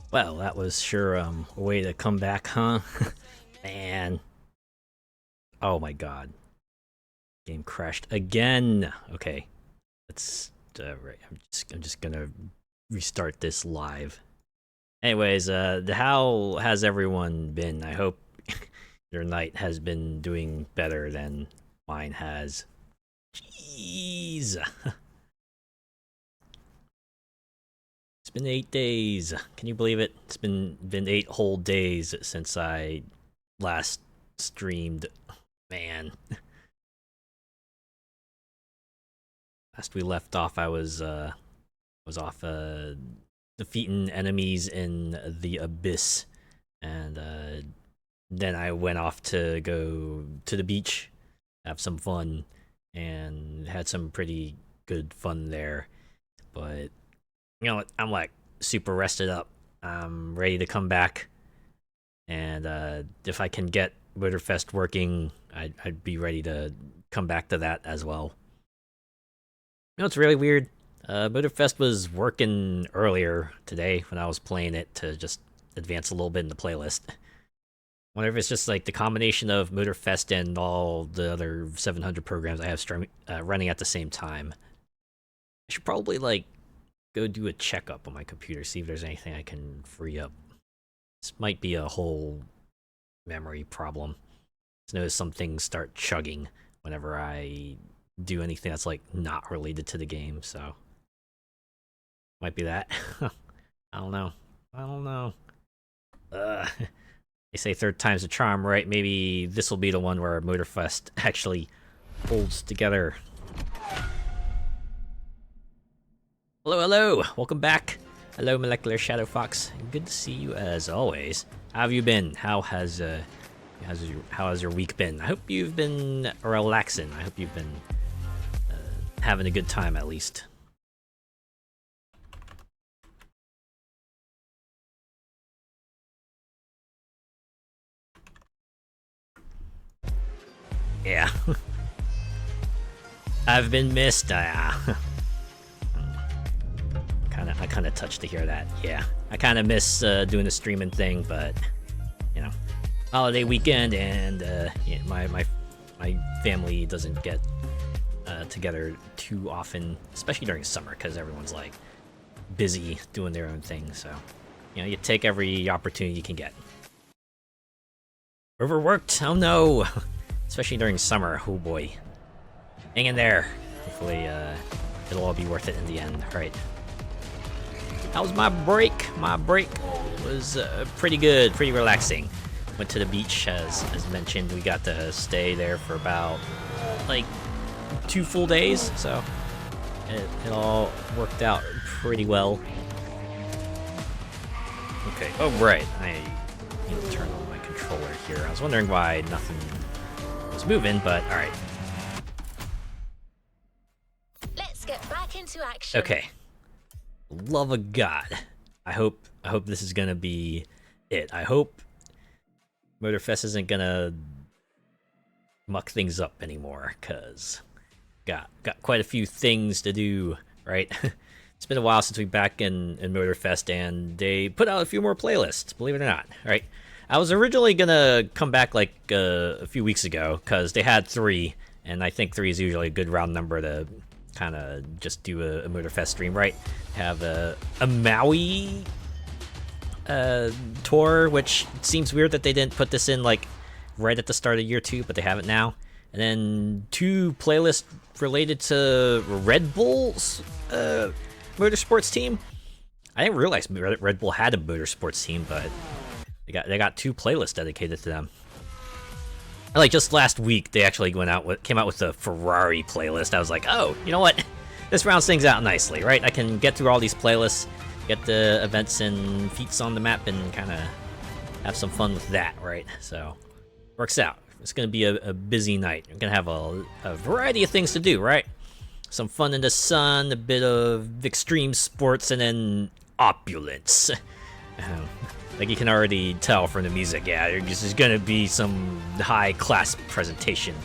Well, that was sure a way to come back, huh? Man. Oh my god. Game crashed again. Okay. Let's right. I'm just gonna restart this live. Anyways, how has everyone been? I hope your night has been doing better than mine has. Jeez. It's been 8 days. Can you believe it? It's been 8 whole days since I last streamed. Man, last we left off, I was off defeating enemies in the abyss, and then I went off to go to the beach, have some fun, and had some pretty good fun there. But you know what? I'm like super rested up. I'm ready to come back, and if I can get Motorfest working, I'd be ready to come back to that as well. You know, it's really weird. Motorfest was working earlier today when I was playing it to just advance a little bit in the playlist. Wonder if it's just like the combination of Motorfest and all the other 700 programs I have running at the same time. I should probably like go do a checkup on my computer, see if there's anything I can free up. This might be a whole memory problem. I notice some things start chugging whenever I do anything that's like not related to the game, so might be that. I don't know. I don't know. They say third time's a charm, right? Maybe this will be the one where Motorfest actually holds together. Hello, hello! Welcome back! Hello, Molecular Shadow Fox. Good to see you as always. How have you been? How has your week been? I hope you've been relaxing. I hope you've been having a good time at least. Yeah. I've been missed. I kind of touched to hear that. Yeah, I kind of miss doing the streaming thing, but you know, holiday weekend, and yeah, my family doesn't get together too often, especially during summer, because everyone's like busy doing their own thing. So you know, you take every opportunity you can get. Overworked? Oh no! Especially during summer. Oh boy. Hang in there. Hopefully, it'll all be worth it in the end. All right. How was my break? My break was pretty good, pretty relaxing. Went to the beach, as mentioned. We got to stay there for about like 2 full days, so it all worked out pretty well. Okay. Oh right, I need to turn on my controller here. I was wondering why nothing was moving, but all right. Let's get back into action. Okay. Love of God. I hope this is gonna be it. I hope Motorfest isn't gonna muck things up anymore, cause got quite a few things to do, right? It's been a while since we're back in Motorfest, and they put out a few more playlists, believe it or not, right? I was originally gonna come back like a few weeks ago, cause they had 3, and I think 3 is usually a good round number to kind of just do a Motorfest stream, right? Have a Maui tour, which seems weird that they didn't put this in like right at the start of year 2, but they have it now. And then 2 playlists related to Red Bull's motorsports team. I didn't realize Red Bull had a motorsports team, but they got 2 playlists dedicated to them. Like just last week, they actually came out with the Ferrari playlist. I was like, oh, you know what? This rounds things out nicely, right? I can get through all these playlists, get the events and feats on the map, and kind of have some fun with that, right? So, works out. It's going to be a busy night. We're going to have a variety of things to do, right? Some fun in the sun, a bit of extreme sports, and then opulence. Like you can already tell from the music, yeah, this is gonna be some high-class presentation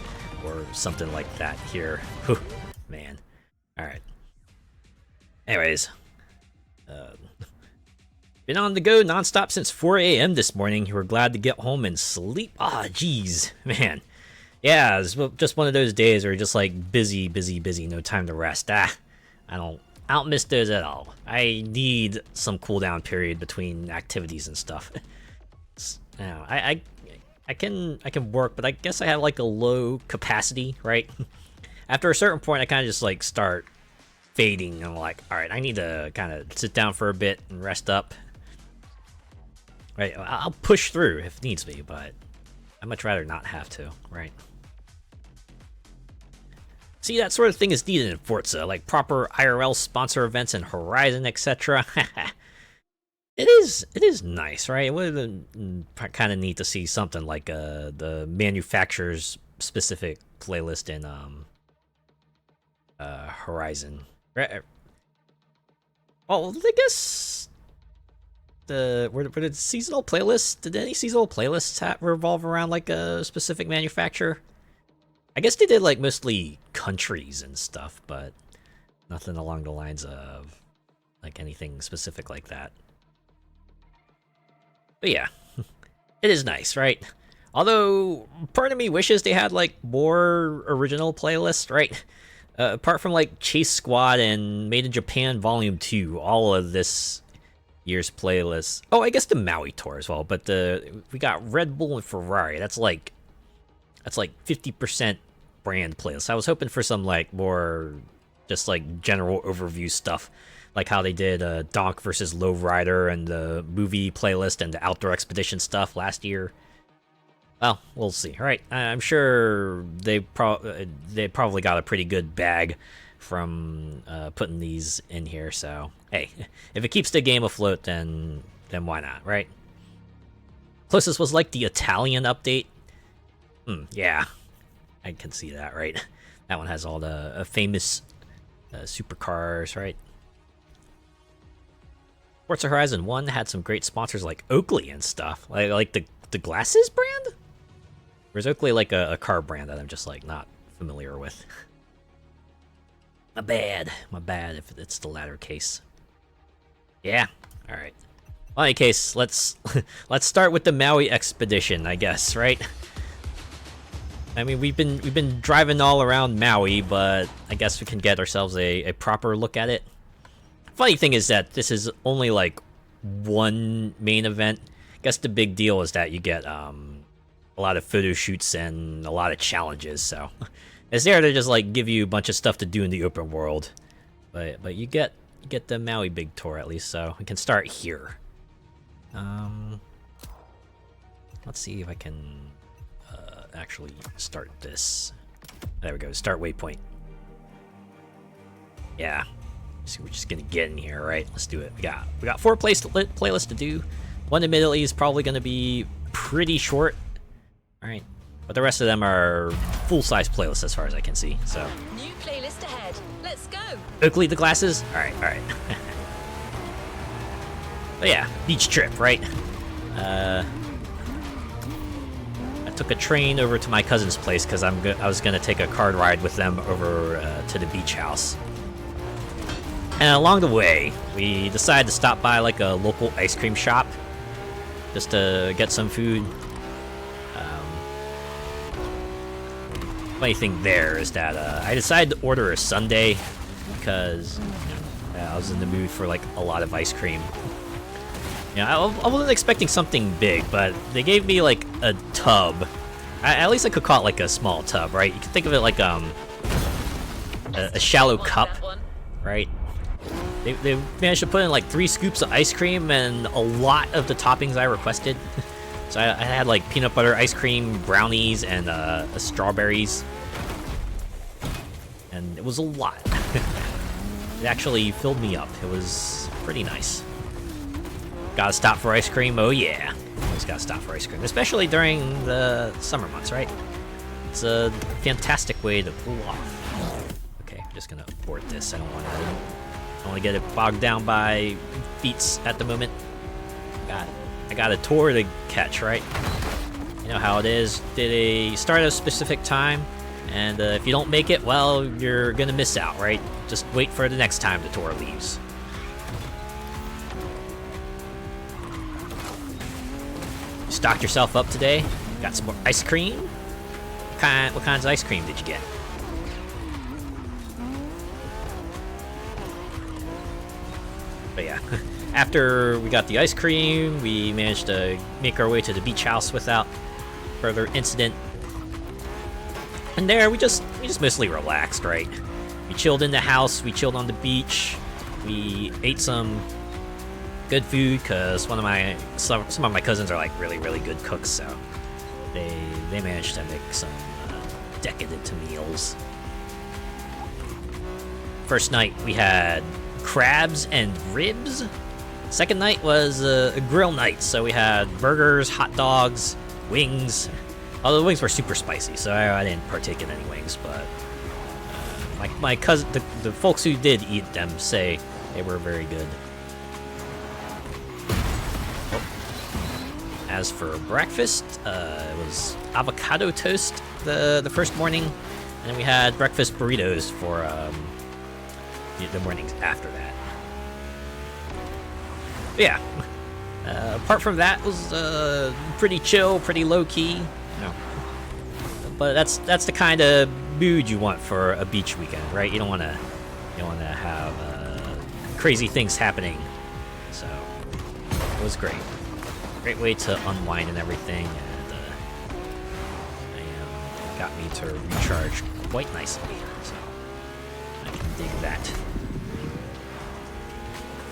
or something like that here. Whew, man. All right. Anyways, Been on the go nonstop since 4 a.m. this morning. You were glad to get home and sleep. Ah, jeez, man. Yeah, it's just one of those days where you're just like busy, no time to rest. I don't miss those at all. I need some cooldown period between activities and stuff. You know, I can work, but I guess I have like a low capacity, right? After a certain point, I kind of just like start fading, and I'm like, all right, I need to kind of sit down for a bit and rest up. Right, I'll push through if needs be, but I'd much rather not have to, right? See, that sort of thing is needed in Forza, like proper IRL sponsor events in Horizon, etc. It is nice, right? It would have been kind of neat to see something like the manufacturer's specific playlist in Horizon. Right? Well, I guess were the seasonal playlists? Did any seasonal playlists revolve around like a specific manufacturer? I guess they did like mostly countries and stuff, but nothing along the lines of like anything specific like that. But yeah, it is nice, right? Although part of me wishes they had like more original playlists, right? Apart from like Chase Squad and Made in Japan Volume 2, all of this year's playlists. Oh, I guess the Maui tour as well, but we got Red Bull and Ferrari. That's like 50% brand playlists. I was hoping for some like more just like general overview stuff, like how they did Donk versus Lowrider and the movie playlist and the Outdoor Expedition stuff last year. Well, we'll see. Right? I'm sure they probably got a pretty good bag from putting these in here. So hey, if it keeps the game afloat, then why not, right? Closest was like the Italian update. Yeah, I can see that, right? That one has all the famous supercars, right? Forza Horizon 1 had some great sponsors like Oakley and stuff. Like the glasses brand? Or is Oakley like a car brand that I'm just like not familiar with? My bad if it's the latter case. Yeah, alright. Well, in any case, let's start with the Maui Expedition, I guess, right? I mean, we've been driving all around Maui, but I guess we can get ourselves a proper look at it. Funny thing is that this is only like one main event. I guess the big deal is that you get a lot of photo shoots and a lot of challenges. So it's there to just like give you a bunch of stuff to do in the open world. But you get the Maui big tour at least, so we can start here. Let's see if I can actually start this. There we go. Start waypoint. Yeah. So we're just gonna get in here, right? Let's do it. We got 4 playlists to do. One admittedly is probably gonna be pretty short. All right, but the rest of them are full-size playlists as far as I can see. So New playlist ahead. Let's go. Oakley the glasses. All right. But yeah, beach trip, right? I took a train over to my cousin's place because I was gonna take a card ride with them over to the beach house. And along the way, we decided to stop by like a local ice cream shop just to get some food. Funny thing there is that I decided to order a sundae because I was in the mood for like a lot of ice cream. I wasn't expecting something big, but they gave me like a tub. At least I could call it like a small tub, right? You can think of it like a shallow cup, right? They managed to put in like 3 scoops of ice cream and a lot of the toppings I requested. So I had like peanut butter ice cream, brownies, and strawberries. And it was a lot. It actually filled me up. It was pretty nice. Gotta stop for ice cream? Oh yeah. Always gotta stop for ice cream. Especially during the summer months, right? It's a fantastic way to cool off. Okay, I'm just gonna abort this. I don't want to get it bogged down by feats at the moment. I got a tour to catch, right? You know how it is. They start at a specific time, and if you don't make it, well, you're gonna miss out, right? Just wait for the next time the tour leaves. stocked yourself up today? Got some more ice cream? What kinds of ice cream did you get? But yeah, after we got the ice cream, we managed to make our way to the beach house without further incident. And there, we just mostly relaxed, right? We chilled in the house, we chilled on the beach, we ate some good food, because some of my cousins are like really good cooks, so they managed to make some decadent meals. First night we had crabs and ribs. Second night was a grill night, so we had burgers, hot dogs, wings. Although the wings were super spicy, so I didn't partake in any wings, but my cousin, the folks who did eat them say they were very good. As for breakfast, it was avocado toast the first morning, and then we had breakfast burritos for the mornings after that. But yeah, apart from that, it was pretty chill, pretty low key. But that's the kind of mood you want for a beach weekend, right? You don't want to have crazy things happening. So it was great. Great way to unwind and everything, and got me to recharge quite nicely, so I can dig that.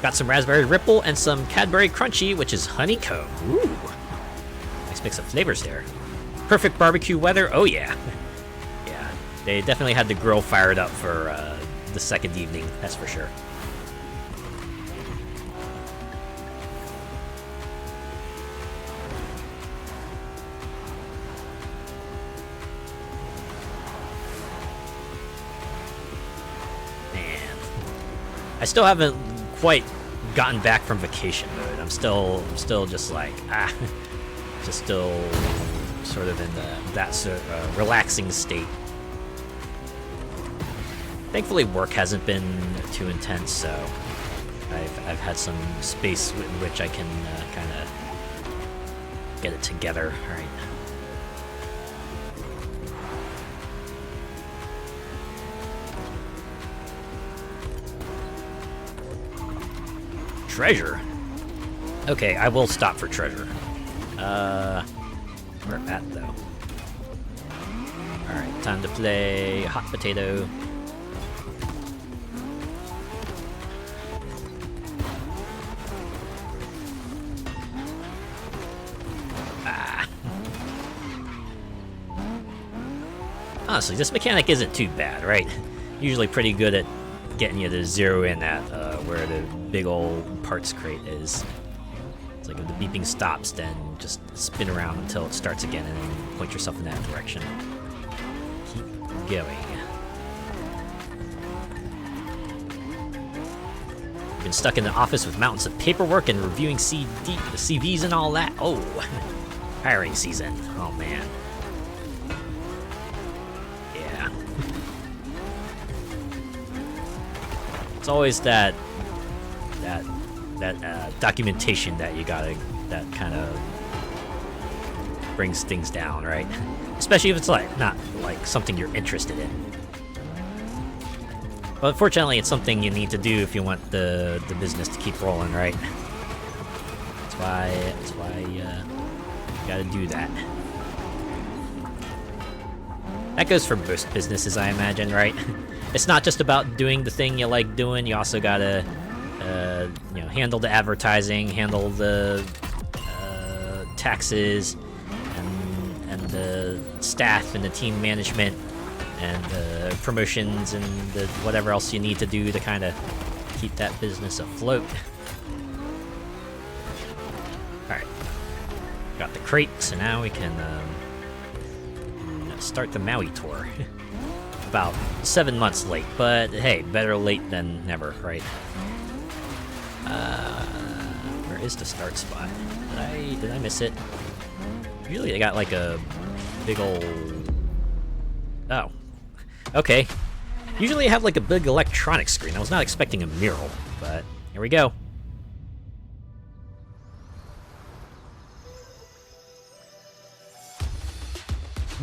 Got some raspberry ripple and some Cadbury crunchy, which is honeycomb. Ooh, nice mix of flavors there. Perfect barbecue weather. Oh yeah, yeah. They definitely had the grill fired up for the second evening. That's for sure. I still haven't quite gotten back from vacation mode. I'm still just like just still sort of in that sort of relaxing state. Thankfully, work hasn't been too intense, so I've had some space in which I can kind of get it together. All right. Treasure? Okay, I will stop for treasure. Where at, though? Alright, time to play hot potato. Honestly, this mechanic isn't too bad, right? Usually pretty good at getting you to zero in at where the big old parts crate is. It's like if the beeping stops, then just spin around until it starts again and then point yourself in that direction. Keep going. You've been stuck in the office with mountains of paperwork and reviewing CVs and all that. Oh, hiring season. Oh man. Yeah. It's always that documentation that you gotta, that kind of brings things down, right? Especially if it's like not like something you're interested in. But unfortunately, it's something you need to do if you want the business to keep rolling, right? That's why you gotta do that. That goes for most businesses, I imagine, right? It's not just about doing the thing you like doing. You also gotta, handle the advertising, handle the taxes, and the staff and the team management, and promotions and the whatever else you need to do to kind of keep that business afloat. All right, got the crate, so now we can start the Maui tour. About 7 months late, but hey, better late than never, right? Where is the start spot? Did I miss it? Usually they got like a big old... Oh. Okay. Usually I have like a big electronic screen. I was not expecting a mural, but here we go.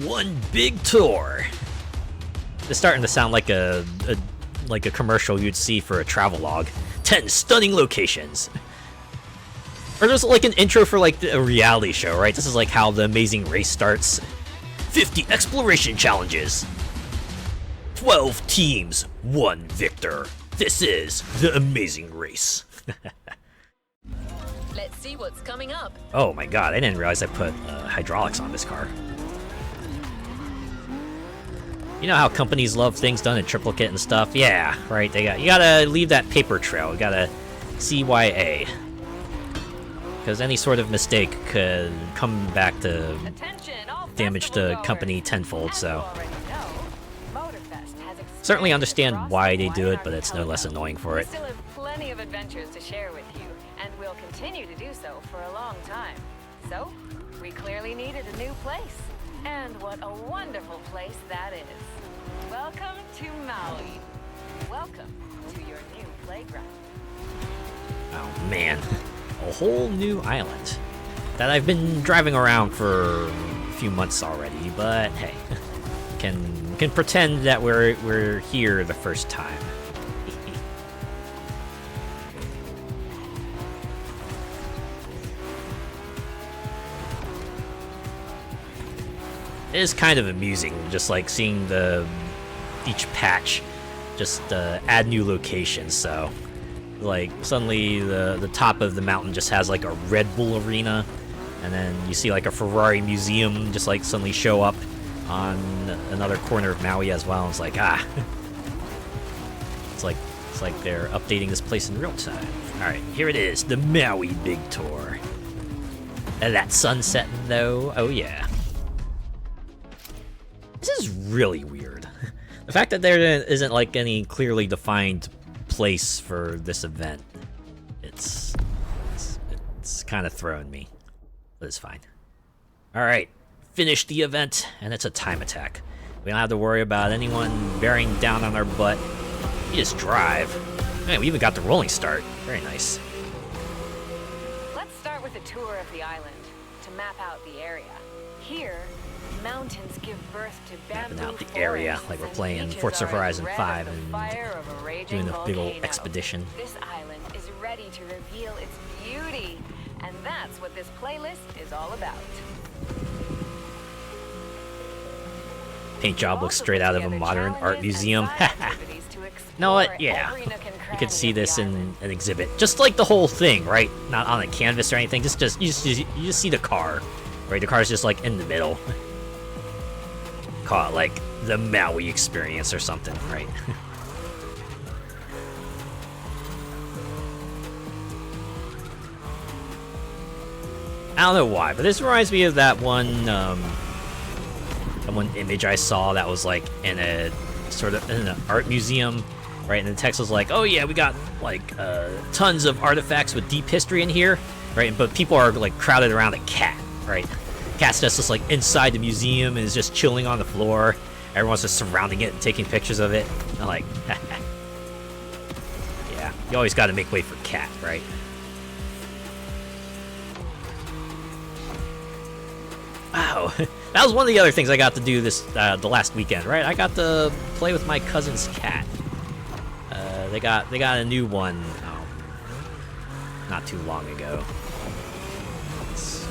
One big tour. It's starting to sound like a commercial you'd see for a travelogue. 10 stunning locations. Or there's like an intro for like a reality show, right? This is like how the Amazing Race starts. 50 exploration challenges. 12 teams, 1 victor. This is the Amazing Race. Let's see what's coming up. Oh my god, I didn't realize I put hydraulics on this car. You know how companies love things done in triplicate and stuff? Yeah, right. You gotta leave that paper trail. You gotta CYA. Because any sort of mistake could come back to damage the company tenfold, so... Certainly understand why they do it, but it's no less annoying for it. We still have plenty of adventures to share with you, and we'll continue to do so for a long time. So, we clearly needed a new place. And what a wonderful place that is. Welcome to Maui. Welcome to your new playground. Oh man, a whole new island that I've been driving around for a few months already, but hey, can pretend that we're here the first time. It is kind of amusing, just like seeing each patch just add new locations. So, like suddenly the top of the mountain just has like a Red Bull arena, and then you see like a Ferrari museum just like suddenly show up on another corner of Maui as well. It's like it's like they're updating this place in real time. All right, here it is, the Maui Big Tour. And that sunset though, oh yeah. This is really weird. The fact that there isn't like any clearly defined place for this event, it's kind of throwing me, but it's fine. All right, finish the event, and it's a time attack. We don't have to worry about anyone bearing down on our butt. We just drive. Man, we even got the rolling start. Very nice. Let's start with a tour of the island to map out the area. Here, mountains give birth to bamboo Mapping out the area forests, like we're and playing beaches Forza are Horizon red 5 as the and fire of a raging doing a big old volcano. expedition. This island is ready to reveal its beauty, and that's what this playlist is all about. Paint job looks straight out of a modern art museum. Know what? Yeah. You could see this in an exhibit. Just like the whole thing, right? Not on a canvas or anything. You just see the car. Right? The car's just like in the middle. Call it like the Maui Experience or something, right? I don't know why, but this reminds me of that one image I saw that was like in a sort of in an art museum, right? And the text was like, "Oh yeah, we got like tons of artifacts with deep history in here, right? But people are like crowded around a cat, right? Cat's just like inside the museum and is just chilling on the floor. Everyone's just surrounding it and taking pictures of it. I'm like, yeah, you always got to make way for cat, right?" Wow, that was one of the other things I got to do this the last weekend, right? I got to play with my cousin's cat. They got a new one not too long ago. It's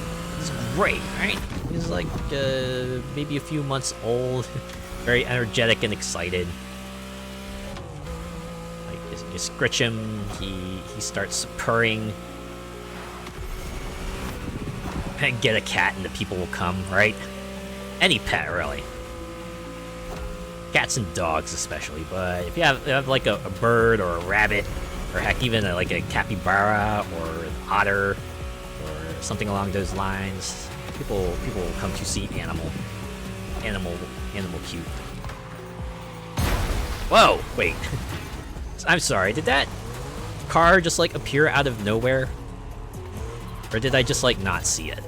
great, right? He's like maybe a few months old, very energetic and excited. Like you scritch him, he starts purring. Get a cat and the people will come, right? Any pet, really. Cats and dogs especially, but if you have like a bird or a rabbit, or heck, even like a capybara or an otter or something along those lines, people will come to see animal cute. Whoa, wait. I'm sorry, did that car just like appear out of nowhere? Or did I just, like, not see it?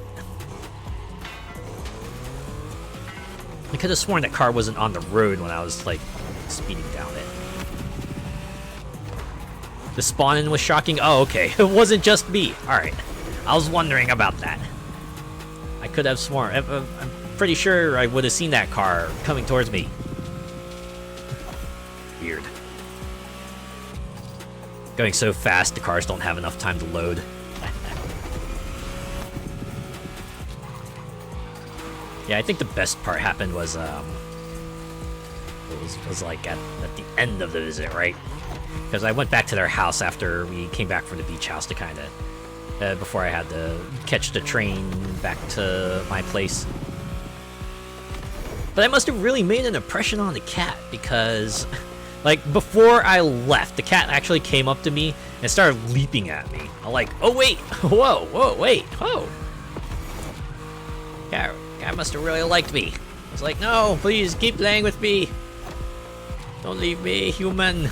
I could have sworn that car wasn't on the road when I was, like, speeding down it. The spawn-in was shocking? Oh, okay. It wasn't just me. Alright. I was wondering about that. I could have sworn. pretty sure I would have seen that car coming towards me. Weird. Going so fast, the cars don't have enough time to load. Yeah, I think the best part happened was like at the end of the visit, right? Because I went back to their house after we came back from the beach house to kind of before I had to catch the train back to my place. But I must have really made an impression on the cat because, like, before I left, the cat actually came up to me and started leaping at me. I'm like, oh wait, whoa, wait, whoa. Cat must have really liked me. I was like, no, please keep playing with me. Don't leave me, human.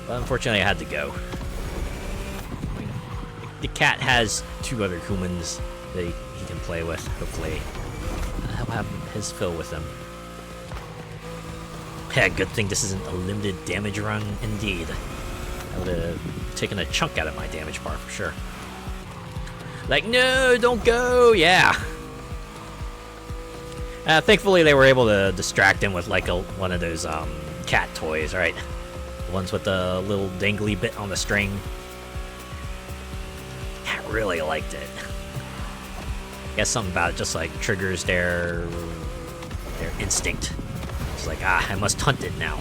But unfortunately, I had to go. The cat has 2 other humans that he can play with. Hopefully, he'll have his fill with them. Yeah, good thing this isn't a limited damage run, indeed. I would have taken a chunk out of my damage bar for sure. Like, no, don't go, yeah. Thankfully, they were able to distract him with like one of those cat toys, right? The ones with the little dangly bit on the string. Cat really liked it. I guess something about it just like triggers their instinct. It's like, I must hunt it now.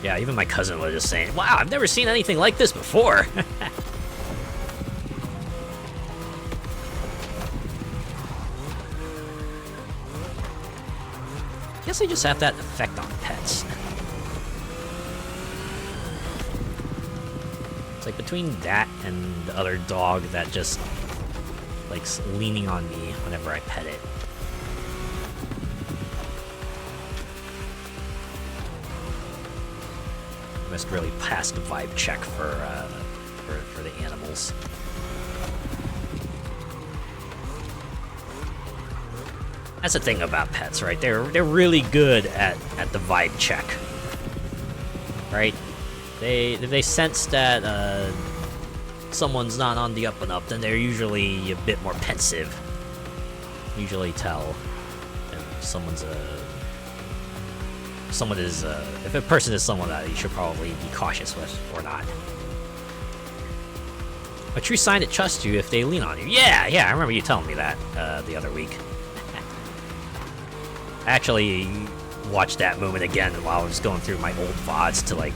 Yeah, even my cousin was just saying, wow, I've never seen anything like this before. I guess they just have that effect on pets. It's like between that and the other dog that just likes leaning on me whenever I pet it. I must really pass the vibe check for the animals. That's the thing about pets, right? They're really good at the vibe check, right? They sense that someone's not on the up and up, then they're usually a bit more pensive. Usually tell if if a person is someone that you should probably be cautious with or not. A true sign to trust you if they lean on you. Yeah, I remember you telling me that the other week. I actually watched that moment again while I was going through my old VODs to like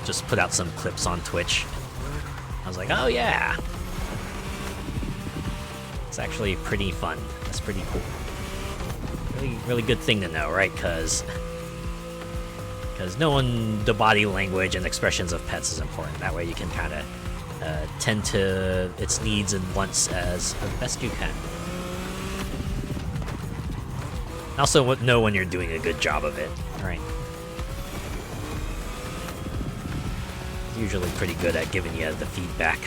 just put out some clips on Twitch. I was like, oh yeah. It's actually pretty fun. That's pretty cool. Really good thing to know, right? Because knowing the body language and expressions of pets is important. That way you can kind of tend to its needs and wants as best you can. Also know when you're doing a good job of it, right? It's usually pretty good at giving you the feedback.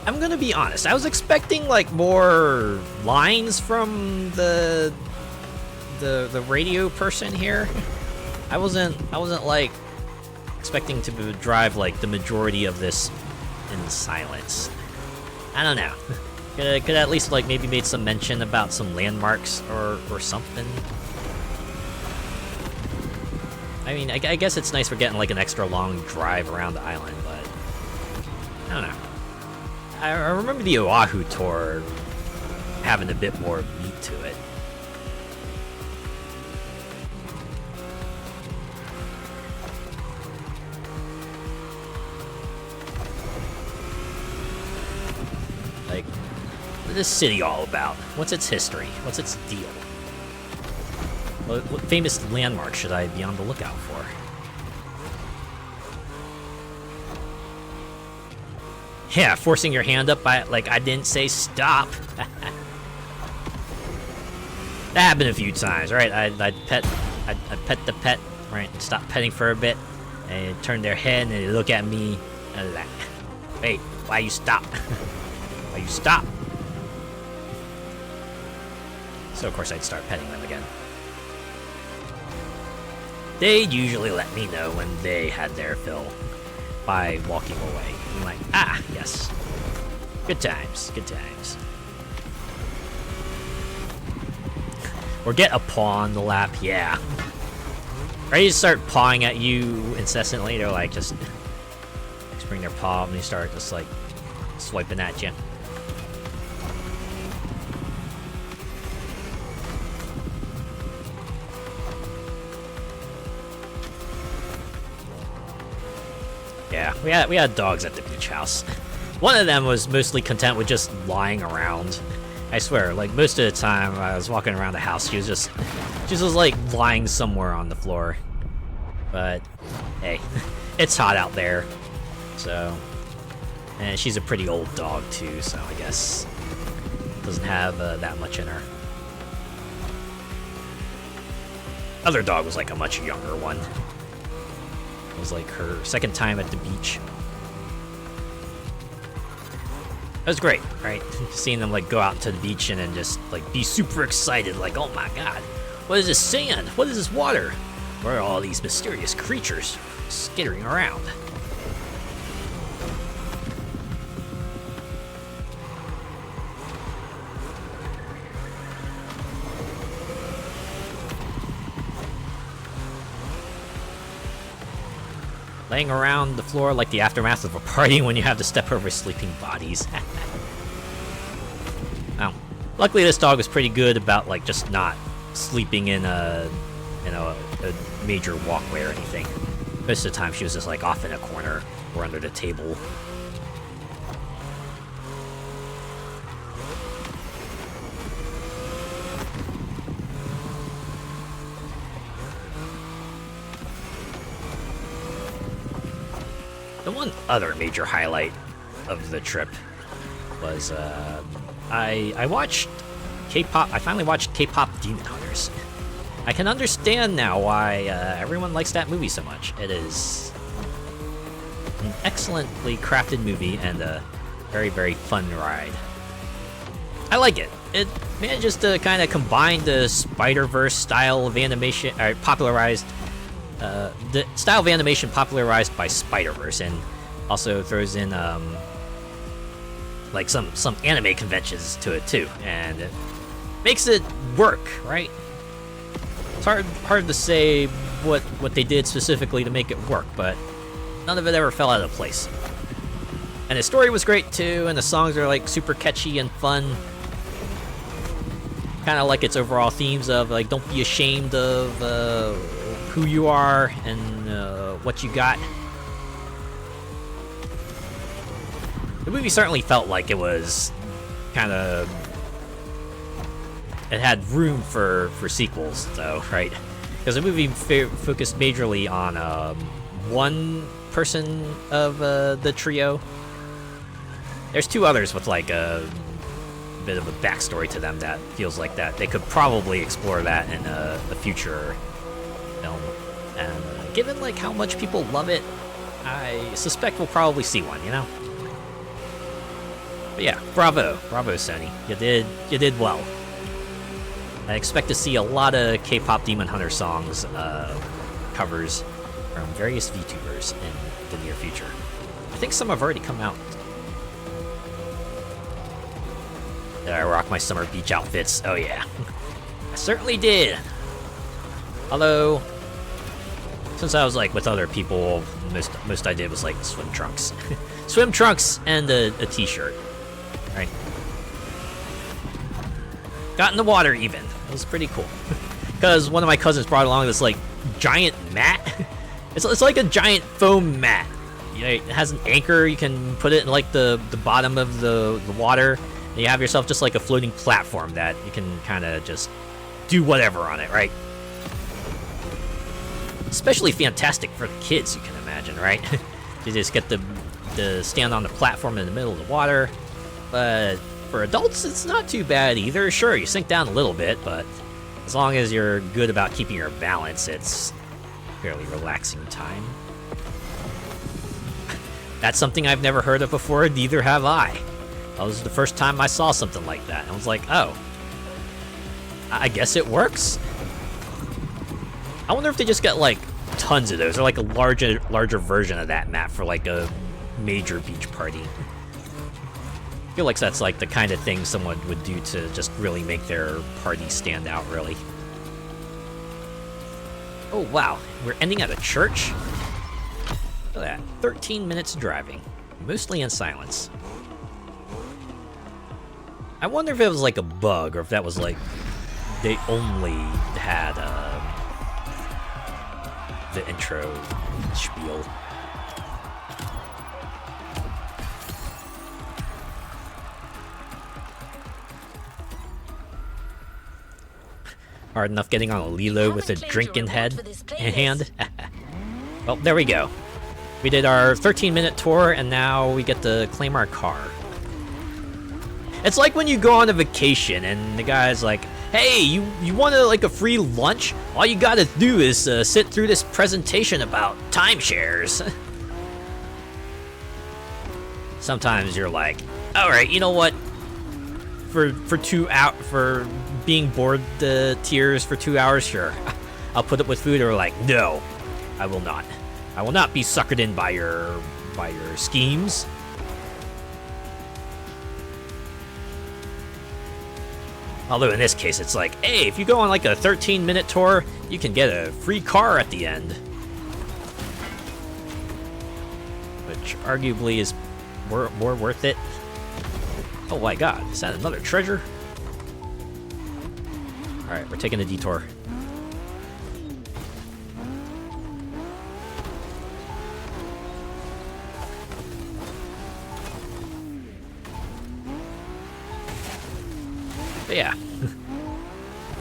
I'm gonna be honest, I was expecting like more lines from the radio person here. I wasn't like expecting to drive like the majority of this in silence. I don't know. Could at least like maybe made some mention about some landmarks or something. I mean, I guess it's nice for getting like an extra long drive around the island, but I don't know. I remember the Oahu tour having a bit more meat to it. Like, what is this city all about? What's its history? What's its deal? What famous landmark should I be on the lookout for? Yeah, forcing your hand up by like I didn't say stop. That happened a few times, right? I'd pet the pet, right? Stop petting for a bit, and they'd turn their head and they look at me and like, "Wait, why you stop? Why you stop?" So of course I'd start petting them again. they'd usually let me know when they had their fill by walking away. I'm like, ah, yes. Good times, good times. Or get a paw on the lap, yeah. Ready to start pawing at you incessantly, they're like, just bring their paw up and they start just like swiping at you. Yeah, we had dogs at the beach house. One of them was mostly content with just lying around. I swear, like most of the time I was walking around the house, she was just like lying somewhere on the floor. But hey, it's hot out there, so, and she's a pretty old dog too, so I guess doesn't have that much in her. Other dog was like a much younger one. It was like her second time at the beach. It was great, right? Seeing them like go out to the beach and then just like be super excited, like, oh my god, what is this sand? What is this water? Where are all these mysterious creatures skittering around? Laying around the floor like the aftermath of a party when you have to step over sleeping bodies. Now, luckily this dog was pretty good about like just not sleeping in a major walkway or anything. Most of the time she was just like off in a corner or under the table. The one other major highlight of the trip was I watched K-pop. I finally watched K-pop Demon Hunters. I can understand now why everyone likes that movie so much. It is an excellently crafted movie and a very, very fun ride. I like it. It manages to kind of combine the Spider-Verse style of animation, popularized the style of animation popularized by Spider-Verse, and also throws in like some anime conventions to it too, and it makes it work, right? It's hard to say what they did specifically to make it work, but none of it ever fell out of place. And the story was great too, and the songs are like super catchy and fun. Kind of like its overall themes of like, don't be ashamed of who you are and what you got. The movie certainly felt like it was kind of, it had room for sequels though, right? Because the movie focused majorly on one person of the trio. There's two others with like a bit of a backstory to them that feels like that they could probably explore that in a future film. And given like how much people love it, I suspect we'll probably see one, you know? But yeah, bravo Sony, you did well. I expect to see a lot of K-pop Demon Hunter songs covers from various VTubers in the near future. I think some have already come out. Did I rock my summer beach outfits? Oh yeah, I certainly did. Although, since I was like with other people, most I did was like swim trunks, swim trunks and a t-shirt, right? Got in the water even. It was pretty cool. Because one of my cousins brought along this like giant mat. It's like a giant foam mat. You know, it has an anchor. You can put it in like the bottom of the water. And you have yourself just like a floating platform that you can kind of just do whatever on it, right? Especially fantastic for the kids, you can imagine, right? You just get to stand on the platform in the middle of the water. But for adults, it's not too bad either. Sure, you sink down a little bit, but as long as you're good about keeping your balance, it's a fairly relaxing time. That's something I've never heard of before, neither have I. That was the first time I saw something like that. I was like, oh, I guess it works. I wonder if they just got like tons of those, or like a larger version of that map for like a major beach party. I feel like that's like the kind of thing someone would do to just really make their party stand out, really. Oh wow, we're ending at a church? Look at that, 13 minutes driving, mostly in silence. I wonder if it was like a bug, or if that was like, they only had the intro spiel. Hard enough getting on a Lilo with a drink in hand. Well, there we go. We did our 13-minute tour, and now we get to claim our car. It's like when you go on a vacation, and the guy's like, "Hey, you want like a free lunch? All you gotta do is sit through this presentation about timeshares." Sometimes you're like, "All right, you know what? For being bored the tears for 2 hours, sure, I'll put up with food." Or like, "No, I will not. I will not be suckered in by your schemes." Although in this case, it's like, hey, if you go on like a 13-minute tour, you can get a free car at the end. Which arguably is more worth it. Oh my god, is that another treasure? Alright, we're taking a detour. But yeah,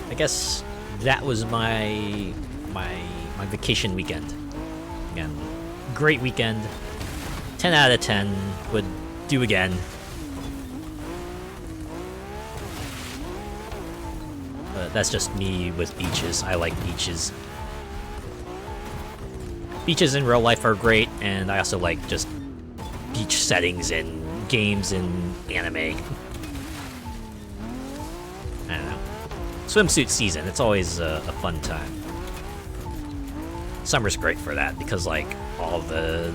I guess that was my vacation weekend. Again, great weekend. 10 out of 10. Would do again. But that's just me with beaches. I like beaches. Beaches in real life are great, and I also like just beach settings in games and anime. I don't know. Swimsuit season, it's always a fun time. Summer's great for that because like all the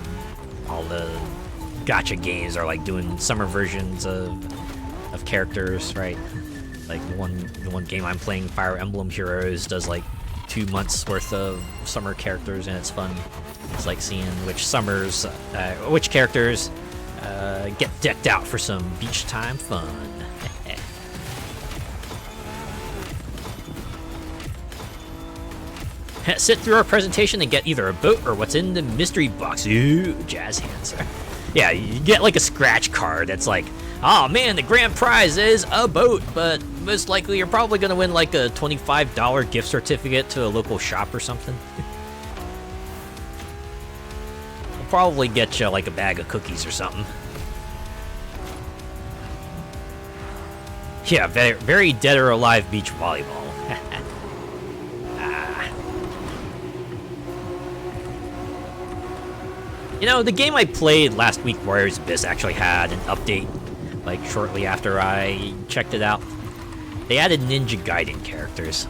gacha games are like doing summer versions of characters, right? Like the one game I'm playing, Fire Emblem Heroes, does like 2 months worth of summer characters, and it's fun. It's like seeing which characters get decked out for some beach time fun. Sit through our presentation and get either a boat or what's in the mystery box. Ooh, jazz hands. Yeah, you get like a scratch card that's like, oh man, the grand prize is a boat, but most likely you're probably gonna win like a $25 gift certificate to a local shop or something. I'll probably get you like a bag of cookies or something. Yeah, very, very dead or alive beach volleyball. You know, the game I played last week, Warriors Abyss, actually had an update, like, shortly after I checked it out. They added Ninja Gaiden characters.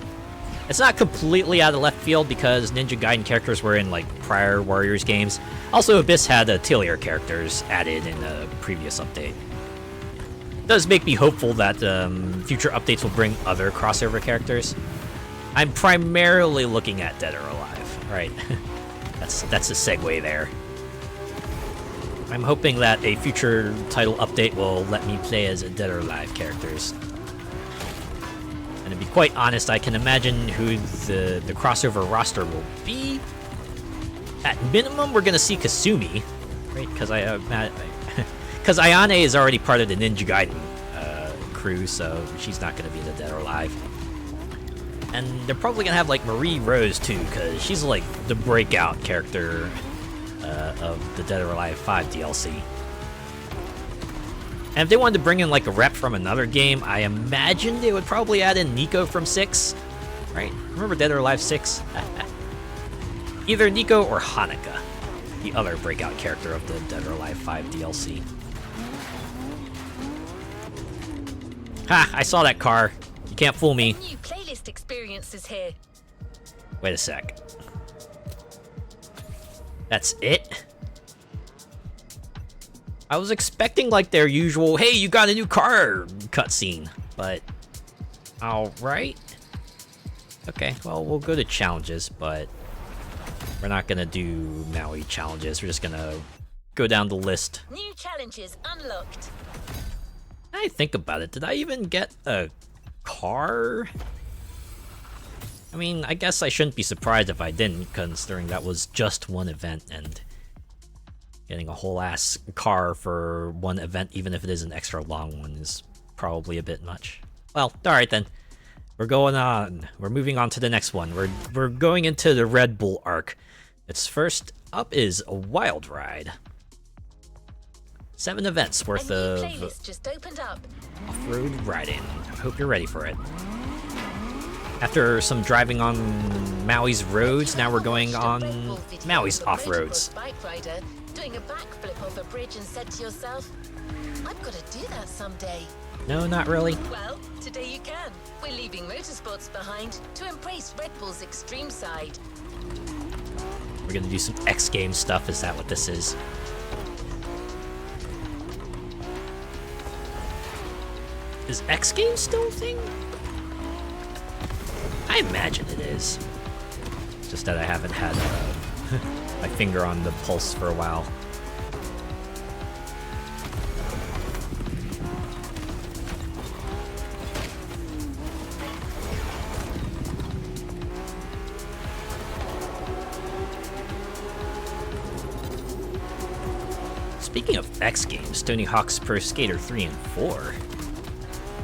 It's not completely out of left field, because Ninja Gaiden characters were in, like, prior Warriors games. Also, Abyss had Atelier characters added in a previous update. It does make me hopeful that future updates will bring other crossover characters. I'm primarily looking at Dead or Alive, right? That's a segue there. I'm hoping that a future title update will let me play as Dead or Alive characters. And to be quite honest, I can imagine who the crossover roster will be. At minimum, we're gonna see Kasumi, right? Because Ayane is already part of the Ninja Gaiden crew, so she's not gonna be the Dead or Alive. And they're probably gonna have like Marie Rose too, because she's like the breakout character of the Dead or Alive 5 DLC. And if they wanted to bring in like a rep from another game, I imagine they would probably add in Nico from 6, right? Remember Dead or Alive 6? Either Nico or Hanukkah, the other breakout character of the Dead or Alive 5 DLC. Ha! I saw that car. You can't fool me. New playlist experiences here. Wait a sec. That's it? I was expecting like their usual, hey, you got a new car cutscene, but alright. Okay, well, we'll go to challenges, but we're not gonna do Maui challenges. We're just gonna go down the list. New challenges unlocked. I think about it. Did I even get a car? I mean, I guess I shouldn't be surprised if I didn't, considering that was just one event, and getting a whole ass car for one event, even if it is an extra long one, is probably a bit much. Well, alright then. We're going on. We're moving on to the next one. We're going into the Red Bull arc. Its first up is a wild ride. 7 events worth of playlist just opened up. off-road riding. I hope you're ready for it. After some driving on Maui's roads, now we're going on Maui's off-roads. Bike rider doing a backflip off a bridge and said to yourself, I've got to do that someday. No, not really. Well, today you can. We're leaving motorsports behind to embrace Red Bull's extreme side. We're gonna do some X Games stuff. Is that what this is? Is X Games still a thing? I imagine it is. It's just that I haven't had my finger on the pulse for a while. Speaking of X Games, Tony Hawk's Pro Skater 3 and 4.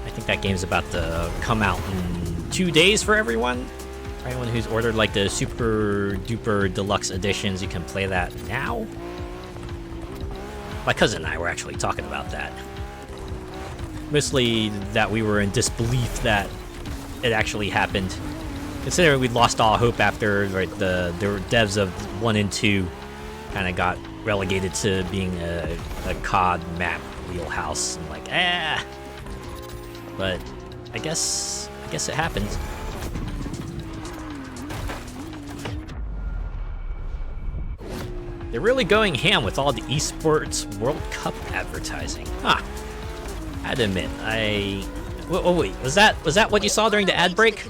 I think that game's about to come out in 2 days for everyone. For anyone who's ordered like the super duper deluxe editions, you can play that now. My cousin and I were actually talking about that. Mostly that we were in disbelief that it actually happened. Considering we'd lost all hope after the devs of 1 and 2 kind of got relegated to being a COD map wheelhouse, and like, but I guess it happened. They're really going ham with all the esports World Cup advertising. Huh. I had to admit, wait, was that what you saw during the ad break?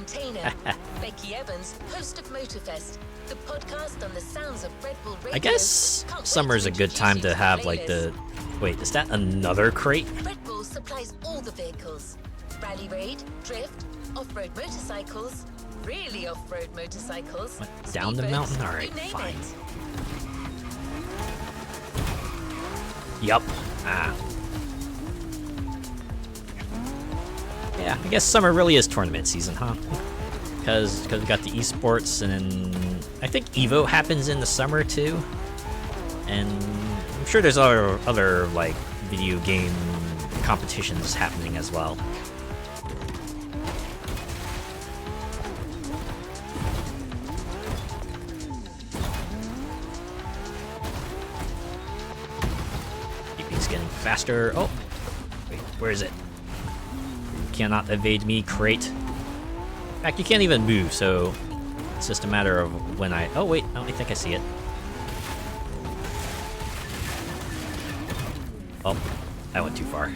Becky Evans, host of Motorfest, the podcast on the sounds of Red Bull Radio. I guess summer's a good time to have like the... Wait, is that another crate? Red Bull supplies all the vehicles. Rally raid, drift, off-road motorcycles, really off-road motorcycles. What, down the mountain? Alright, fine. Yup. Yeah, I guess summer really is tournament season, huh? Because we got the esports, and then I think Evo happens in the summer too. And I'm sure there's other like video game competitions happening as well. He's getting faster. Oh, wait, where is it? You cannot evade me, crate. In fact, you can't even move, so it's just a matter of when I... Oh, wait, no, I think I see it. Oh, I went too far.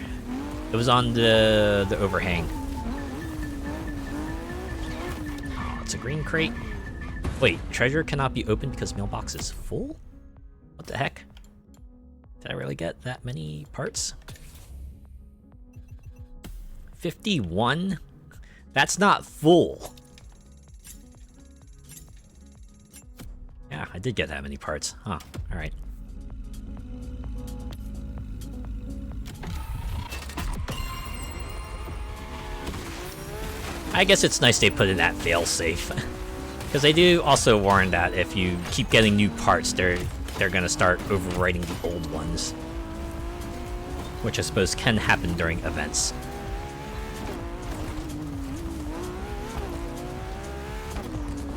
It was on the overhang. Oh, it's a green crate. Wait, treasure cannot be opened because mailbox is full? What the heck? Did I really get that many parts? 51? That's not full. Yeah, I did get that many parts. Huh, alright. I guess it's nice they put in that fail-safe. Because they do also warn that if you keep getting new parts, they're gonna start overwriting the old ones. Which I suppose can happen during events.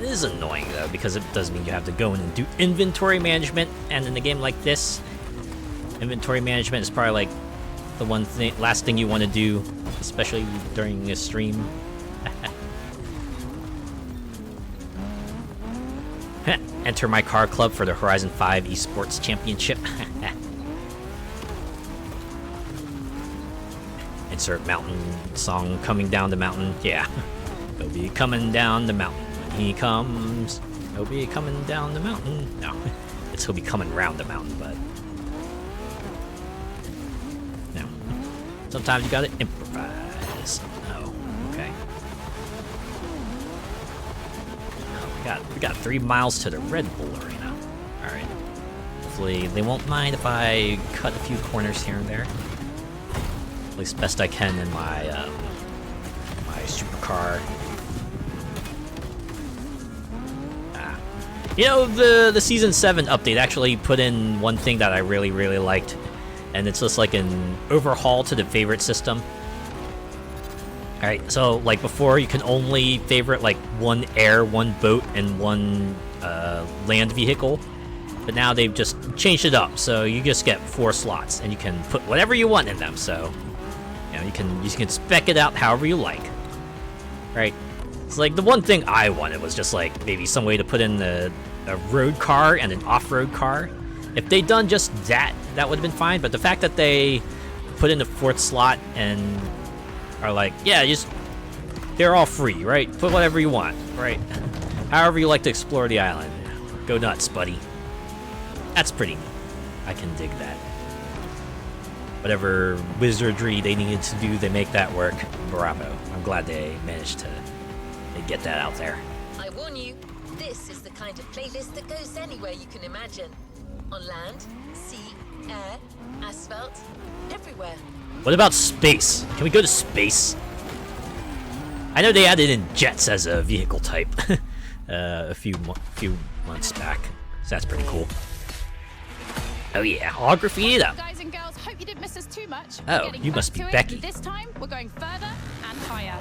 It is annoying though, because it does mean you have to go in and do inventory management, and in a game like this, inventory management is probably like the last thing you want to do, especially during a stream. enter my car club for the Horizon 5 Esports Championship. Insert mountain song coming down the mountain. Yeah. He'll be coming down the mountain. When he comes, he'll be coming down the mountain. No, it's he'll be coming round the mountain, but... No. Sometimes you gotta improvise. Oh, okay. Oh, we got 3 miles to the Red Bull Arena. Alright. Hopefully they won't mind if I cut a few corners here and there. At least best I can in my my supercar. You know, the Season 7 update actually put in one thing that I really, really liked, and it's just like an overhaul to the favorite system. Alright, so like before you can only favorite like one air, one boat, and one land vehicle, but now they've just changed it up, so you just get 4 slots, and you can put whatever you want in them, so you know, you can spec it out however you like. Right? It's like the one thing I wanted was just like maybe some way to put in a road car and an off-road car. If they'd done just that, that would have been fine. But the fact that they put in the 4th slot and are like, yeah, they're all free, right? Put whatever you want, right? However you like to explore the island. Go nuts, buddy. That's pretty neat. I can dig that. Whatever wizardry they needed to do, they make that work. Bravo. I'm glad they managed to get that out there. I warn you, this is the kind of playlist that goes anywhere you can imagine. On land, sea, air, asphalt, everywhere. What about space? Can we go to space? I know they added in jets as a vehicle type a few months back, so that's pretty cool. Oh yeah, all graffitied up. Guys and girls, hope you didn't miss us too much. Oh, you must be Becky. This time, we're going further and higher.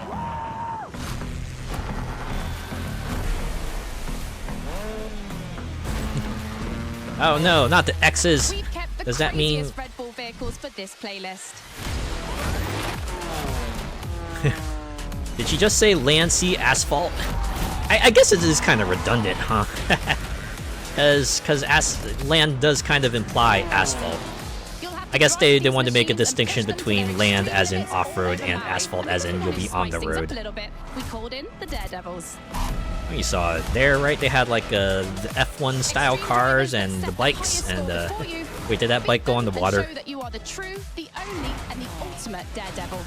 Oh no, not the X's. We've kept the Does that mean craziest Red Bull vehicles for this playlist? Did she just say land, sea, asphalt? I guess it is kind of redundant, huh? Because land does kind of imply asphalt. I guess they wanted to make a distinction between land as in off-road and asphalt as in you'll be on the road. We called in the Daredevils. You saw it there, right? They had like the F1 style cars and the bikes, and wait, did that bike go on the water? Show that you are the true, the only, and the ultimate Daredevil.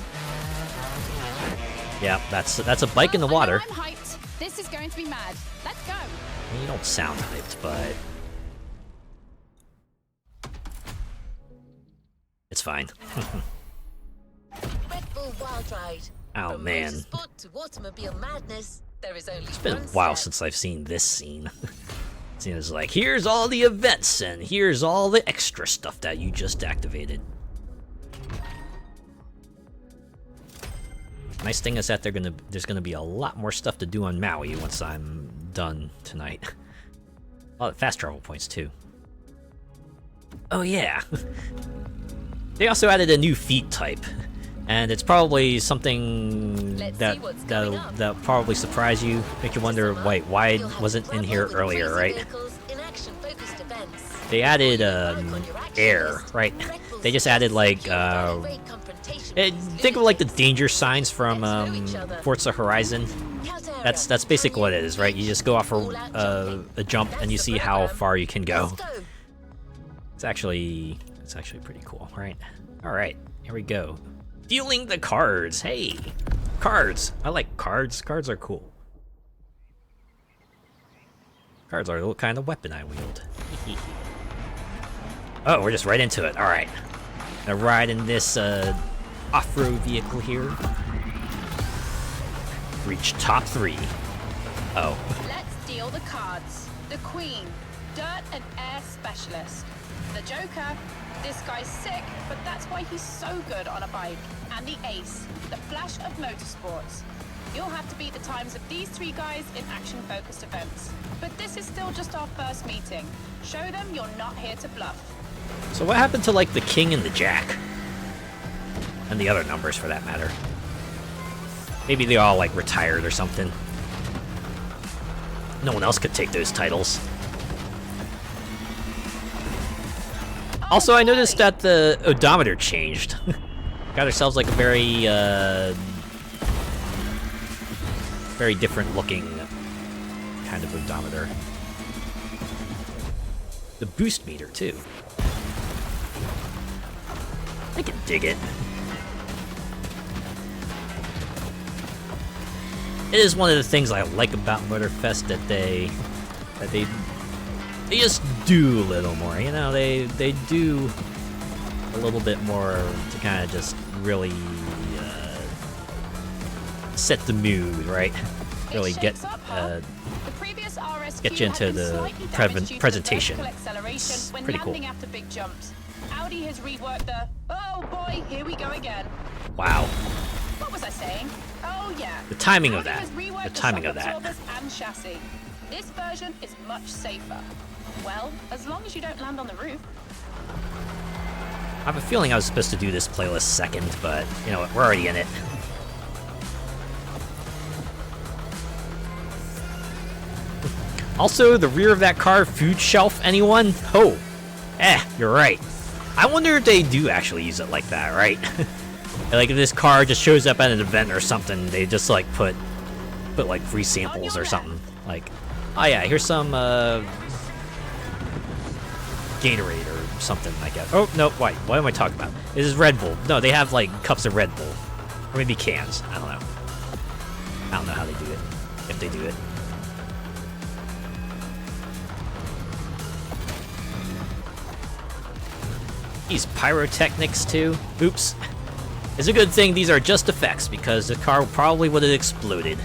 Yeah, that's a bike in the water. I'm hyped. This is going to be mad. Let's go. You don't sound hyped, but it's fine. Red Bull Wild Ride. Oh From man, motorsport to automobile madness, there is only it's been a one while step. since I've seen this scene. It's like, here's all the events and here's all the extra stuff that you just activated. Nice thing is that there's gonna be a lot more stuff to do on Maui once I'm done tonight. Oh, fast travel points too. Oh yeah. They also added a new feat type, and it's probably something that'll probably surprise you, make you wonder, wait, why wasn't in here earlier, right? They added air, right? They just added like think of like the danger signs from Forza Horizon. That's basically what it is, right? You just go off a jump and you see how far you can go. It's actually pretty cool, right? All right, here we go. Dealing the cards. Hey, cards. I like cards. Cards are cool. Cards are the kind of weapon I wield. Oh, we're just right into it. All right. Gonna ride in this off-road vehicle here. Reach top 3. Oh. Let's deal the cards. The Queen, Dirt and Air Specialist. The Joker, this guy's sick, but that's why he's so good on a bike. And the Ace, the Flash of Motorsports. You'll have to beat the times of these 3 guys in action-focused events. But this is still just our first meeting. Show them you're not here to bluff. So what happened to, like, the King and the Jack? And the other numbers, for that matter. Maybe they all, like, retired or something. No one else could take those titles. Also, I noticed that the odometer changed. Got ourselves like a very different looking kind of odometer. The boost meter too. I can dig it. It is one of the things I like about Motorfest that they just do a little more. You know, they do a little bit more to kind of just really set the mood, right? Really get you into the presentation. It's pretty cool. After big jumps. Audi has reworked the. Oh boy, here we go again. Wow. What was I saying? Oh yeah. The timing of Audi that. has reworked The timing of shock that. absorbers and chassis. This version is much safer. Well, as long as you don't land on the roof. I have a feeling I was supposed to do this playlist second, but you know what? We're already in it. Also, the rear of that car, food shelf, anyone? Oh, you're right. I wonder if they do actually use it like that, right? Like if this car just shows up at an event or something, they just like put like free samples or something. Like, oh yeah, here's some Gatorade or something, I guess. Oh no, wait, what am I talking about? This is Red Bull. No, they have like cups of Red Bull, or maybe cans. I don't know. I don't know how they do it, if they do it. These pyrotechnics too. Oops. It's a good thing these are just effects because the car probably would have exploded.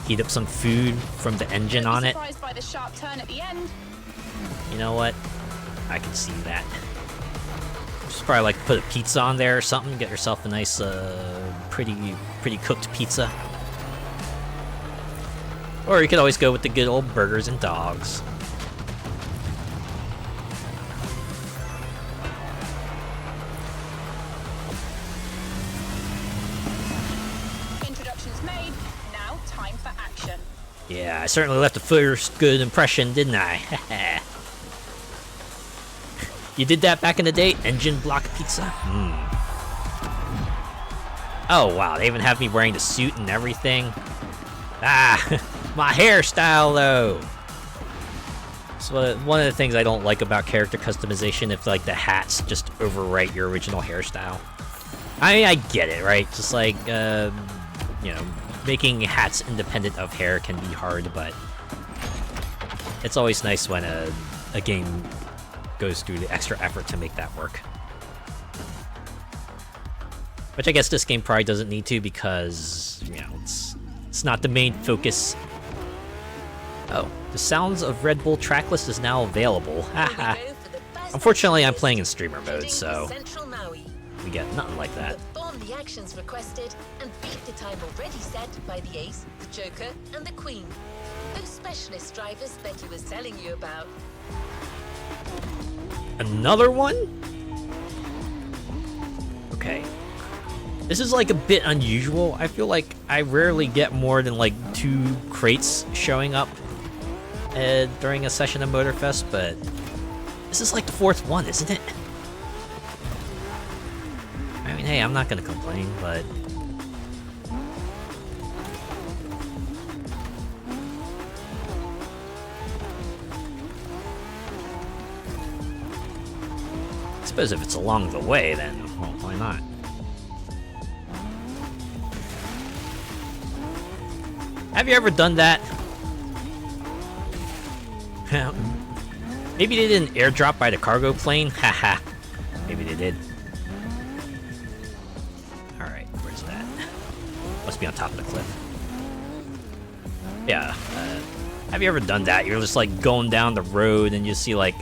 Heat up some food from the engine on it. Surprised by the sharp turn at the end. You know what? I can see that. Just probably like put a pizza on there or something. Get yourself a nice, pretty cooked pizza. Or you could always go with the good old burgers and dogs. Introductions made. Now time for action. Yeah, I certainly left a first good impression, didn't I? You did that back in the day? Engine block pizza? Oh wow, they even have me wearing the suit and everything. Ah, my hairstyle though. So one of the things I don't like about character customization, if like the hats just overwrite your original hairstyle. I mean, I get it, right? Just like, you know, making hats independent of hair can be hard, but it's always nice when a game goes through the extra effort to make that work. Which I guess this game probably doesn't need to because, you know, it's not the main focus. Oh, the Sounds of Red Bull tracklist is now available. Haha. Unfortunately, I'm playing in streamer mode, so we get nothing like that. Perform the actions requested and beat the time already set by the Ace, the Joker, and the Queen. Those specialist drivers Becky was telling you about. Another one? Okay. This is like a bit unusual. I feel like I rarely get more than like 2 crates showing up during a session of Motorfest, but this is like the 4th one, isn't it? I mean, hey, I'm not gonna complain, but I suppose if it's along the way, then well, why not? Have you ever done that? Maybe they didn't airdrop by the cargo plane? Haha. Maybe they did. Alright, where's that? Must be on top of the cliff. Yeah, have you ever done that? You're just like going down the road and you see like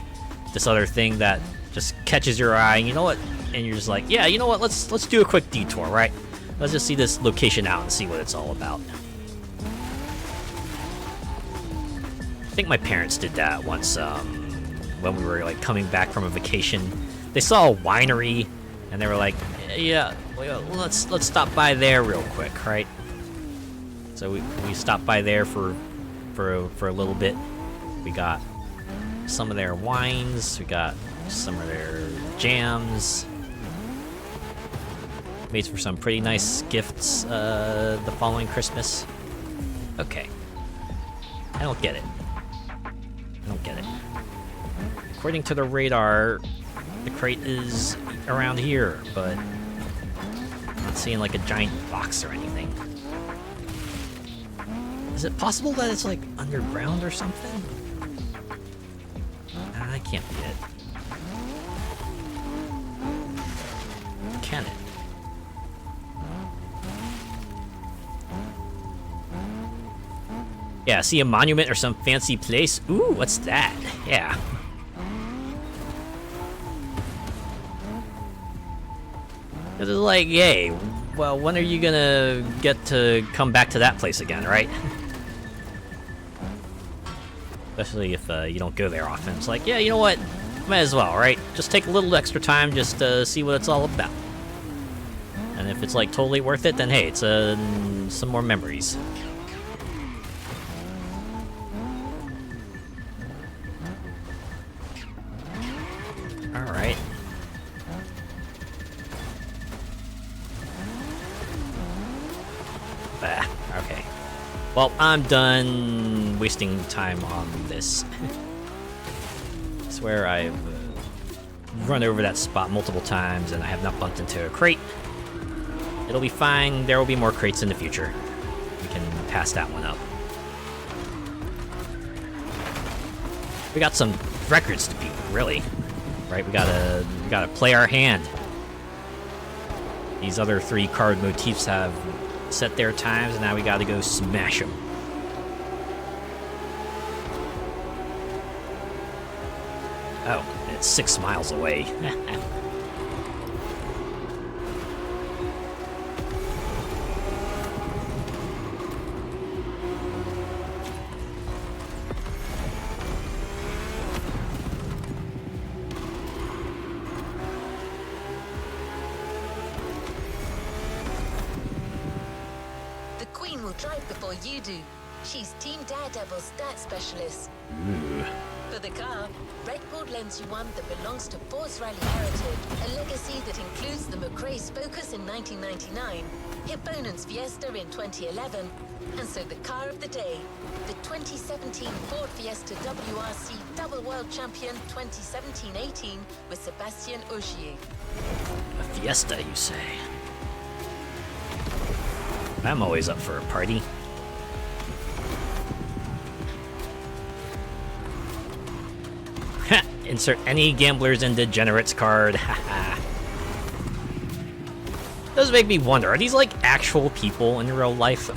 this other thing that just catches your eye, and you know what? And you're just like, yeah, you know what? Let's do a quick detour, right? Let's just see this location out and see what it's all about. I think my parents did that once when we were like coming back from a vacation. They saw a winery and they were like, yeah, Well, let's stop by there real quick, right? So we stopped by there for a little bit. We got some of their wines. We got some of their jams. Made for some pretty nice gifts the following Christmas. Okay. I don't get it. I don't get it. According to the radar, the crate is around here, but I'm not seeing like a giant box or anything. Is it possible that it's like underground or something? That can't be it. Can it? Yeah, see a monument or some fancy place? Ooh, what's that? Yeah. It's like, yay. Well, when are you gonna get to come back to that place again, right? Especially if you don't go there often. It's like, yeah, you know what? Might as well, right? Just take a little extra time just to see what it's all about. And if it's like totally worth it, then hey, it's some more memories. Alright. Okay. Well, I'm done wasting time on this. I swear I've run over that spot multiple times and I have not bumped into a crate. It'll be fine. There will be more crates in the future. We can pass that one up. We got some records to beat, really. Right? We gotta play our hand. These other 3 card motifs have set their times, and now we gotta go smash them. Oh, it's 6 miles away. Drive before you do. She's Team Daredevil's stat specialist. For the car, Red Bull lends you one that belongs to Force Rally Heritage, a legacy that includes the McRae's Focus in 1999, Hipponen's Fiesta in 2011, and so the car of the day, the 2017 Ford Fiesta WRC Double World Champion 2017-18 with Sebastian Ogier. A Fiesta, you say? I'm always up for a party. Insert any gamblers and degenerates card. Does make me wonder, are these like actual people in real life?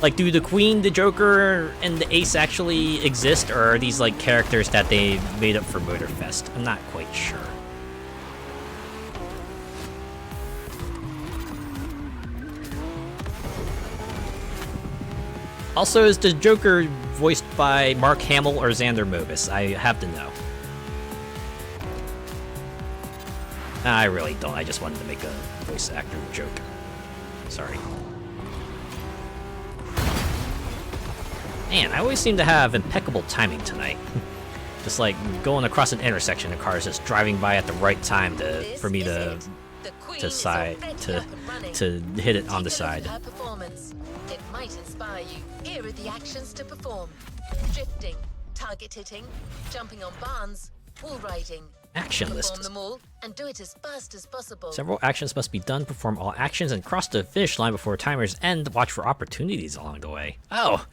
Like, do the Queen, the Joker, and the Ace actually exist, or are these like characters that they made up for Motorfest? I'm not quite sure. Also, is the Joker voiced by Mark Hamill or Xander Mobus? I have to know. Nah, I really don't. I just wanted to make a voice actor joke. Sorry. Man, I always seem to have impeccable timing tonight. Just like going across an intersection, a car is just driving by at the right time for me to hit it on the side. It might inspire you. Here are the actions to perform: drifting, target hitting, jumping on barns, wall riding. Action list. Perform them all and do it as fast as possible. Several actions must be done. Perform all actions and cross the finish line before timers end. Watch for opportunities along the way. Oh,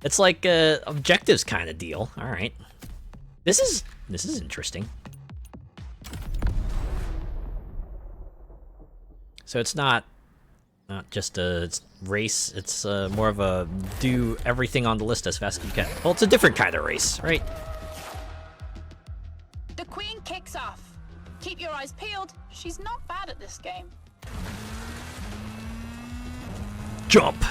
it's like a objectives kind of deal. All right, this is interesting. So it's not just a race. It's more of a do everything on the list as fast as you can. Well, it's a different kind of race, right? The Queen kicks off. Keep your eyes peeled. She's not bad at this game. Jump.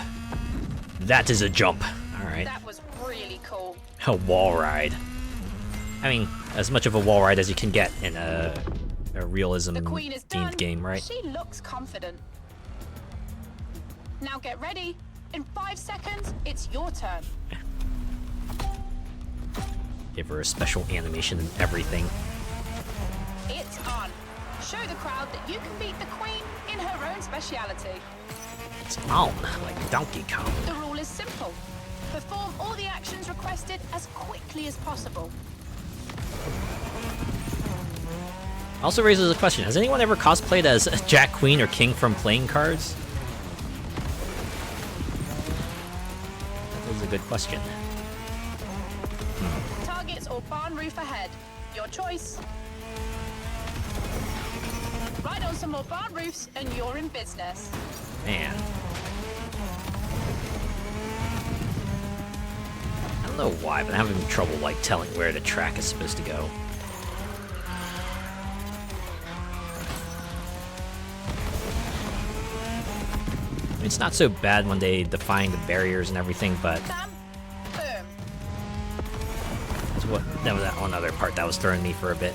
That is a jump. All right. That was really cool. A wall ride. I mean, as much of a wall ride as you can get in a realism The queen is done. themed game, right? She looks confident. Now get ready. In 5 seconds, it's your turn. Give her a special animation and everything. It's on. Show the crowd that you can beat the queen in her own speciality. It's on, like Donkey Kong. The rule is simple. Perform all the actions requested as quickly as possible. Also raises a question, has anyone ever cosplayed as Jack, Queen, or King from playing cards? That is a good question. Targets or barn roof ahead. Your choice. Ride on some more barn roofs and you're in business. Man. I don't know why, but I'm having trouble, like, telling where the track is supposed to go. I mean, it's not so bad when they define the barriers and everything, but Bam, boom. that was that one other part that was throwing me for a bit.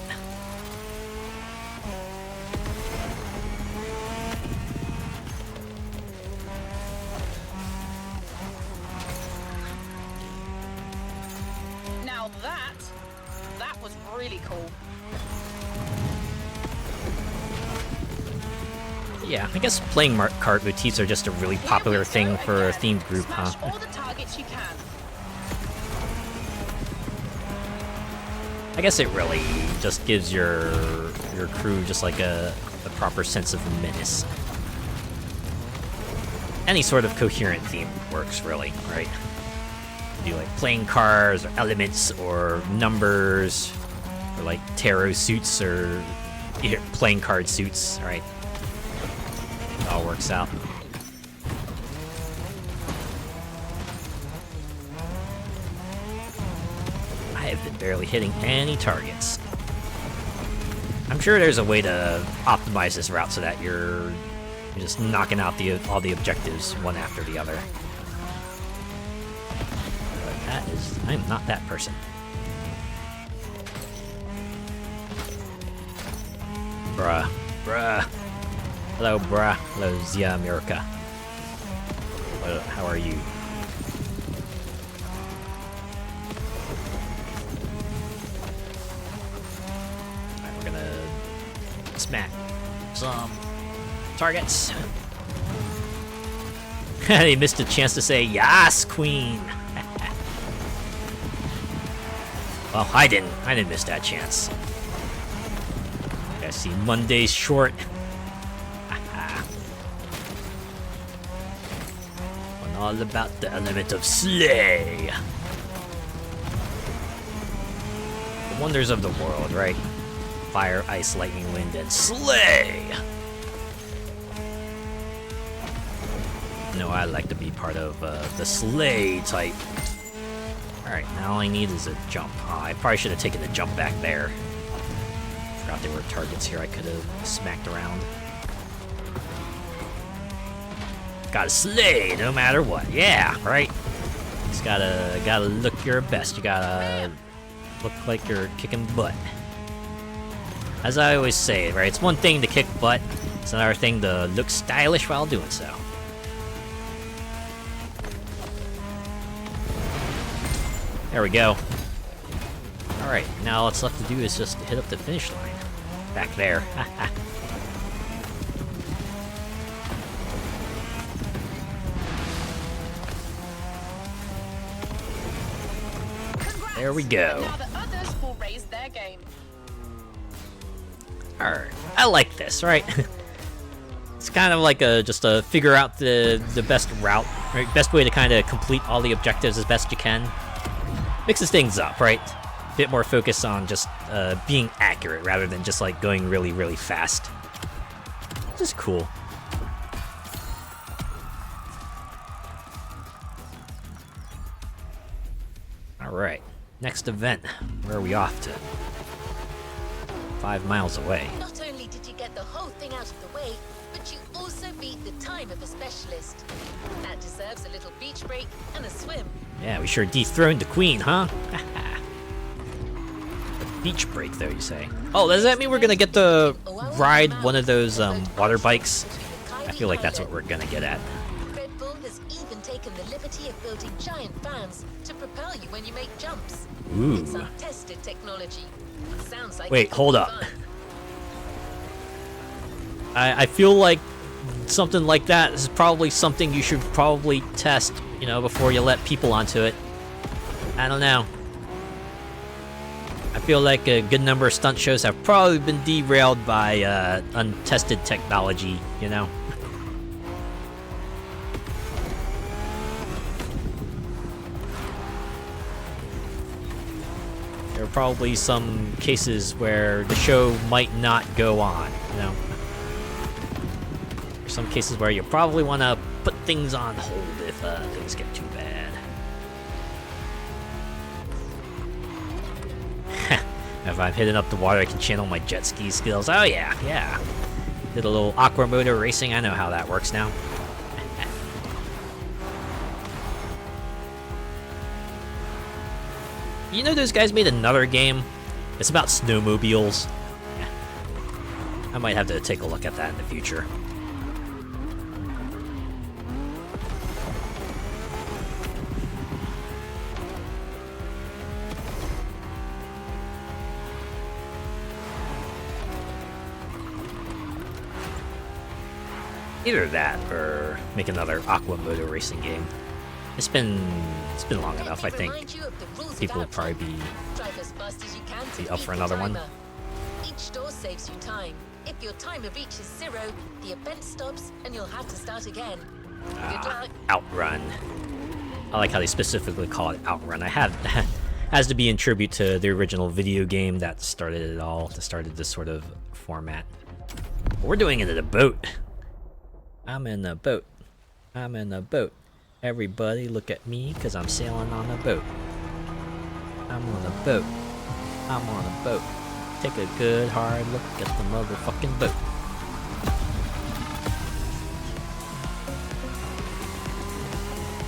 Now that was really cool. Yeah, I guess playing cart motifs are just a really popular thing for a themed group, huh? Smash all the targets you can. I guess it really just gives your crew just like a proper sense of menace. Any sort of coherent theme works, really, right? Do like playing cards or elements or numbers or like tarot suits or playing card suits, right? It all works out. I have been barely hitting any targets. I'm sure there's a way to optimize this route so that you're just knocking out all the objectives one after the other. But I'm not that person. Bruh. Hello, bruh. Hello, Zia America. How are you? Alright, we're gonna smack some targets. They missed a chance to say, "Yas, queen!" Well, I didn't miss that chance. I see Monday's short. One all about the element of slay. The wonders of the world, right? Fire, ice, lightning, wind, and slay. No, I like to be part of the slay type. Alright, now all I need is a jump. Oh, I probably should have taken the jump back there. Forgot there were targets here I could have smacked around. Gotta slay no matter what. Yeah, right? Just gotta look your best. You gotta look like you're kicking butt. As I always say, right? It's one thing to kick butt. It's another thing to look stylish while doing so. There we go. Alright, now all that's left to do is just hit up the finish line. Back there. There we go. Now the others will raise their game. Alright, I like this, right? It's kind of like just a figure out the best route, right? Best way to kind of complete all the objectives as best you can. Mixes things up, right? A bit more focus on just being accurate rather than just like going really, really fast. Which is cool. Alright, next event. Where are we off to? 5 miles away. Not only did you get the whole thing out of the way, but you also beat the time of a specialist. That deserves a little beach break and a swim. Yeah, we sure dethroned the queen, huh? Beach break, though, you say? Oh, does that mean we're gonna get to ride one of those water bikes? I feel like that's what we're gonna get at. Red Bull has even taken the liberty of building giant fans to propel you when you make jumps. It's Ooh. untested technology. Sounds like Wait, it could hold be up. fun. I feel like something like that is probably something you should probably test, you know, before you let people onto it. I don't know. I feel like a good number of stunt shows have probably been derailed by untested technology, you know? There are probably some cases where the show might not go on, you know? There's some cases where you probably want to put things on hold if things get too bad. If I'm hitting up the water, I can channel my jet ski skills. Oh yeah, yeah. Did a little aqua motor racing. I know how that works now. You know those guys made another game? It's about snowmobiles. I might have to take a look at that in the future. Either that or make another aqua motor racing game. It's been long enough. I think people will probably be up for another one. Each door saves you time. If your timer reaches 0, the event stops and you'll have to start again. Good luck. Outrun. I like how they specifically call it Outrun. Has to be in tribute to the original video game that started it all. That started this sort of format. We're doing it in a boat. I'm in a boat. I'm in a boat. Everybody look at me, cause I'm sailing on a boat. I'm on a boat. I'm on a boat. Take a good hard look at the motherfucking boat.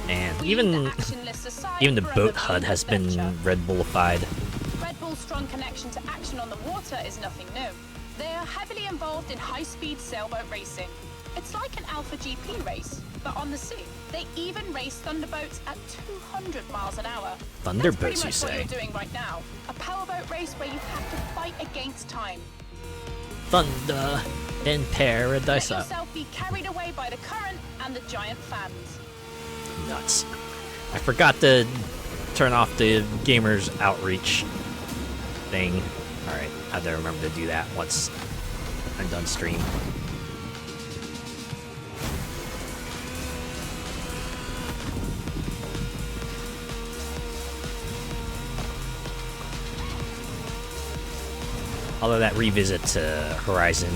And even the boat HUD has been Red Bullified. Red Bull's strong connection to action on the water is nothing new. They are heavily involved in high-speed sailboat racing. It's like an Alpha GP race, but on the sea. They even race thunderboats at 200 miles an hour. Thunderboats, That's you pretty much say? what you're doing right now. A powerboat race where you have to fight against time. Thunder in paradise. Let yourself be carried away by the current and the giant fans. Nuts. I forgot to turn off the gamers outreach thing. Alright, I have to remember to do that once I'm done stream. Although that revisit to Horizon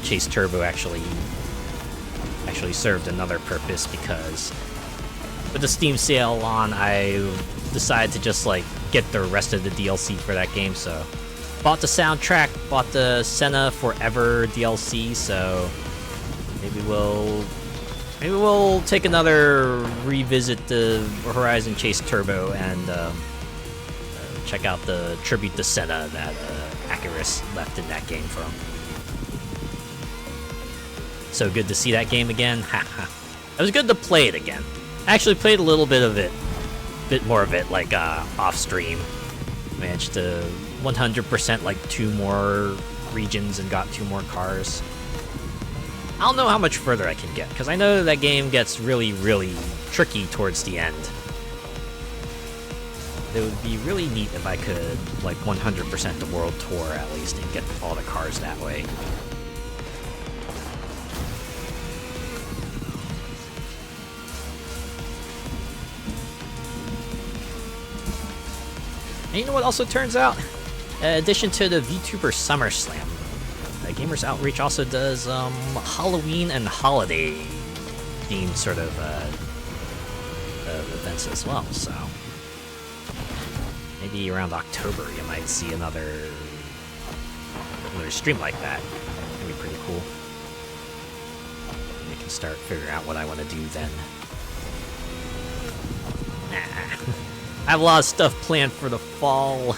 Chase Turbo actually served another purpose, because with the Steam sale on, I decided to just like get the rest of the DLC for that game. So bought the soundtrack, bought the Senna Forever DLC. So maybe we'll take another revisit to Horizon Chase Turbo and check out the tribute to Senna that Icarus left in that game from. So good to see that game again. Haha. It was good to play it again. I actually played a little bit of it, bit more of it, like off stream. Managed to 100% like 2 more regions and got 2 more cars. I don't know how much further I can get, because I know that game gets really, really tricky towards the end. It would be really neat if I could, like, 100% the world tour at least and get all the cars that way. And you know what also turns out? In addition to the VTuber SummerSlam, Gamers Outreach also does Halloween and holiday themed sort of events as well, so maybe around October you might see another stream like that. That'd be pretty cool. And I can start figuring out what I want to do then. Nah. I have a lot of stuff planned for the fall.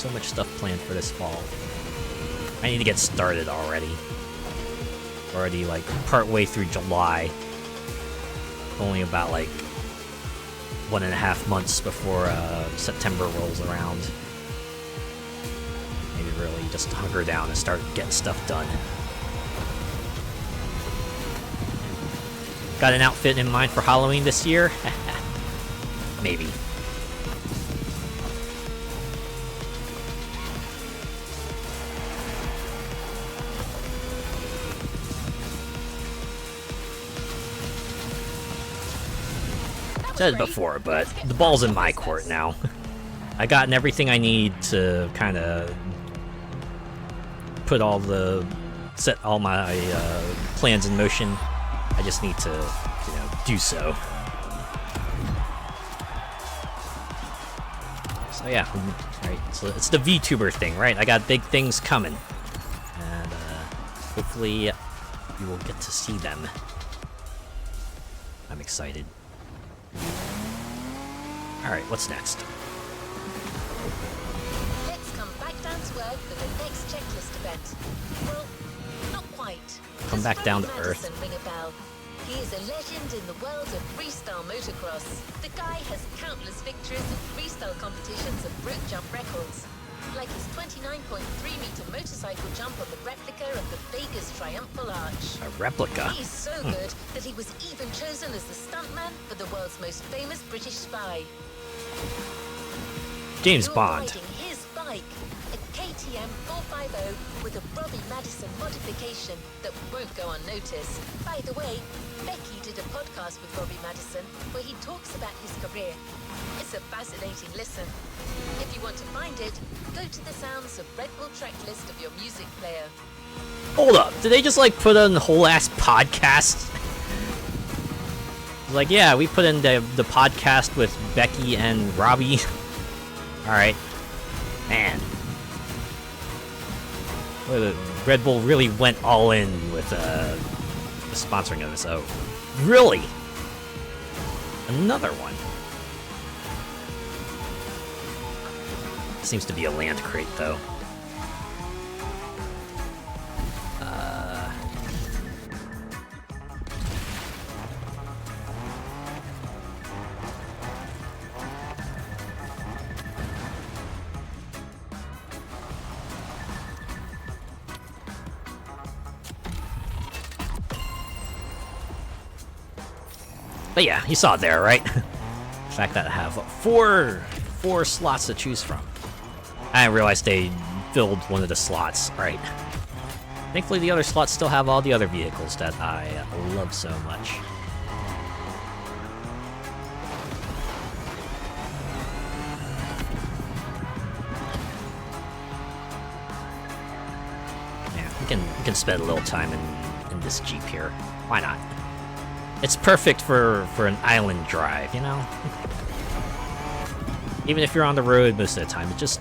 So much stuff planned for this fall. I need to get started already. Already like part way through July. Only about like 1.5 months before September rolls around. Maybe really just hunker down and start getting stuff done. Got an outfit in mind for Halloween this year? Maybe. Said it before, but the ball's in my court now. I gotten everything I need to kind of set all my plans in motion. I just need to, do so. So yeah, right. So it's the VTuber thing, right? I got big things coming, and hopefully you will get to see them. I'm excited. Alright, what's next? Let's come back down to earth for the next checklist event. Well, not quite. Come back down to earth. Ring a bell. He is a legend in the world of freestyle motocross. The guy has countless victories in freestyle competitions and road jump records. Like his 29.3-meter motorcycle jump on the replica of the Vegas Triumphal Arch. A replica? He's so good that he was even chosen as the stuntman for the world's most famous British spy. James You're Bond. riding his bike, a KTM 450 with a Robbie Madison modification that won't go unnoticed. By the way, Becky did a podcast with Robbie Madison where he talks about his career. It's a fascinating listen. If you want to find it, go to the sounds of Red Bull track list of your music player. Hold up, did they just like put on the whole ass podcast? Like, yeah, we put in the podcast with Becky and Robbie. Alright. Man. Well, Red Bull really went all in with the sponsoring of this. Oh, really? Another one. Seems to be a land crate, though. But yeah, you saw it there, right? The fact that I have four slots to choose from. I didn't realize they filled one of the slots, right? Thankfully, the other slots still have all the other vehicles that I love so much. Yeah, we can spend a little time in this Jeep here. Why not? It's perfect for an island drive, you know? Even if you're on the road most of the time, it just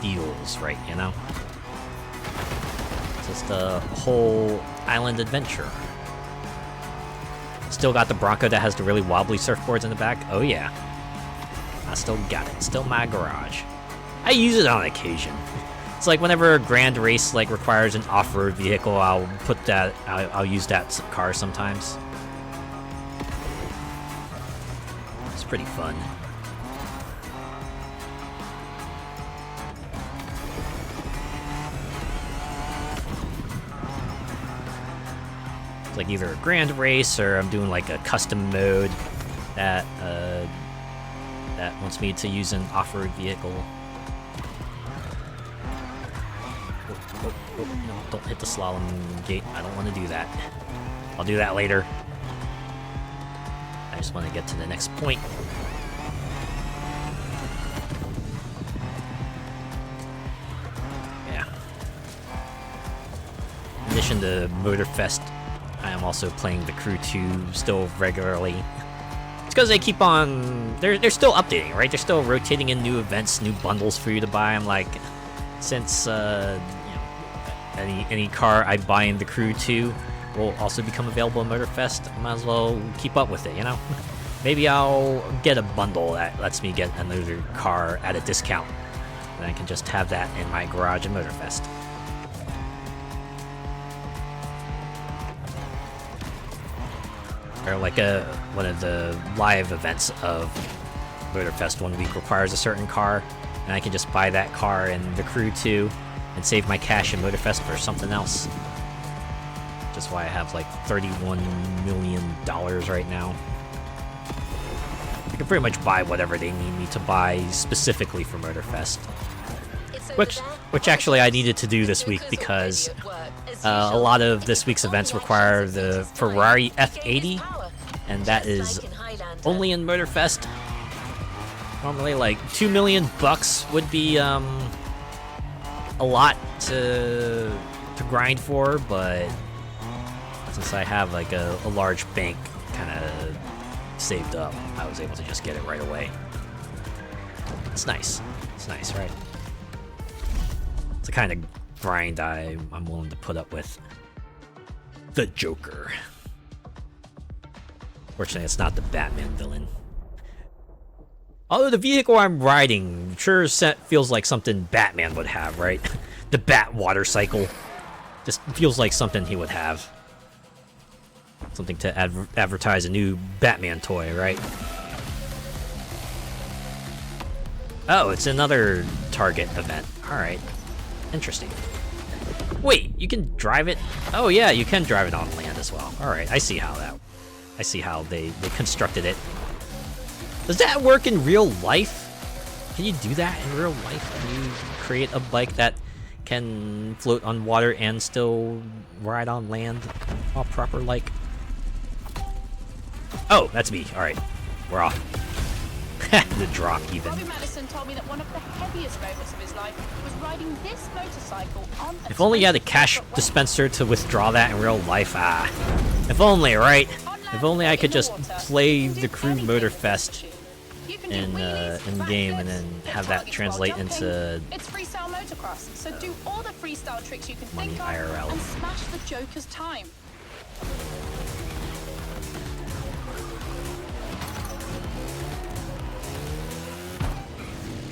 feels right, you know? It's just a whole island adventure. Still got the Bronco that has the really wobbly surfboards in the back. Oh yeah. I still got it. Still my garage. I use it on occasion. It's like whenever a grand race like requires an off-road vehicle, I'll use that car sometimes. It's pretty fun. It's like either a grand race or I'm doing like a custom mode that wants me to use an off-road vehicle. Oh, no, don't hit the slalom gate. I don't want to do that. I'll do that later. I just want to get to the next point. Yeah. In addition to Motorfest, I am also playing the Crew 2 still regularly. It's because they keep on... They're still updating, right? They're still rotating in new events, new bundles for you to buy. I'm like... Since, any car I buy in the Crew 2 will also become available in Motorfest, I might as well keep up with it, you know? Maybe I'll get a bundle that lets me get another car at a discount. And I can just have that in my garage at Motorfest. Or like one of the live events of Motorfest 1 week requires a certain car, and I can just buy that car in the Crew 2 and save my cash in Motorfest for something else. Just why I have like $31 million right now. I can pretty much buy whatever they need me to buy specifically for Motorfest. Which actually I needed to do this week because a lot of this week's events require the Ferrari F80, and that is only in Motorfest. Normally, like $2 million would be a lot to grind for, but since I have like a large bank kind of saved up, I was able to just get it right away. It's nice. It's nice, right? It's the kind of grind I'm willing to put up with. The Joker. Fortunately, it's not the Batman villain. Although the vehicle I'm riding sure feels like something Batman would have, right? The Bat water cycle. Just feels like something he would have. Something to advertise a new Batman toy, right? Oh, it's another Target event. Alright. Interesting. Wait, you can drive it? Oh yeah, you can drive it on land as well. Alright, I see how they constructed it. Does that work in real life? Can you do that in real life? Can you create a bike that can float on water and still ride on land all proper like? Oh, that's me. Alright, we're off. The drop even. Bobby Madison told me that one of the heaviest moments of his life was riding this motorcycle on a If only you had a cash dispenser to withdraw that in real life. Ah, if only, right? If only I could just play the Crew Motorfest in game and then have that translate into it's freestyle motocross, so do all the freestyle tricks you can money think of IRL. and smash the Joker's time.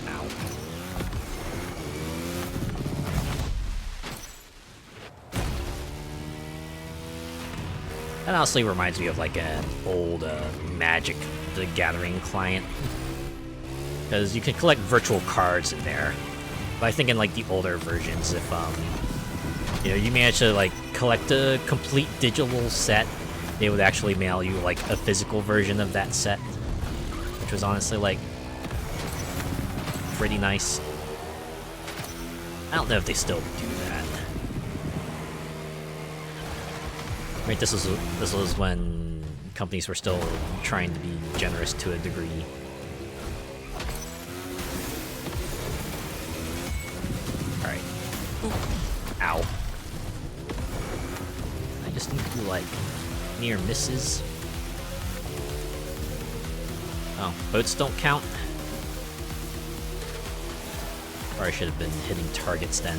Ow. That honestly reminds me of like an old Magic the Gathering client, because you can collect virtual cards in there. But I think in like the older versions, if you manage to like collect a complete digital set, they would actually mail you like a physical version of that set, which was honestly like pretty nice. I don't know if they still do that. Right, this was when companies were still trying to be generous to a degree. Alright. Ow. I just need to do like near misses. Oh, boats don't count? Or I should have been hitting targets then.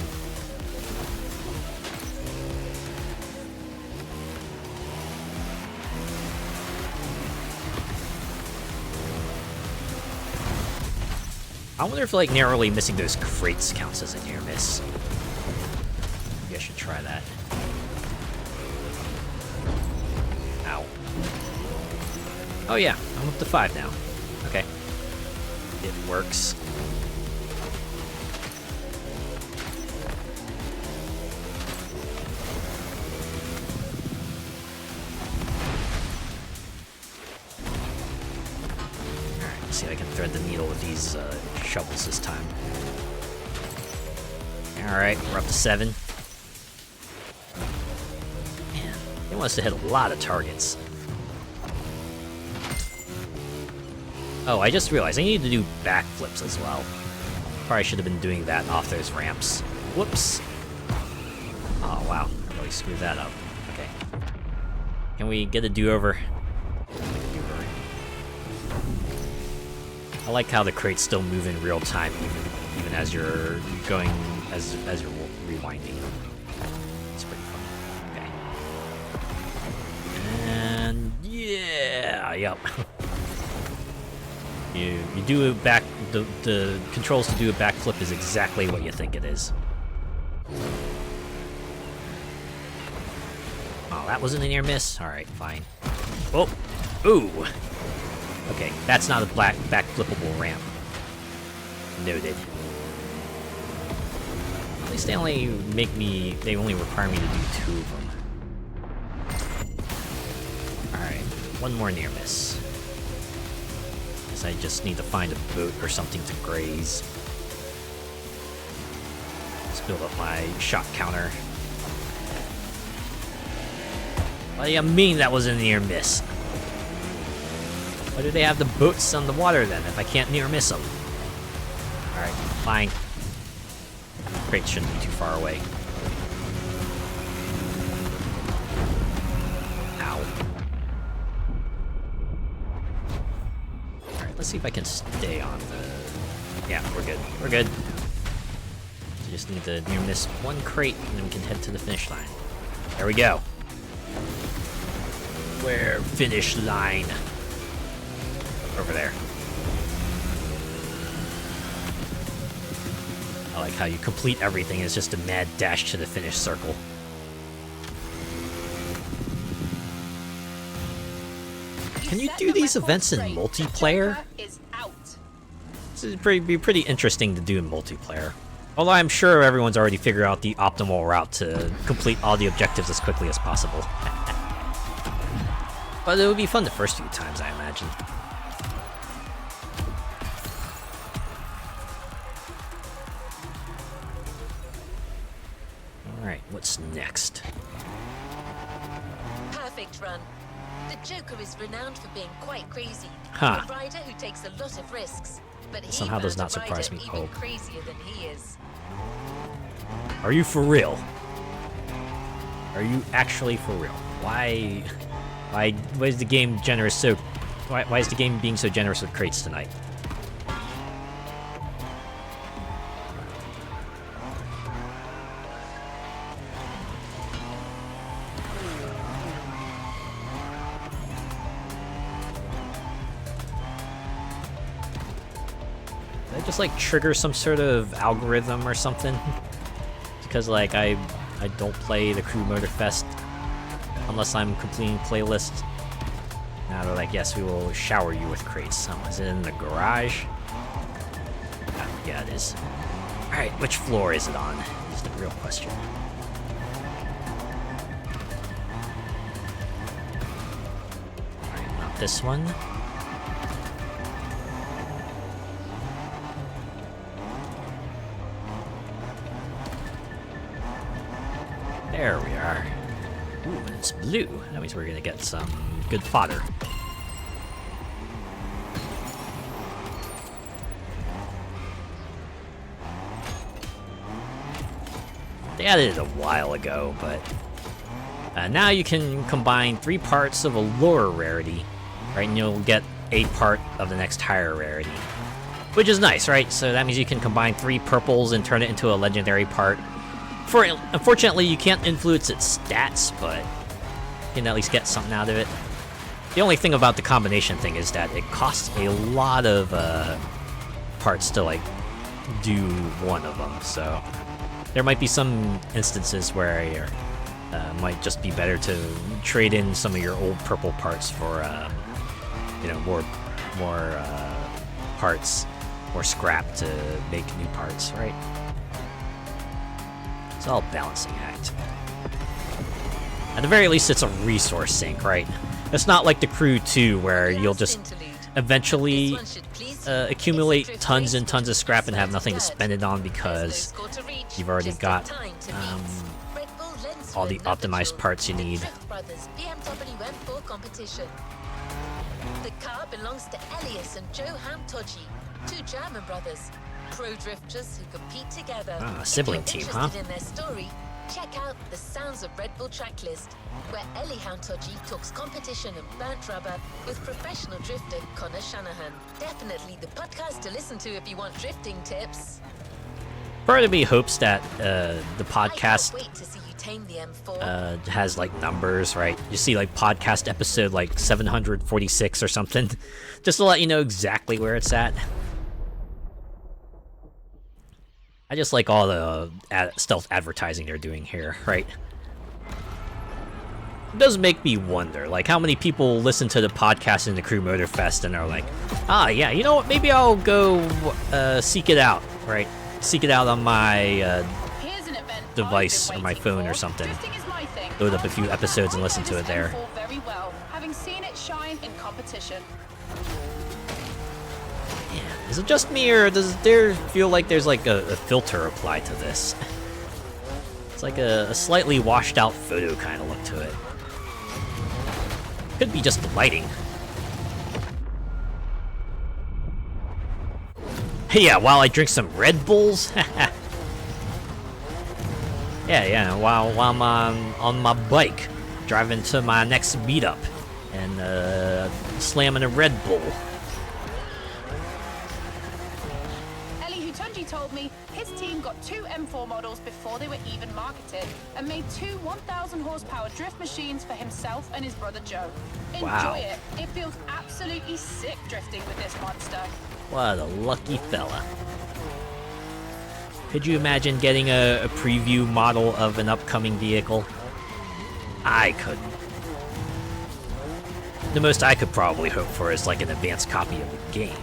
I wonder if like narrowly missing those crates counts as a near miss. Maybe I should try that. Ow. Oh yeah, I'm up to 5 now. Okay. It works. See if I can thread the needle with these shovels this time. Alright, we're up to 7. Man, he wants to hit a lot of targets. Oh, I just realized I need to do backflips as well. Probably should have been doing that off those ramps. Whoops. Oh, wow. I really screwed that up. Okay. Can we get a do-over? I like how the crates still move in real time, even as you're going, as you're rewinding. It's pretty fun. Okay. And yeah, yep. You do it back. The controls to do a backflip is exactly what you think it is. Oh, that wasn't a near miss. All right, fine. Oh, ooh. Okay, that's not a backflippable ramp. Noted. At least they only require me to do 2 of them. Alright, one more near miss. Guess I just need to find a boat or something to graze. Let's build up my shot counter. What do you mean that was a near miss? Why do they have the boats on the water then, if I can't near miss them? Alright, fine. Crate shouldn't be too far away. Ow. Alright, let's see if I can stay on the... Yeah, we're good. We're good. So just need to near miss 1 crate, and then we can head to the finish line. There we go. Where? Finish line. Over there. I like how you complete everything. It's just a mad dash to the finish circle. Can you do these events in multiplayer? This would be pretty interesting to do in multiplayer. Although I'm sure everyone's already figured out the optimal route to complete all the objectives as quickly as possible. But it would be fun the first few times, I imagine. Alright, what's next? Perfect run. The Joker is renowned for being quite crazy. Huh. A rider who takes a lot of risks. But he Somehow does found not a rider surprise me, even Pope. crazier than he is. Are you for real? Are you actually for real? Why is the game generous so... Why is the game being so generous with crates tonight? Did I just like trigger some sort of algorithm or something? Because like I don't play the Crew Motorfest unless I'm completing playlists. Now they're like, yes, we will shower you with crates. Is it in the garage? Yeah, it is. Alright, which floor is it on? Is the real question. Alright, not this one. There we are. Ooh, it's blue. That means we're gonna get some good fodder. They added it a while ago, but now you can combine 3 parts of a lower rarity, right? And you'll get a part of the next higher rarity, which is nice, right? So that means you can combine 3 purples and turn it into a legendary part. Unfortunately, you can't influence its stats, but you can at least get something out of it. The only thing about the combination thing is that it costs a lot of parts to like do one of them. So there might be some instances where it might just be better to trade in some of your old purple parts for more parts, more scrap to make new parts, right? It's all a balancing act. At the very least, it's a resource sink, right? It's not like the Crew 2, where you'll just eventually accumulate tons and tons of scrap and have nothing to spend it on because you've already got all the optimized parts you need. The car belongs to Elias and Johan Todji, 2 German brothers, pro drifters who compete together. Ah, a sibling team, huh? In their story, check out the Sounds of Red Bull tracklist, where Elihan Todji talks competition and burnt rubber with professional drifter Connor Shanahan. Definitely the podcast to listen to if you want drifting tips. Part of me hopes that the I can't podcast wait to see you tame the M4. has like numbers, right? You see like podcast episode like 746 or something, just to let you know exactly where it's at. I just like all the stealth advertising they're doing here, right? It does make me wonder, like, how many people listen to the podcast in the Crew Motorfest and are like, ah, yeah, you know what, maybe I'll go seek it out, right? Seek it out on my Here's an event device I've or been my waiting phone for. or something. Drifting is my thing. Load up a few episodes and listen to it there. I know this M4 very well, having seen it shine in competition. Is it just me, or does there feel like there's like a filter applied to this? It's like a slightly washed out photo kind of look to it. Could be just the lighting. Hey, yeah, while I drink some Red Bulls? yeah, while I'm on my bike, driving to my next meetup, and slamming a Red Bull. Told me his team got 2 M4 models before they were even marketed and made 2 1,000 horsepower drift machines for himself and his brother Joe. Enjoy Wow. it. It feels absolutely sick drifting with this monster. What a lucky fella. Could you imagine getting a preview model of an upcoming vehicle? I couldn't. The most I could probably hope for is like an advanced copy of the game.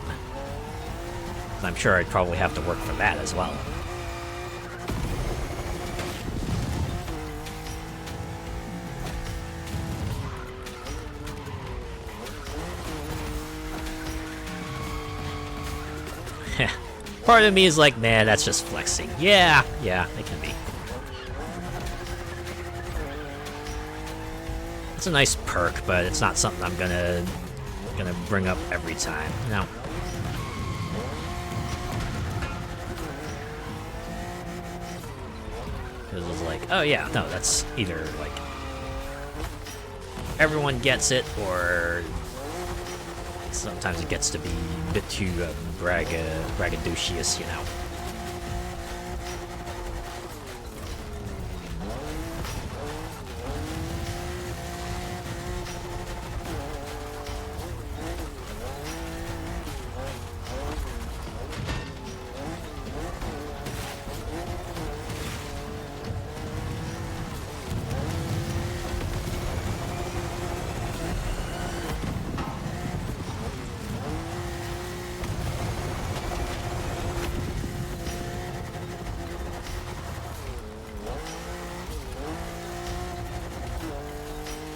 I'm sure I'd probably have to work for that as well. Part of me is like, man, that's just flexing. Yeah, it can be. It's a nice perk, but it's not something I'm gonna bring up every time. No. Because it's like, oh yeah, no, that's either like everyone gets it, or sometimes it gets to be a bit too braggadocious, you know.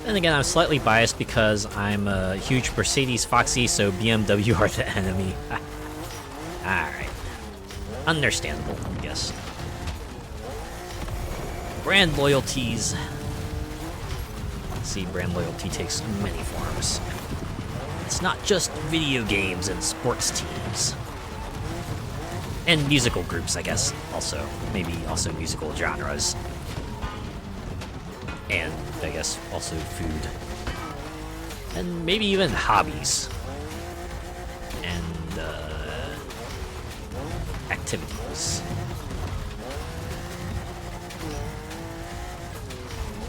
Then again, I'm slightly biased because I'm a huge Mercedes foxy, so BMW are the enemy. Alright. Understandable, I guess. Brand loyalties. See, brand loyalty takes many forms. It's not just video games and sports teams. And musical groups, I guess, also. Maybe also musical genres. And, I guess, also food. And maybe even hobbies. And, activities.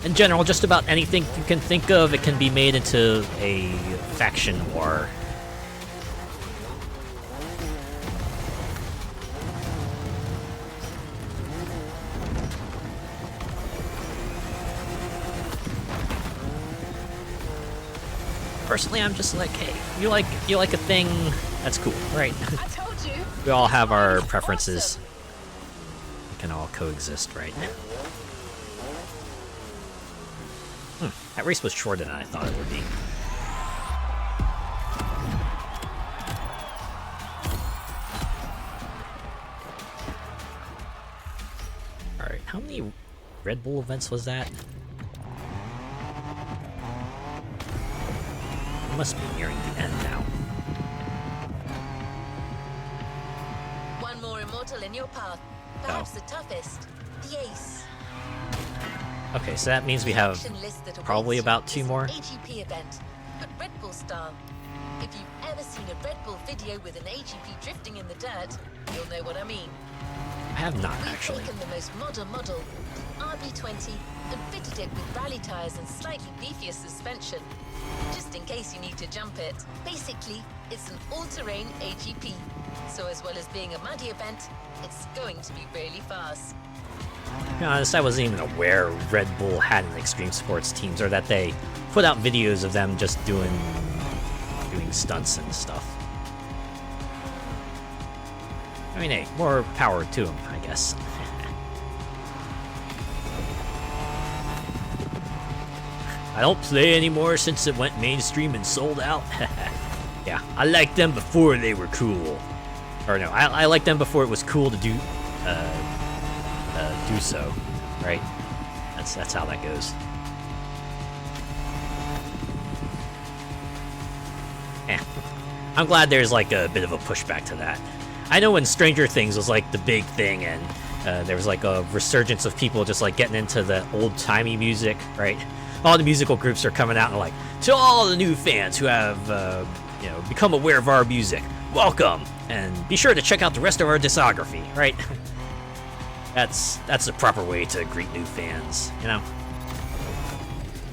In general, just about anything you can think of, it can be made into a faction war. Personally, I'm just like, hey, you like a thing, that's cool, right? I told you. We all have our preferences. We can all coexist, right? That race was shorter than I thought it would be. Alright, how many Red Bull events was that? Must be nearing the end now. One more immortal in your path. Perhaps the toughest. The Ace. Okay, so that means we have probably about 2 more. AGP event, but Red Bull style. If you've ever seen a Red Bull video with an AGP drifting in the dirt, you'll know what I mean. I have not, We've actually. taken the most modern model, RB20, and fitted it with rally tires and slightly beefier suspension, just in case you need to jump it. Basically, it's an all-terrain AGP, so as well as being a muddy event, it's going to be really fast. To be honest, I wasn't even aware Red Bull had an extreme sports teams, or that they put out videos of them just doing stunts and stuff. I mean, hey, more power to them, I guess. I don't play anymore since it went mainstream and sold out. Yeah, I liked them before they were cool. Or no, I liked them before it was cool to do so, right? That's how that goes. Eh. I'm glad there's like a bit of a pushback to that. I know when Stranger Things was like the big thing, and there was like a resurgence of people just like getting into the old-timey music, right? All the musical groups are coming out and like, to all the new fans who have become aware of our music, welcome, and be sure to check out the rest of our discography, right? That's the proper way to greet new fans, you know?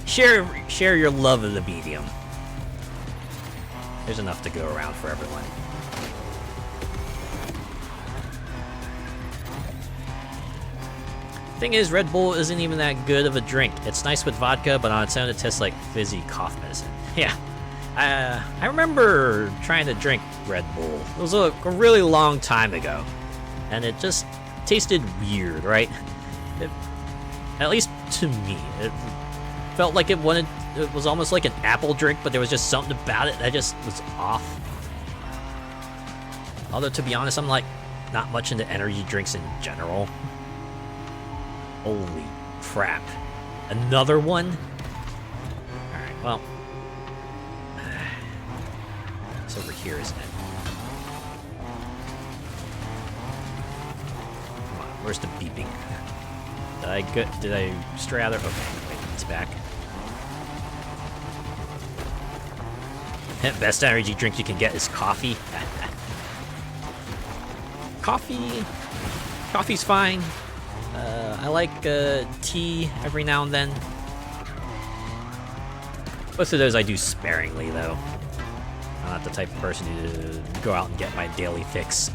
Share your love of the medium. There's enough to go around for everyone. Thing is, Red Bull isn't even that good of a drink. It's nice with vodka, but on its own it tastes like fizzy cough medicine. Yeah. I remember trying to drink Red Bull. It was a really long time ago. And it just tasted weird, right? At least to me. It felt like it was almost like an apple drink, but there was just something about it that just was off. Although, to be honest, I'm like not much into energy drinks in general. Holy crap. Another one? Alright, well. It's over here, isn't it? Come on, where's the beeping? Did I stray out of? Okay, wait, it's back. Best energy drink you can get is coffee. Coffee's fine. I like tea every now and then. Most of those I do sparingly, though. I'm not the type of person to go out and get my daily fix.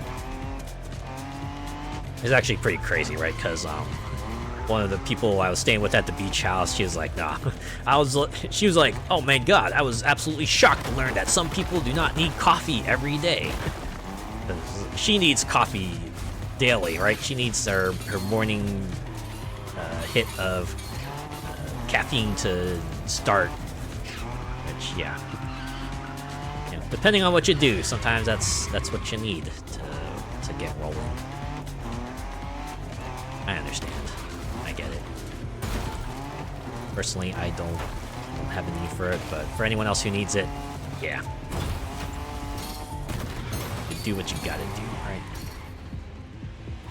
It's actually pretty crazy, right? Because one of the people I was staying with at the beach house, she was like, nah. She was like, oh my god, I was absolutely shocked to learn that some people do not need coffee every day. She needs coffee daily, right? She needs her morning hit of caffeine to start. Which, yeah. Depending on what you do, sometimes that's what you need to get rolling. I understand. I get it. Personally, I don't have a need for it, but for anyone else who needs it, yeah. You do what you gotta do, right?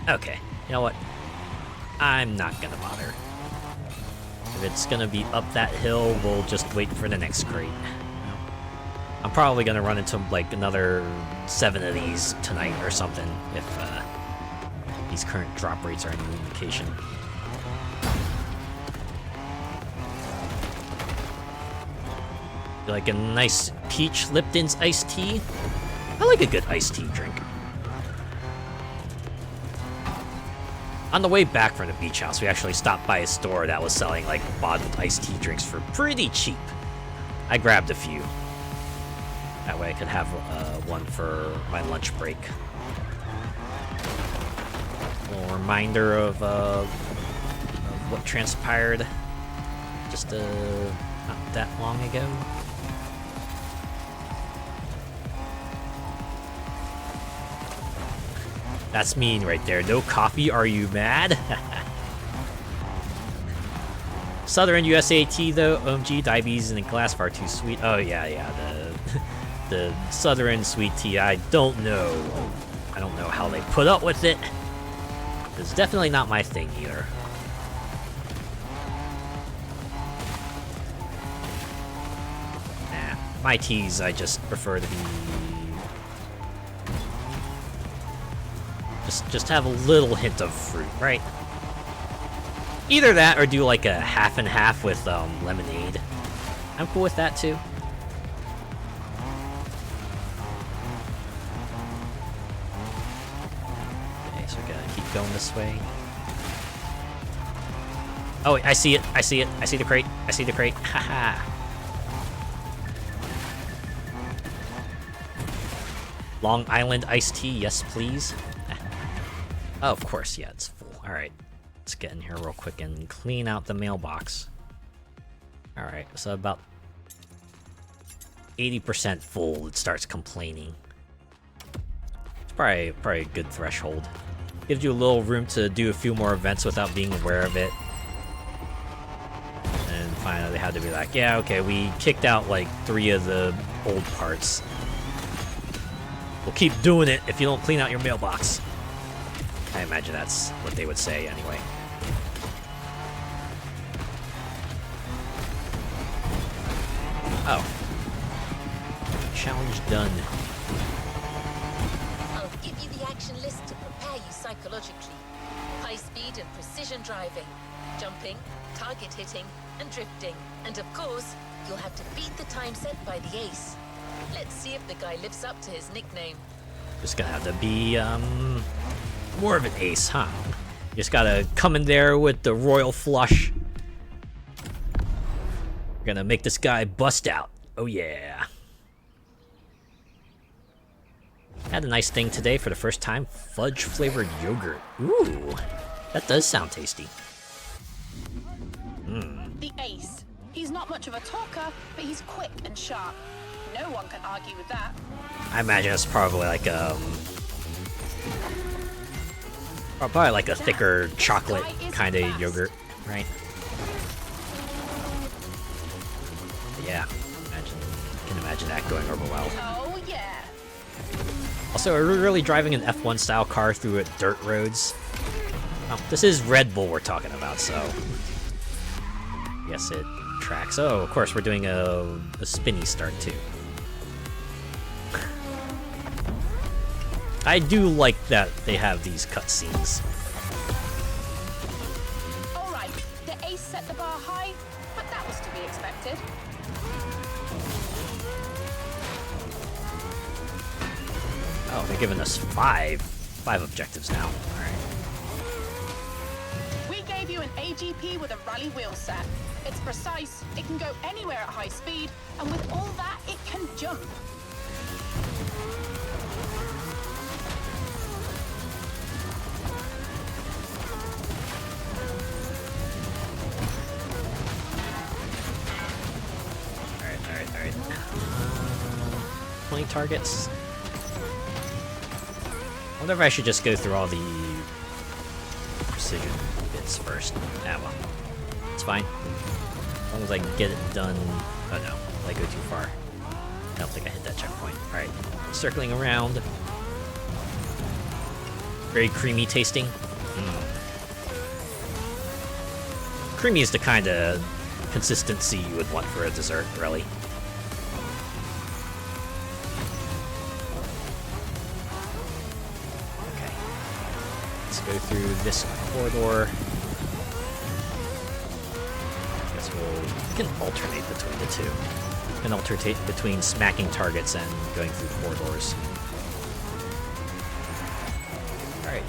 Okay, you know what? I'm not gonna bother. If it's gonna be up that hill, we'll just wait for the next crate. I'm probably gonna run into like another 7 of these tonight or something if these current drop rates are any indication. You like a nice peach Lipton's iced tea? I like a good iced tea drink. On the way back from the beach house, we actually stopped by a store that was selling like bottled iced tea drinks for pretty cheap. I grabbed a few. That way I could have one for my lunch break. A little reminder of what transpired just not that long ago. That's mean right there. No coffee, are you mad? Southern USAT though, OMG, diabetes in a glass far too sweet. Oh yeah, the Southern sweet tea, I don't know how they put up with it. It's definitely not my thing either. Nah, my teas I just prefer to be Just have a little hint of fruit, right? Either that or do like a half and half with lemonade. I'm cool with that too. Okay, so we gotta keep going this way. Oh, I see it. I see it. I see the crate. I see the crate. Haha. Long Island iced tea, yes please. Oh, of course, yeah, it's full. Alright, let's get in here real quick and clean out the mailbox. Alright, so about 80% full, it starts complaining. It's probably a good threshold. Gives you a little room to do a few more events without being aware of it. And finally they had to be like, yeah, okay, we kicked out like 3 of the old parts. We'll keep doing it if you don't clean out your mailbox. I imagine that's what they would say anyway. Oh. Challenge done. I'll give you the action list to prepare you psychologically. High speed and precision driving, jumping, target hitting, and drifting. And of course, you'll have to beat the time set by the ace. Let's see if the guy lives up to his nickname. Just gonna have to be, more of an ace, huh? Just gotta come in there with the royal flush. We're gonna make this guy bust out. Oh yeah. Had a nice thing today for the first time. Fudge-flavored yogurt. Ooh, that does sound tasty. The ace. He's not much of a talker, but he's quick and sharp. No one can argue with that. I imagine it's probably like probably like a thicker chocolate kind of yogurt, right? But yeah, can imagine that going over well. Oh yeah. Also, are we really driving an F1 style car through dirt roads? Oh, this is Red Bull we're talking about, so yes, it tracks. Oh, of course, we're doing a spinny start too. I do like that they have these cutscenes. Alright, the ace set the bar high, but that was to be expected. Oh, they're giving us five objectives now. Alright. We gave you an AGP with a rally wheel set. It's precise, it can go anywhere at high speed, and with all that, it can jump. Alright. 20 targets. I wonder if I should just go through all the precision bits first. Ah, well. It's fine. As long as I can get it done. Oh no, I go too far. I don't think I hit that checkpoint. Alright, circling around. Very creamy tasting. Creamy is the kind of consistency you would want for a dessert, really. Okay. Let's go through this corridor. I guess we can alternate between the two. We can alternate between smacking targets and going through corridors. Alright.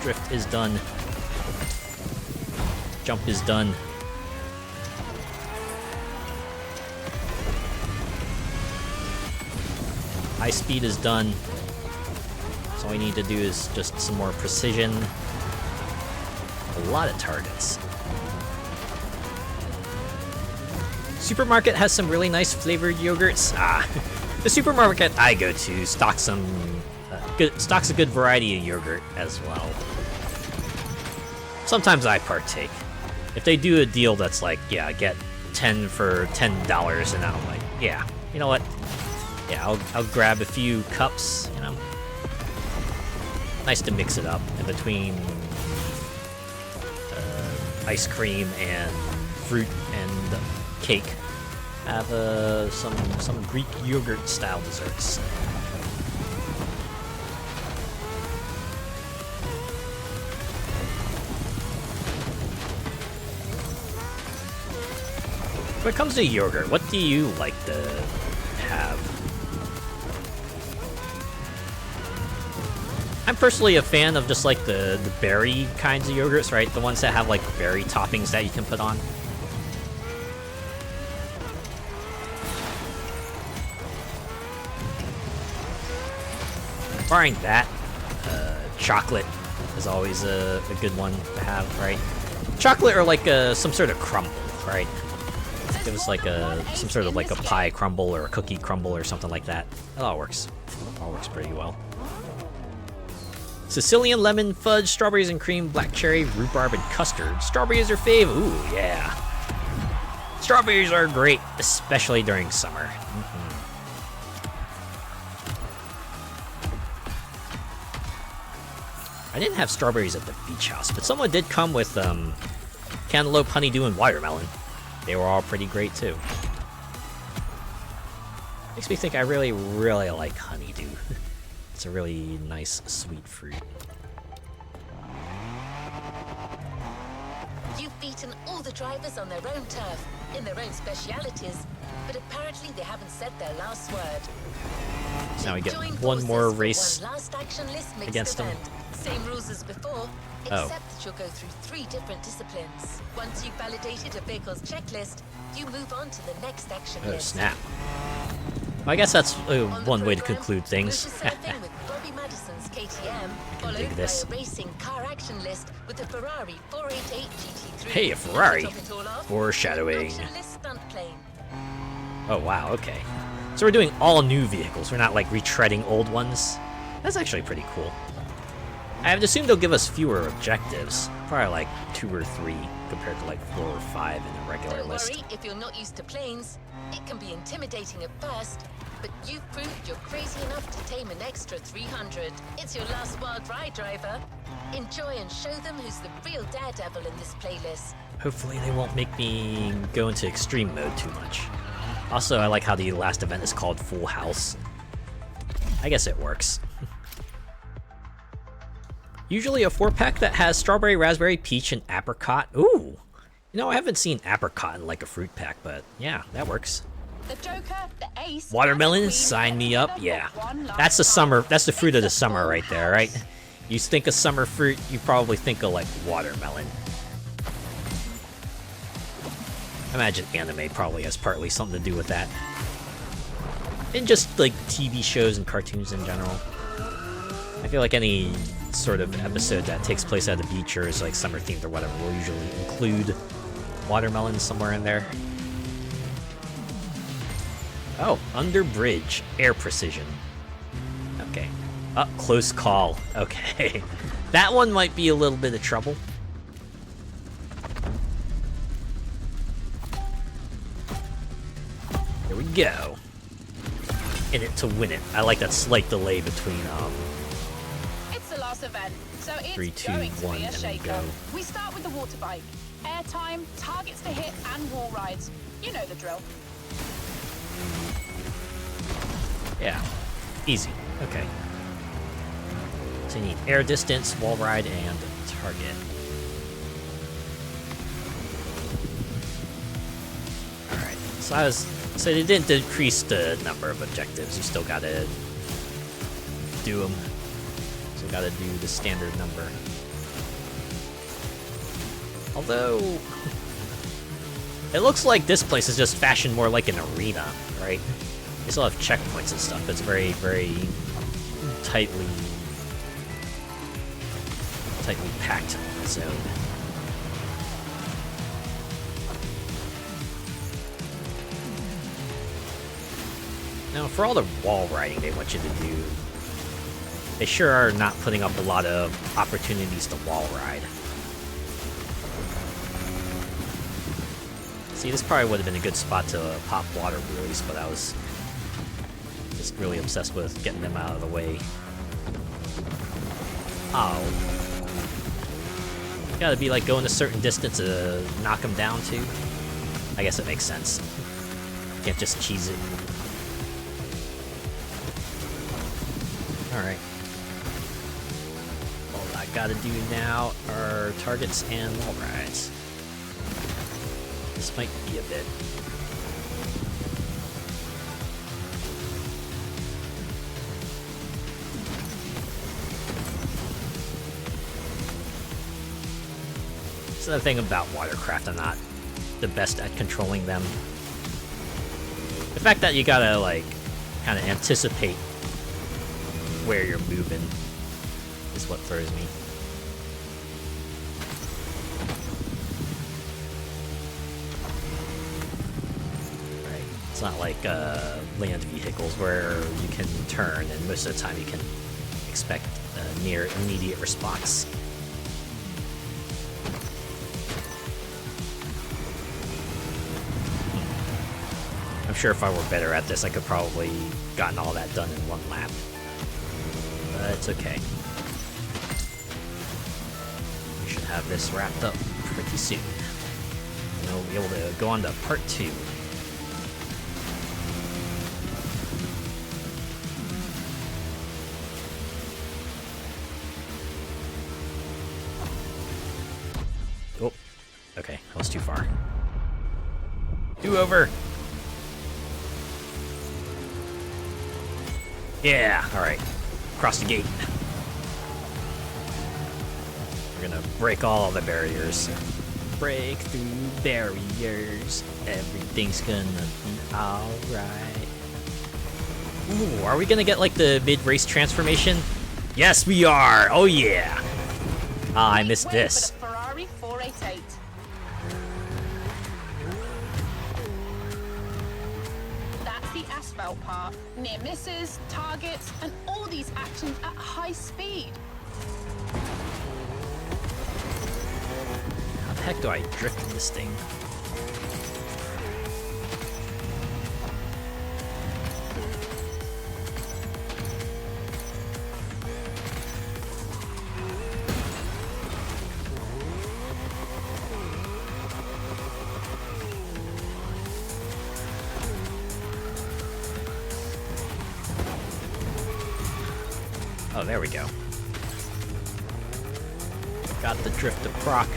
Drift is done. Jump is done. High speed is done. So all we need to do is just some more precision. A lot of targets. Supermarket has some really nice flavored yogurts. The supermarket I go to stocks a good variety of yogurt as well. Sometimes I partake. If they do a deal that's like, yeah, get 10 for $10, and I'm like, yeah, you know what? Yeah, I'll grab a few cups, you know. Nice to mix it up in between ice cream and fruit and cake. Have some Greek yogurt style desserts. When it comes to yogurt, what do you like to have? I'm personally a fan of just like the berry kinds of yogurts, right? The ones that have like berry toppings that you can put on. Barring that, chocolate is always a good one to have, right? Chocolate or like some sort of crumble, right? It was like some sort of like a pie crumble or a cookie crumble or something like that. It all works. All works pretty well. Sicilian lemon, fudge, strawberries and cream, black cherry, rhubarb, and custard. Strawberry is your fave. Ooh, yeah. Strawberries are great, especially during summer. I didn't have strawberries at the beach house, but someone did come with cantaloupe, honeydew, and watermelon. They were all pretty great too. Makes me think I really, really like honeydew. It's a really nice, sweet fruit. You've beaten all the drivers on their own turf, in their own specialities, but apparently they haven't said their last word. So now we get Join one more forces for race one last action list mixed against them. event. Same rules as before, except that you'll go through 3 different disciplines. Once you've validated a vehicle's checklist, you move on to the next action Oh, list. snap. Well, I guess that's On the one way to program, conclude things. Bush surfing with Bobby Madison's KTM, dig followed by this. a racing car action list with the Ferrari 488 GT3. Hey, a Ferrari. To top it all off, Foreshadowing. action list stunt plane. Oh, wow, okay. So we're doing all new vehicles. We're not, like, retreading old ones. That's actually pretty cool. I would assume they'll give us fewer objectives. Probably, like, 2 or 3 compared to, like, 4 or 5 in a regular Don't list. worry if you're not used to planes. It can be intimidating at first, but you've proved you're crazy enough to tame an extra 300. It's your last wild ride, driver. Enjoy and show them who's the real daredevil in this playlist. Hopefully they won't make me go into extreme mode too much. Also, I like how the last event is called Full House. I guess it works. Usually a 4-pack that has strawberry, raspberry, peach, and apricot. Ooh! You know, I haven't seen apricot in like a fruit pack, but yeah, that works. The Joker, the Ace, Watermelon, and the Queen sign me get up. together Yeah. for one last That's the ride. summer, that's the fruit of the It's a summer full right there, right? house. You think of summer fruit, you probably think of like watermelon. I imagine anime probably has partly something to do with that. And just like TV shows and cartoons in general. I feel like any sort of episode that takes place at a beach or is like summer themed or whatever will usually include watermelon somewhere in there. Oh, under bridge, air precision. Okay. Close call. Okay. That one might be a little bit of trouble. Here we go. In it to win it. I like that slight delay between It's the last event, so it's 3, 2, going to 1, be a and then shaker. go. We start with the water bike. Airtime, targets to hit, and wall rides. You know the drill. Yeah. Easy. Okay. So you need air distance, wall ride, and target. Alright. So they didn't decrease the number of objectives. You still gotta do them. Still gotta do the standard number. Although it looks like this place is just fashioned more like an arena, right? They still have checkpoints and stuff. It's very, very tightly packed zone. Now, for all the wall riding they want you to do, they sure are not putting up a lot of opportunities to wall ride. See, this probably would have been a good spot to pop water wheelies, but I was just really obsessed with getting them out of the way. Oh. Gotta be like going a certain distance to knock them down too. I guess it makes sense. Can't just cheese it. Alright. All I gotta do now are targets and wall rides. This might be a bit the thing about watercraft. I'm not the best at controlling them. The fact that you gotta, like, kind of anticipate where you're moving is what throws me. Right. It's not like land vehicles where you can turn, and most of the time you can expect a near immediate response. I'm sure if I were better at this, I could probably gotten all that done in one lap. But it's okay. We should have this wrapped up pretty soon. And we'll be able to go on to part 2. Oh, okay, that was too far. Do over! Yeah, alright. Cross the gate. We're gonna break all the barriers. Break through barriers. Everything's gonna be alright. Ooh, are we gonna get like the mid-race transformation? Yes, we are! Oh yeah! Ah, I missed this. For the Ferrari 488. That's the asphalt part. Near misses, targets, and all these actions at high speed. How the heck do I drift this thing? Oh, there we go. Got the drift to proc.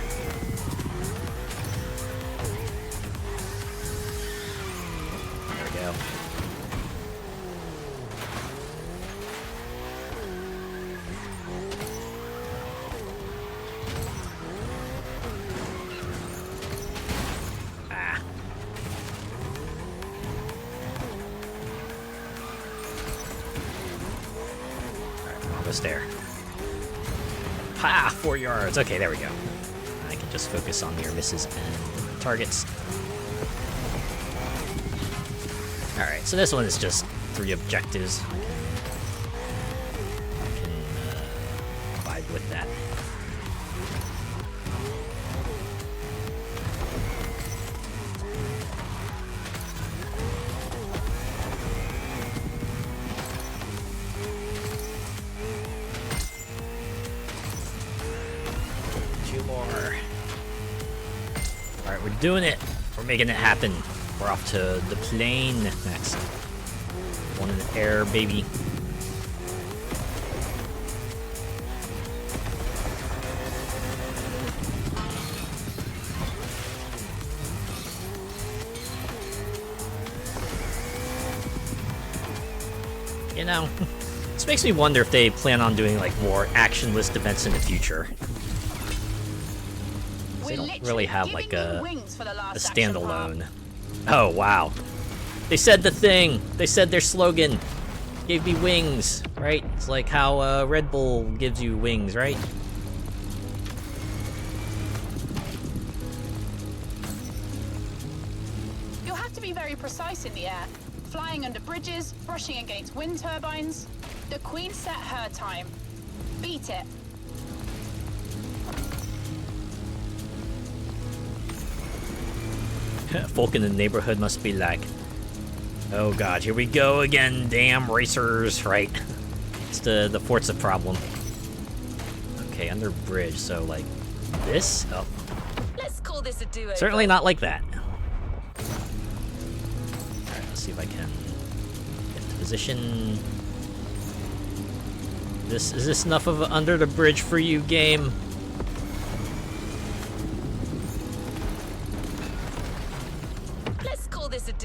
There we go. Ah. Almost there. Ha! 4 yards. Okay, there we go. I can just focus on near misses and targets. Alright, so this one is just 3 objectives. I can abide with that. Alright, we're doing it. We're making it happen. We're off to the plane next. One in the air, baby. You know, this makes me wonder if they plan on doing like more action-list events in the future. They don't really have like a standalone. Oh wow, they said the thing. They said their slogan. Gave me wings, right? It's like how Red Bull gives you wings, right? You'll have to be very precise in the air. Flying under bridges, brushing against wind turbines. The Queen set her time. Beat it. Folk in the neighborhood must be like, oh god, here we go again, damn racers, right? It's the Forza problem. Okay, under bridge, so like this? Oh. Let's call this a duo. Certainly not like that. Alright, let's see if I can get to position. Is this enough of a under the bridge for you, game?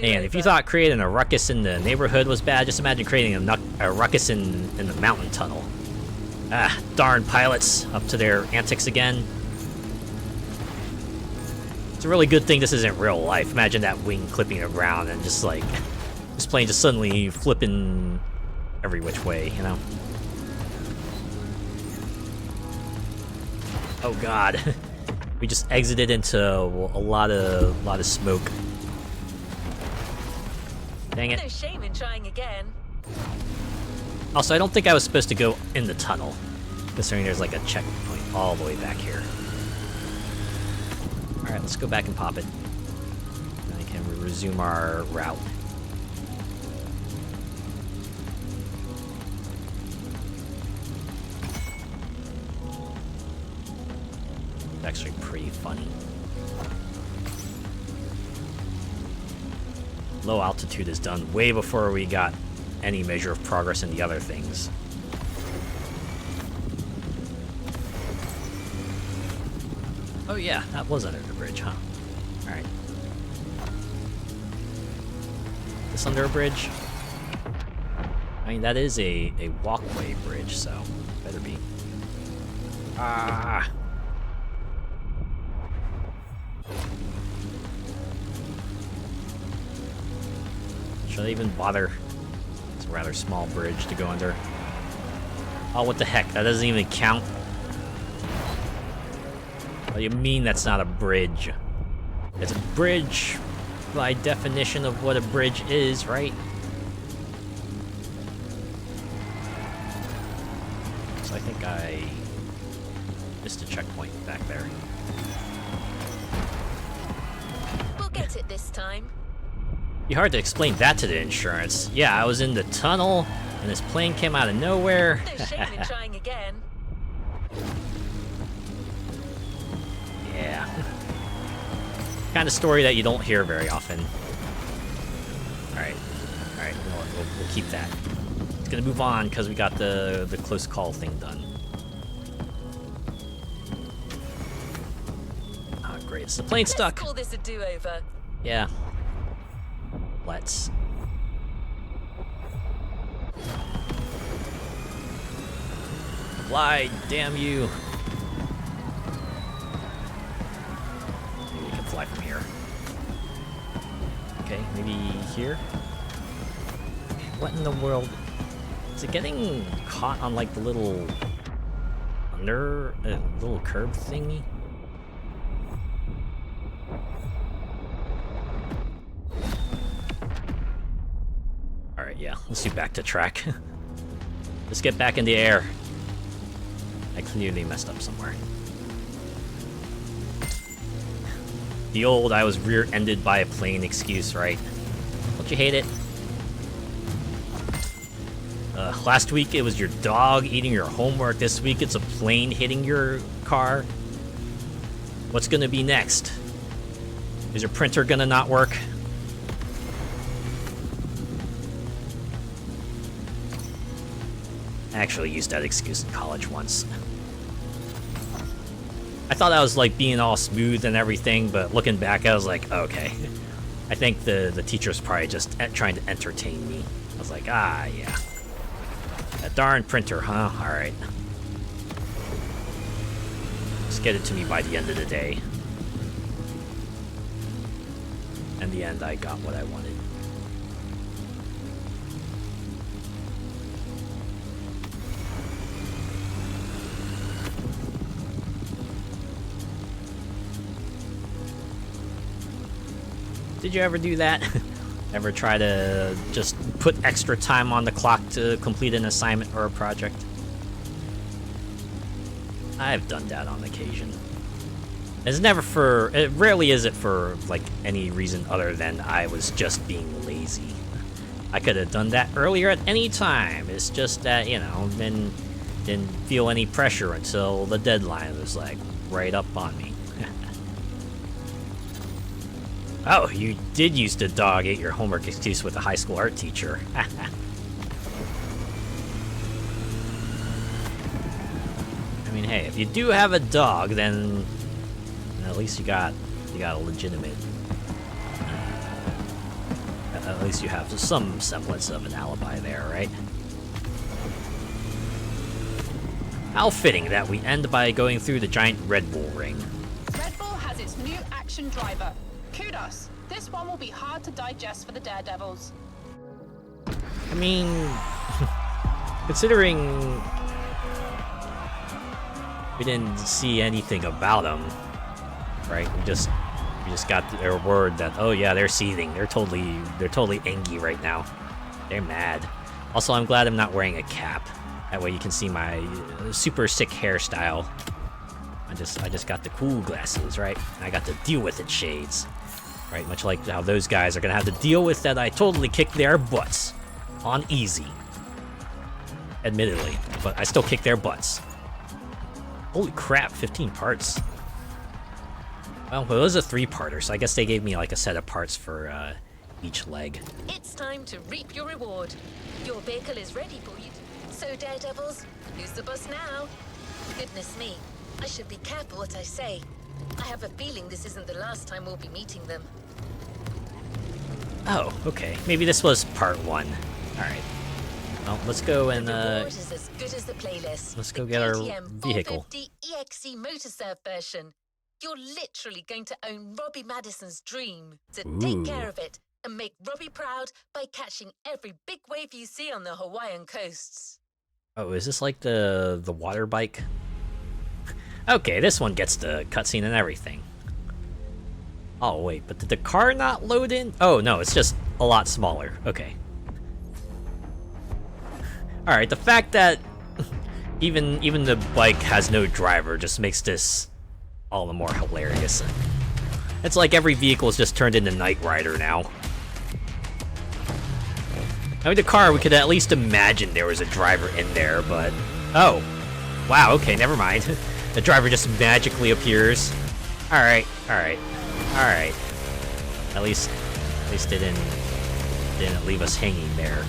And if you thought creating a ruckus in the neighborhood was bad, just imagine creating a ruckus in the mountain tunnel. Ah, darn pilots, up to their antics again. a really good thing this isn't real life. Imagine that wing clipping around and just like this plane just suddenly flipping every which way, you know? Oh god. We just exited into a lot of smoke. Dang it. No shame in trying again. Also, I don't think I was supposed to go in the tunnel, considering there's like a checkpoint all the way back here. Alright, let's go back and pop it. Then can we resume our route? It's actually pretty funny. Low altitude is done way before we got any measure of progress in the other things. Oh yeah, that was under the bridge, huh? Alright. This under a bridge? I mean, that is a walkway bridge, so better be. Ah! Should I even bother? It's a rather small bridge to go under. Oh, what the heck? That doesn't even count. What do you mean that's not a bridge? It's a bridge by definition of what a bridge is, right? So I think I missed a checkpoint back there. We'll get it this time. Be hard to explain that to the insurance. Yeah, I was in the tunnel, and this plane came out of nowhere. No shame in trying again. Yeah. Kind of story that you don't hear very often. Alright. Alright, you know what, we'll keep that. It's gonna move on, because we got the close call thing done. Oh, great. Is the plane stuck? Let's call this a do-over. Yeah. Let's. Fly, damn you. Maybe we can fly from here. Okay, maybe here? Okay, what in the world? Is it getting caught on like the little little curb thingy? Alright, yeah, let's do back to track. Let's get back in the air. I clearly messed up somewhere. The old I was rear-ended by a plane excuse, right? Don't you hate it? Last week it was your dog eating your homework. This week it's a plane hitting your car. What's gonna be next? Is your printer gonna not work? I actually used that excuse in college once. I thought I was like being all smooth and everything, but looking back I was like, okay. I think the teacher's probably just trying to entertain me. I was like, ah, yeah. That darn printer, huh? Alright. Just get it to me by the end of the day. In the end, I got what I wanted. Did you ever do that? Ever try to just put extra time on the clock to complete an assignment or a project? I've done that on occasion. It rarely is it for like any reason other than I was just being lazy. I could have done that earlier at any time. It's just that, you know, didn't feel any pressure until the deadline was like right up on me. Oh, you did use the dog ate your homework excuse with a high school art teacher. I mean, hey, if you do have a dog, then at least you got a legitimate. At least you have some semblance of an alibi there, right? How fitting that we end by going through the giant Red Bull ring. Red Bull has its new action efficient driver. Kudos. This one will be hard to digest for the Daredevils. I mean, considering we didn't see anything about them, right? We just got their word that, oh yeah, they're seething. They're totally angry right now. They're mad. Also, I'm glad I'm not wearing a cap. That way you can see my super sick hairstyle. I just got the cool glasses, right? I got to deal with it shades. Right, much like how those guys are gonna have to deal with that I totally kicked their butts. On easy. Admittedly, but I still kick their butts. Holy crap, 15 parts. Well, it was a 3-parter, so I guess they gave me like a set of parts for each leg. It's time to reap your reward. Your vehicle is ready for you. So, Daredevils, who's the boss now? Goodness me, I should be careful what I say. I have a feeling this isn't the last time we'll be meeting them. Oh, okay. Maybe this was part 1. Alright. Well, let's go and, The reward is as good as the playlist. let's go The get our KTM vehicle. 450 EXE Motorsurf version. You're literally going to own Robbie Madison's dream. So take care of it and make Robbie proud by catching every big wave you see on the Hawaiian coasts. Oh, is this like the water bike? Okay, this one gets the cutscene and everything. Oh, wait, but did the car not load in? Oh, no, it's just a lot smaller. Okay. Alright, the fact that even the bike has no driver just makes this all the more hilarious. It's like every vehicle is just turned into Knight Rider now. I mean, the car, we could at least imagine there was a driver in there, but... Oh. Wow, okay, never mind. The driver just magically appears. Alright. At least they didn't leave us hanging there.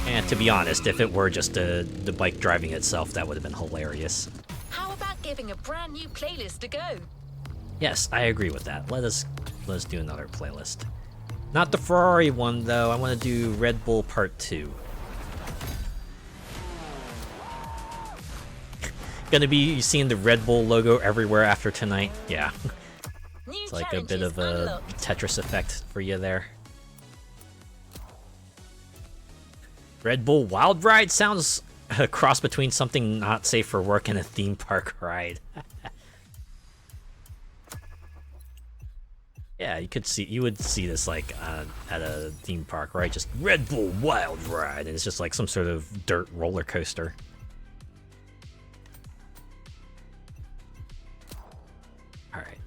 And to be honest, if it were just the bike driving itself, that would have been hilarious. How about giving a brand new playlist a go? Yes, I agree with that. Let us do another playlist. Not the Ferrari one, though. I want to do Red Bull Part 2. Gonna be seeing the Red Bull logo everywhere after tonight. Yeah. It's like a bit of a Tetris effect for you there. Red Bull Wild Ride sounds a cross between something not safe for work and a theme park ride. Yeah, you would see this like at a theme park, right? Just Red Bull Wild Ride, and it's just like some sort of dirt roller coaster. All right,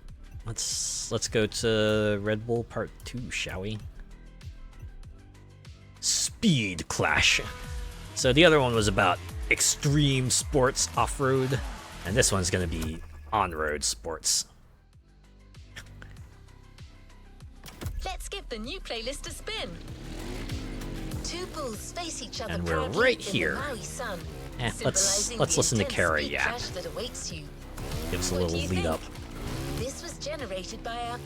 let's go to Red Bull Part 2, shall we? Speed Clash. So the other one was about extreme sports off-road, and this one's gonna be on-road sports. Let's give the new playlist a spin. Two bulls face each other And we're proudly right in the here. Maui sun, Let's symbolizing listen the to intense Kara speed yap. clash that awaits you. Give us a What do little you lead think? up. This was generated by a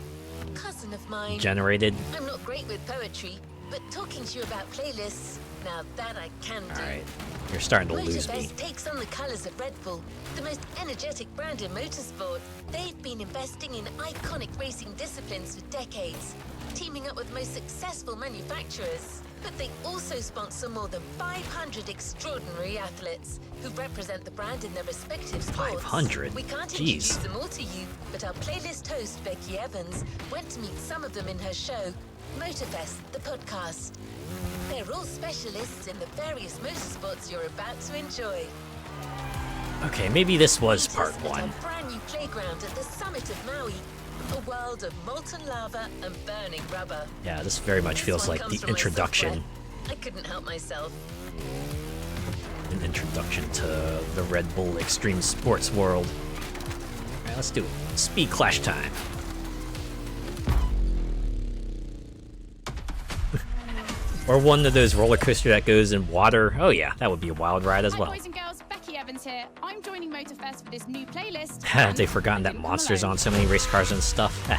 cousin of mine. Generated. I'm not great with poetry, but talking to you about playlists, now that I can do. All right, you're starting to lose me. Motorfest takes on the colors of Red Bull, the most energetic brand in motorsport. They've been investing in iconic racing disciplines for decades, teaming up with most successful manufacturers. But they also sponsor more than 500 extraordinary athletes who represent the brand in their respective sports. 500? We can't Jeez. introduce them all to you, but our playlist host, Becky Evans, went to meet some of them in her show, Motorfest, the podcast. They're all specialists in the various motorsports you're about to enjoy. Okay, maybe this was Meet part us at 1. a brand new playground at the summit of Maui, a world of molten lava and burning rubber. Yeah, this very much This feels one like comes the from my introduction. software. I couldn't help myself. An introduction to the Red Bull Extreme Sports world. All right, let's do it. Speed Clash time. Or one of those roller coaster that goes in water. Oh yeah, that would be a wild ride as Hi well. boys and girls, Becky Evans here. I'm joining Motorfest for this new playlist. Have they and forgotten I that didn't come Monster's alone. on so many race cars and stuff? Red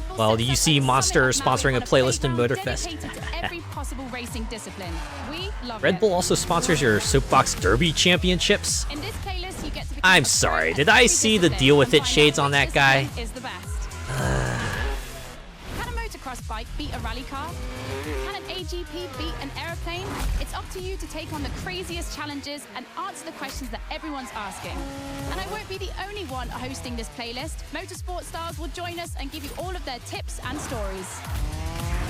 Bull Well, sets do you up see at the Monster summit of Maui sponsoring a on playlist in playground Motorfest? dedicated to every possible racing discipline. We love Red it. Bull also sponsors your Soapbox Derby Championships. In this playlist, you get to become I'm a pro sorry, at did I every see the discipline deal with and it find shades out on which that guy? discipline is the best. Can a motocross bike beat a rally car? Can an AGP beat an aeroplane? It's up to you to take on the craziest challenges and answer the questions that everyone's asking. And I won't be the only one hosting this playlist. Motorsport stars will join us and give you all of their tips and stories.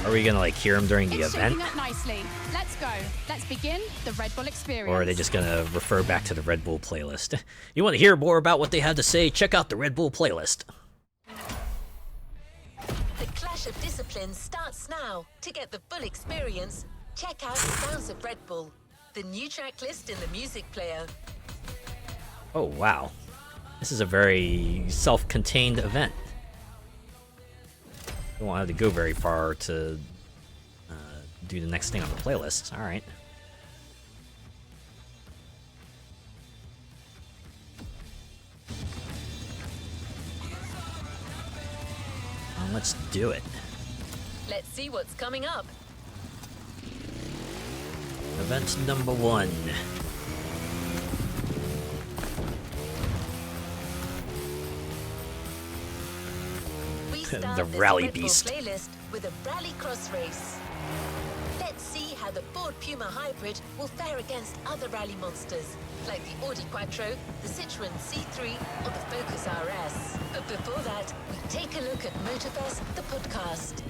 Are we gonna like hear him during the It's event? shaping up nicely. Let's go. Let's begin the Red Bull experience. Or are they just gonna refer back to the Red Bull playlist? You want to hear more about what they have to say? Check out the Red Bull playlist. The clash of disciplines starts now. To get the full experience, check out the Sounds of Red Bull, the new track list in the music player. Oh wow, this is a very self-contained event. You won't have to go very far to do the next thing on the playlist. All right. Well, let's do it. Let's see what's coming up. Event number 1. We start The this Rally Red Bull Beast. playlist with a rally cross race. Let's see how the Ford Puma Hybrid will fare against other rally monsters, like the Audi Quattro, the Citroen C3, or the Focus RS. But before that, we take a look at Motorfest, the podcast.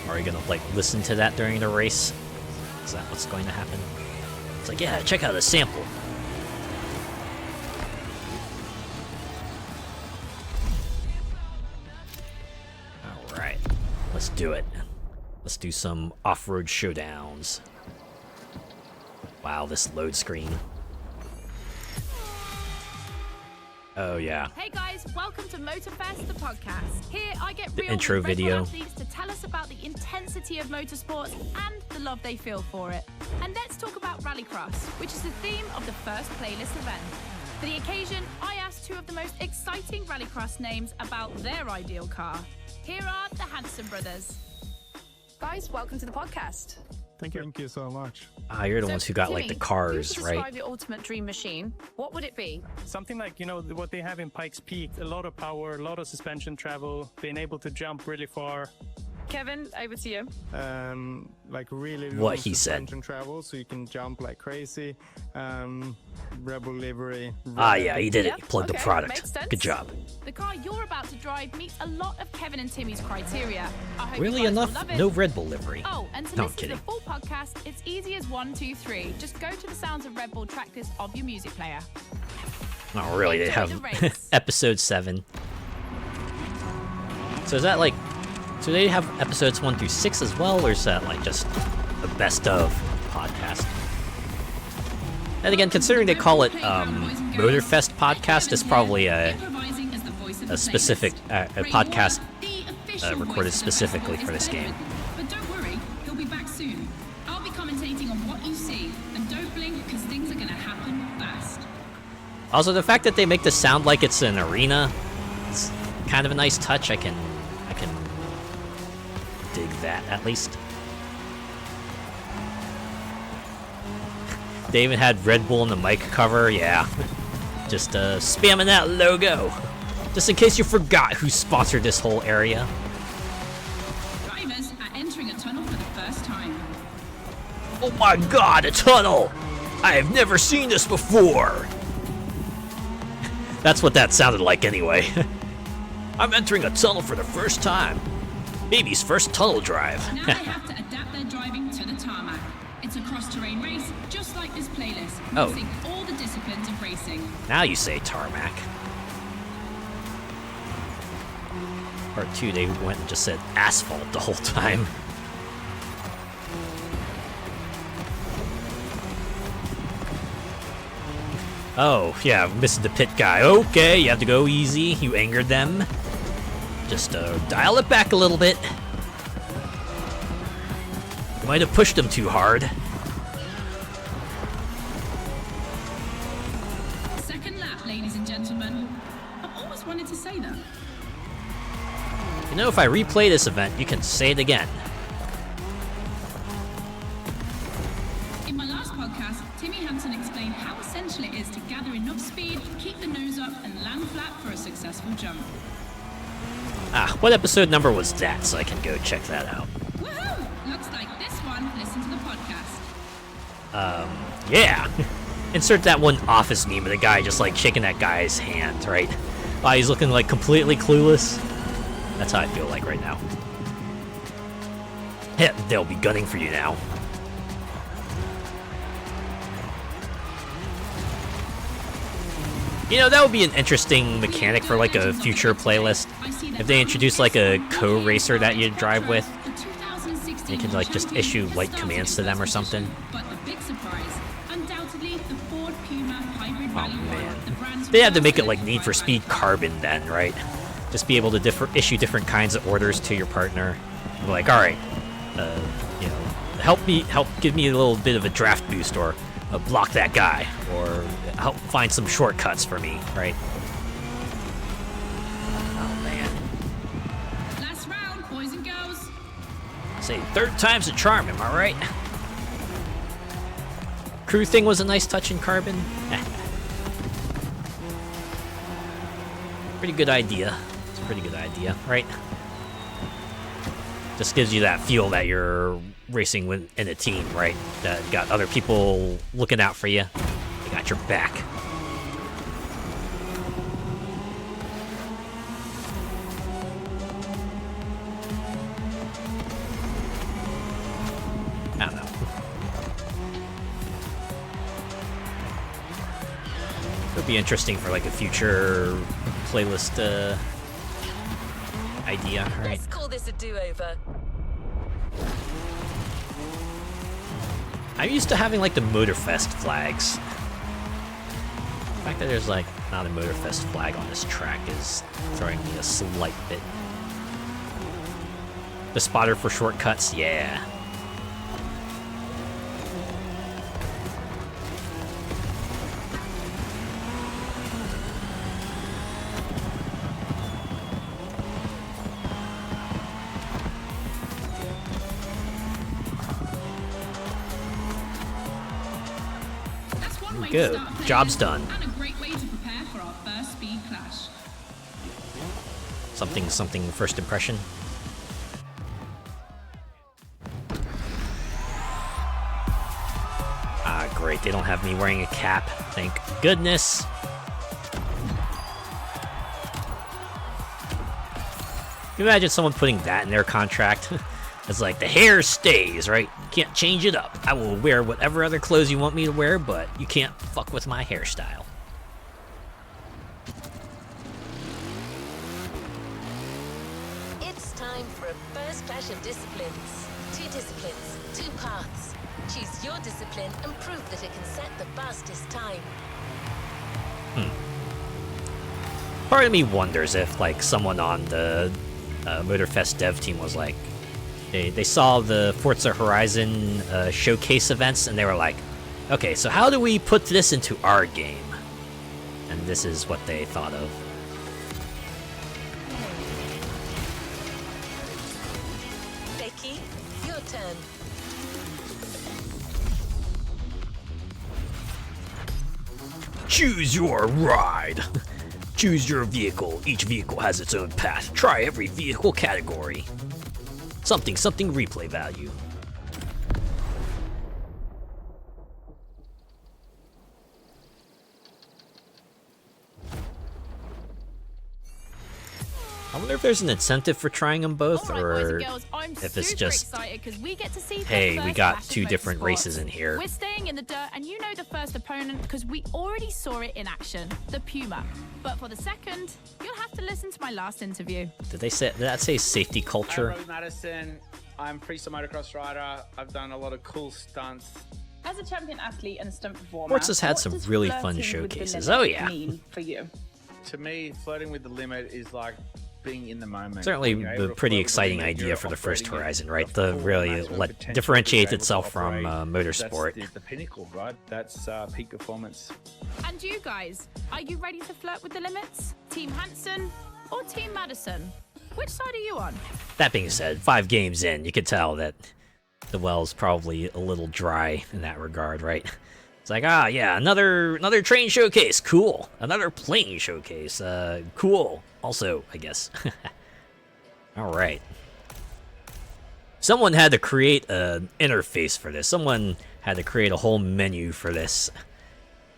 Are you gonna like listen to that during the race? Is that what's going to happen? It's like, yeah, check out the sample. All right, let's do it. Let's do some off-road showdowns. Wow, this load screen. Oh yeah. Hey guys, welcome to Motorfest, the podcast. Here I get The real intro with Red Bull video. athletes to tell us about the intensity of motorsports and the love they feel for it. And let's talk about Rallycross, which is the theme of the first playlist event. For the occasion, I asked two of the most exciting Rallycross names about their ideal car. Here are the Hanson brothers. Guys, welcome to the podcast. Thank you so much. Ah, you're the So, ones who got like Timmy, the cars, if you could right? describe your ultimate dream machine, what would it be? Something like, what they have in Pikes Peak, a lot of power, a lot of suspension travel, being able to jump really far, Kevin, over to you. like really What long he said. suspension travel, so you can jump like crazy. Rebel livery. Ah, yeah, he did it. Yeah, He plugged the okay, product. makes sense. Good job. The car you're about to drive meets a lot of Kevin and Timmy's criteria. I hope Really you guys will enough? love it. No Red Bull livery. Oh, and to No, I'm listen to kidding. the full podcast, it's easy as 1, 2, 3. Just go to the Sounds of Red Bull tracklist of your music player. Oh, really? They Enjoy have the race. episode 7. So is that like... So they have episodes 1 through 6 as well, or is that like just a best of podcast? And again, considering they call it Motorfest podcast, it's probably a specific a podcast recorded specifically for this game. But don't worry, he'll be back soon. I'll be commentating on what you see, and don't blink because things are gonna happen fast. Also, the fact that they make this sound like it's an arena is kind of a nice touch. I can dig that at least. They even had Red Bull in the mic cover, yeah. Just spamming that logo. Just in case you forgot who sponsored this whole area. Drivers are entering a tunnel for the first time. Oh my god, a tunnel! I have never seen this before! That's what that sounded like anyway. I'm entering a tunnel for the first time. Baby's first tunnel drive. Now they have to adapt their driving to the tarmac. It's a cross-terrain race, just like this playlist, Oh. mixing all the disciplines of racing. Now you say tarmac. Part 2, they went and just said asphalt the whole time. Oh, yeah, missing the pit guy. Okay, you have to go easy. You angered them. Just dial it back a little bit. You might have pushed them too hard. Second lap, ladies and gentlemen. I've always wanted to say that. You know, if I replay this event, you can say it again. In my last podcast, Timmy Hansen explained how essential it is to gather enough speed, keep the nose up, and land flat for a successful jump. Ah, what episode number was that so I can go check that out? Woohoo! Looks like this one. Listen to the podcast. Yeah. Insert that one office meme of the guy just like shaking that guy's hand, right? While he's looking like completely clueless. That's how I feel like right now. Yeah, they'll be gunning for you now. You know, that would be an interesting mechanic for like a future playlist. If they introduce like a co-racer that you drive with, you can like just issue light commands to them or something. But the big surprise, undoubtedly the Ford Puma Hybrid Oh Rally man. Rod, the brand's They had to make it first like Need for electrified Speed Carbon then, right? Just be able to issue different kinds of orders to your partner. Be like, all right, you know, help give me a little bit of a draft boost, or block that guy, or help find some shortcuts for me, right? Oh man. Last round, boys and girls. Say third time's a charm, am I right? Crew thing was a nice touch in Carbon. Pretty good idea. It's a pretty good idea, right? Just gives you that feel that you're racing in a team, right? That got other people looking out for you. They got your back. I don't know. It'll be interesting for like a future playlist idea, right? Let's call this a do-over. I'm used to having like the Motorfest flags. The fact that there's like not a Motorfest flag on this track is throwing me a slight bit. The spotter for shortcuts, yeah. That's one way Good. to start playing, Job's done. and a great way to prepare for our first speed clash. Something first impression. Ah, great. They don't have me wearing a cap. Thank goodness. Can you imagine someone putting that in their contract? It's like, the hair stays, right? You can't change it up. I will wear whatever other clothes you want me to wear, but you can't fuck with my hairstyle. It's time for a first clash of disciplines. 2 disciplines, 2 paths. Choose your discipline and prove that it can set the fastest time. Part of me wonders if, like, someone on the Motorfest dev team was like, they saw the Forza Horizon showcase events, and they were like, okay, so how do we put this into our game? And this is what they thought of. Becky, your turn. Choose your ride. Choose your vehicle. Each vehicle has its own path. Try every vehicle category. Something replay value. I wonder if there's an incentive for trying them both, All right, boys or and girls, I'm if it's super just, excited because we get to see the hey, we first got clash of 2 different motorsports. races in here. We're staying in the dirt, and you know the first opponent because we already saw it in action, the Puma. But for the second, you'll have to listen to my last interview. Did that say safety culture? I'm Robbie Madison. I'm freestyle motocross rider. I've done a lot of cool stunts. As a champion athlete and stunt performer, Forza's had what some does really flirting fun with the showcases. limit Oh, yeah. mean for you? To me, flirting with the limit is like being in the moment. Certainly You're able a to pretty flirt with the exciting limit, idea you're for the first operating at Horizon, the right? full To really maximum potential, differentiate you're able itself to from operate. motorsport. That's the pinnacle, right? That's peak performance. And you guys, are you ready to flirt with the limits? Team Hansen or Team Madison? Which side are you on? That being said, 5 games in, you could tell that the well's probably a little dry in that regard, right? It's like, ah, yeah, another train showcase, cool. Another plane showcase, cool. Also, I guess. All right. Someone had to create an interface for this. Someone had to create a whole menu for this.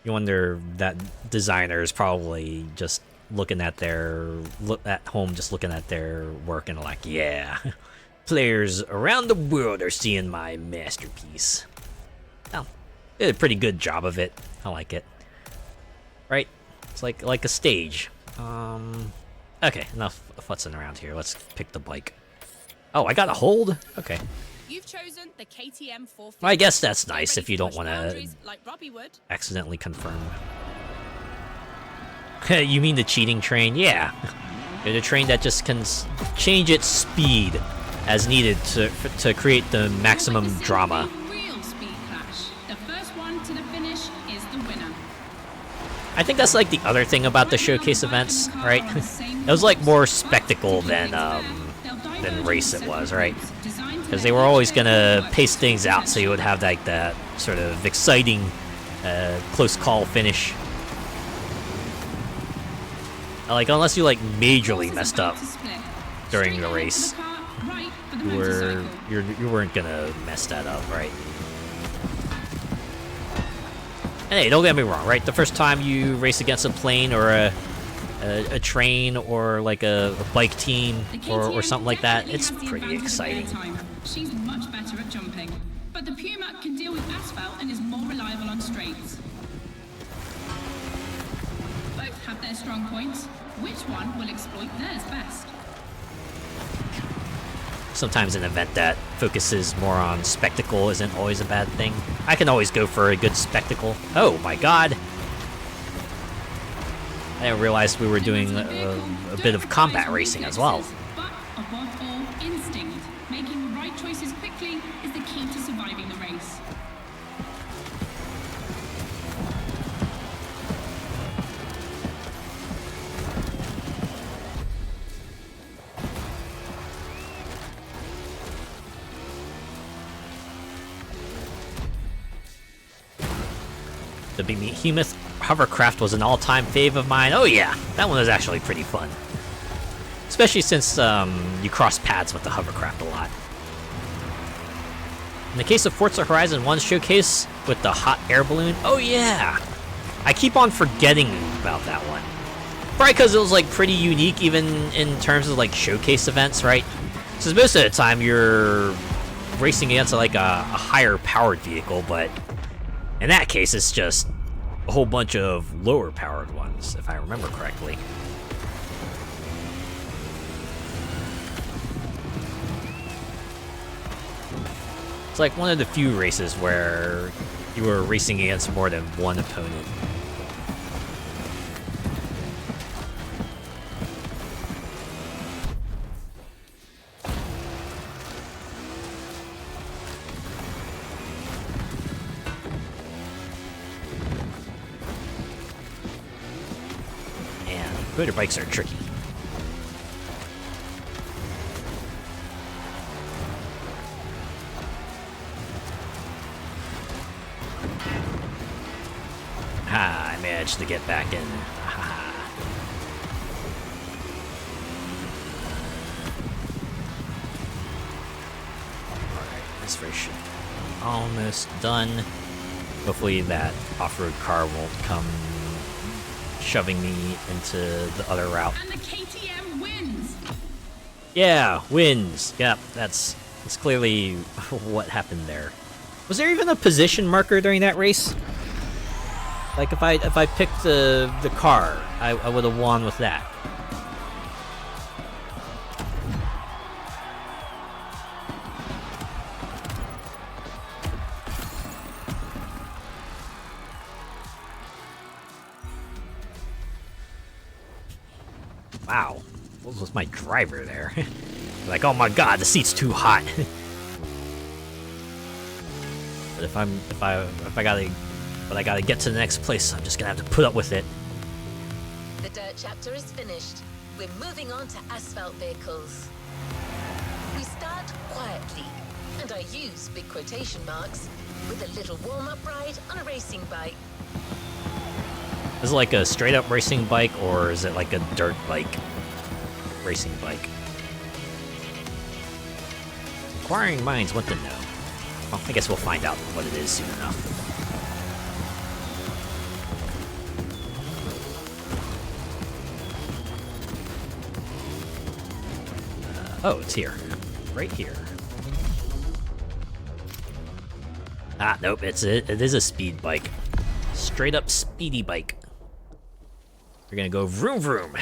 You wonder that designer is probably just looking at at home, just looking at their work and like, yeah, players around the world are seeing my masterpiece. Oh, they did a pretty good job of it. I like it. Right? It's like a stage. Okay, enough futzing around here. Let's pick the bike. Oh, I got a hold? Okay. You've chosen the KTM 450. I guess that's nice if you don't want to like Robbie would. accidentally confirm. You mean the cheating train? Yeah. The train that just can change its speed as needed to create the maximum drama. Real speed clash. The first one to the finish is the winner. I think that's like the other thing about the showcase events, right? It was like more spectacle than race it was, right? Because they were always gonna pace things out so you would have like that sort of exciting close call finish. Like unless you like majorly messed up during the race, you weren't gonna mess that up, right? And hey, don't get me wrong, right? The first time you race against a plane or a train or like a bike team or something like that, it's pretty exciting. She's much better at jumping, but the Puma can deal with asphalt and is more reliable on straights. Both have their strong points. Which one will exploit theirs best? Sometimes an event that focuses more on spectacle isn't always a bad thing. I can always go for a good spectacle. Oh my god! I didn't realize we were doing a bit of combat racing as well. But above all, instinct. Making the right choices quickly is the key to surviving the race. The Behemoth hovercraft was an all-time fave of mine. Oh yeah, that one was actually pretty fun. Especially since you cross paths with the hovercraft a lot. In the case of Forza Horizon 1 showcase with the hot air balloon, oh yeah! I keep on forgetting about that one. Probably because it was like pretty unique even in terms of like showcase events, right? So most of the time you're racing against like a higher powered vehicle, but in that case it's just a whole bunch of lower powered ones, if I remember correctly. It's like one of the few races where you were racing against more than one opponent. Man, motorbikes are tricky. I managed to get back in. Alright, this race should be almost done. Hopefully that off-road car won't come shoving me into the other route. And the KTM wins! Yeah, wins. Yep, that's clearly what happened there. Was there even a position marker during that race? Like if I picked the car, I would have won with that. Wow, what was my driver there? Like, oh my god, the seat's too hot. But if I gotta get to the next place, I'm just gonna have to put up with it. The dirt chapter is finished. We're moving on to asphalt vehicles. We start quietly, And I use big quotation marks, with a little warm-up ride on a racing bike. Is it like a straight-up racing bike, or is it like a dirt bike racing bike? Inquiring minds want to know. Well, I guess we'll find out what it is soon enough. Oh, it's here. Right here. Ah, nope, it is a speed bike. Straight up speedy bike. We're gonna go vroom vroom.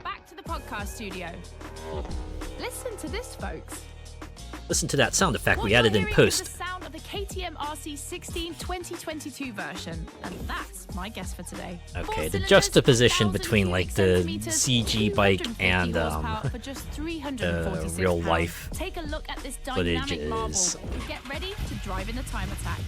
Back to the podcast studio. Listen to this, folks. Listen to that sound effect What we added you're in hearing is post. the sound of the KTM RC16 2022 version, and that's my guess for today. Okay, 4 the cylinders, juxtaposition 1,000 between like the cubic centimeters, CG bike 250 and horsepower for just 346 real pounds. life Take a look at this footage dynamic marvel. is- Get ready to drive in the time attack.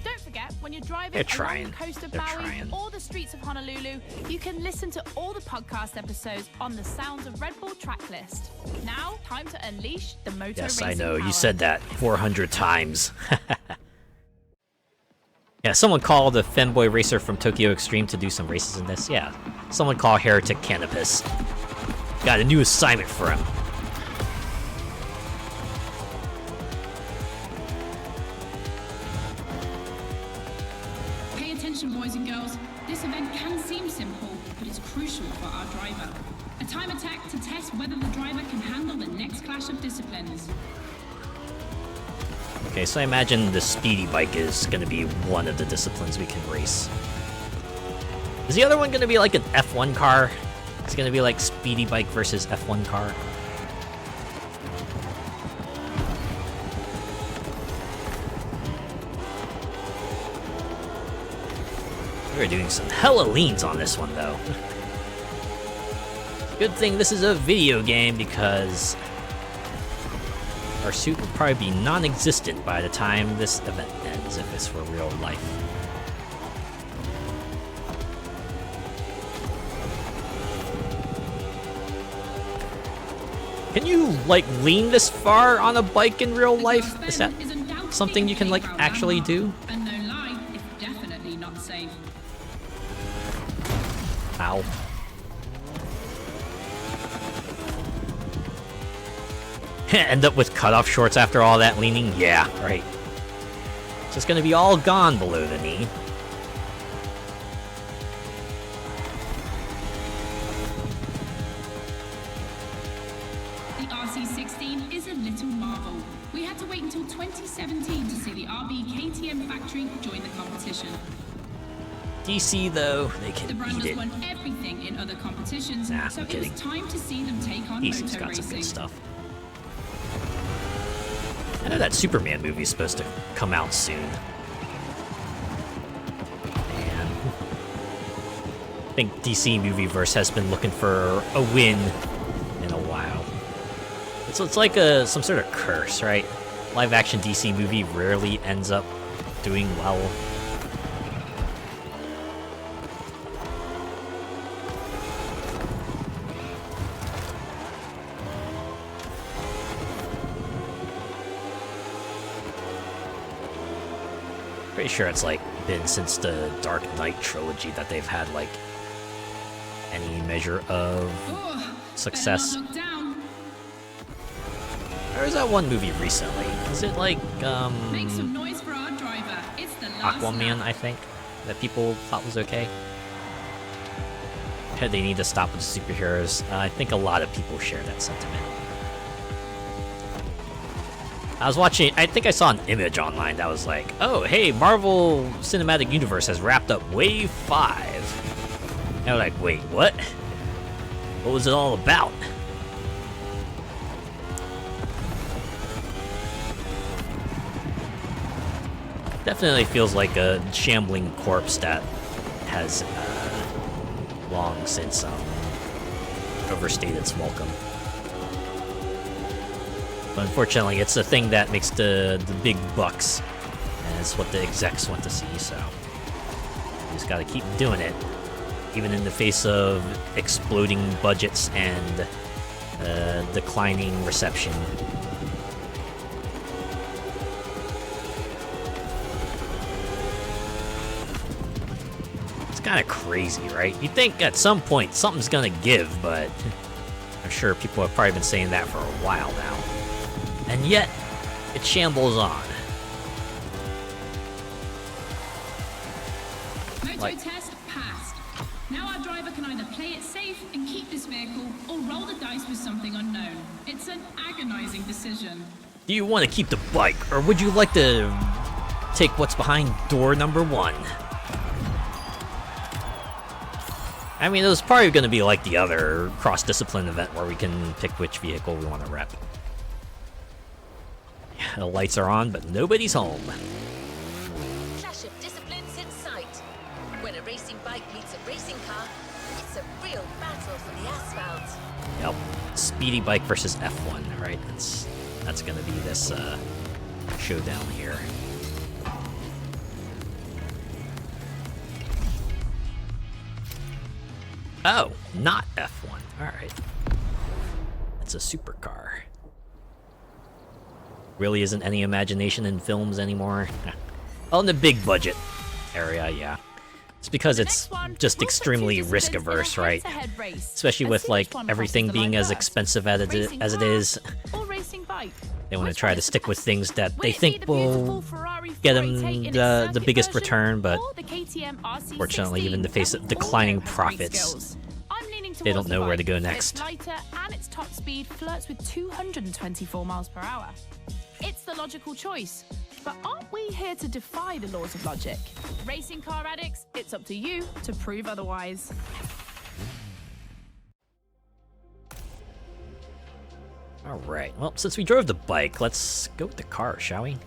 Don't forget, when you're driving They're along trying. the coast of They're Maui trying. or the streets of Honolulu, you can listen to all the podcast episodes on the Sounds of Red Bull track list. Now, time to unleash the motor Yes, racing I know. power. You said that 400 times. Yeah, someone called a femboy racer from Tokyo Extreme to do some races in this. Yeah, someone call Heretic Cannabis. Got a new assignment for him. Pay attention, boys and girls. This event can seem simple, but it's crucial for our driver. A time attack to test whether the driver can handle the next clash of disciplines. Okay, so I imagine the speedy bike is going to be one of the disciplines we can race. Is the other one going to be like an F1 car? It's going to be like speedy bike versus F1 car. We're doing some hella leans on this one, though. Good thing this is a video game, because our suit will probably be non-existent by the time this event ends if it's for real life. Can you, like, lean this far on a bike in real life? Is that something you can, like, actually do? And no lie, it's definitely not safe. Ow. End up with cutoff shorts after all that leaning? Yeah, right. It's just gonna be all gone below the knee. The RC16 is a little marvel. We had to wait until 2017 to see the RB KTM factory join the competition. DC, though, they The can brand eat has it. won everything in other competitions, Nah, so I'm it was kidding. time to see them take on DC's motor got some racing. good stuff. I know that Superman movie is supposed to come out soon. Man. I think DC Movieverse has been looking for a win in a while. It's like some sort of curse, right? Live action DC movie rarely ends up doing well. Pretty sure it's like been since the Dark Knight trilogy that they've had like any measure of Oh, success. better not look down. There was that one movie recently. Was it like Make some noise for our driver. It's the last Aquaman, lap. I think, that people thought was okay? They need to stop with the superheroes. I think a lot of people share that sentiment. I was watching, I think I saw an image online that was like, oh, hey, Marvel Cinematic Universe has wrapped up Wave 5. And I was like, wait, what? What was it all about? Definitely feels like a shambling corpse that has long since overstayed its welcome. But unfortunately, it's the thing that makes the big bucks, and it's what the execs want to see, so you just gotta keep doing it. even in the face of exploding budgets and declining reception. It's kind of crazy, right? You'd think at some point something's gonna give, but I'm sure people have probably been saying that for a while now. And yet, it shambles on. Moto test passed. Now our driver can either play it safe and keep this vehicle, or roll the dice with something unknown. It's an agonizing decision. Do you want to keep the bike, or would you like to take what's behind door number 1? I mean, it was probably going to be like the other cross-discipline event where we can pick which vehicle we want to rep. Yeah, the lights are on, but nobody's home. Clash of disciplines in sight. When a racing bike meets a racing car, it's a real battle for the asphalt. Yep, speedy bike versus F1, right? That's going to be this showdown here. Oh, not F1. Alright. It's a supercar. Really isn't any imagination in films anymore. Oh, in the big budget area, yeah. It's because it's just extremely risk averse, right? Especially with like everything being as expensive as it is. They want to try to stick with things that they think will get them the biggest return, but fortunately, even in the face of declining profits, they don't know where to go next. Lighter and its top speed flirts with 224 miles per hour. It's the logical choice. But aren't we here to defy the laws of logic? Racing car addicts, it's up to you to prove otherwise. Alright, well, since we drove the bike, let's go with the car, shall we?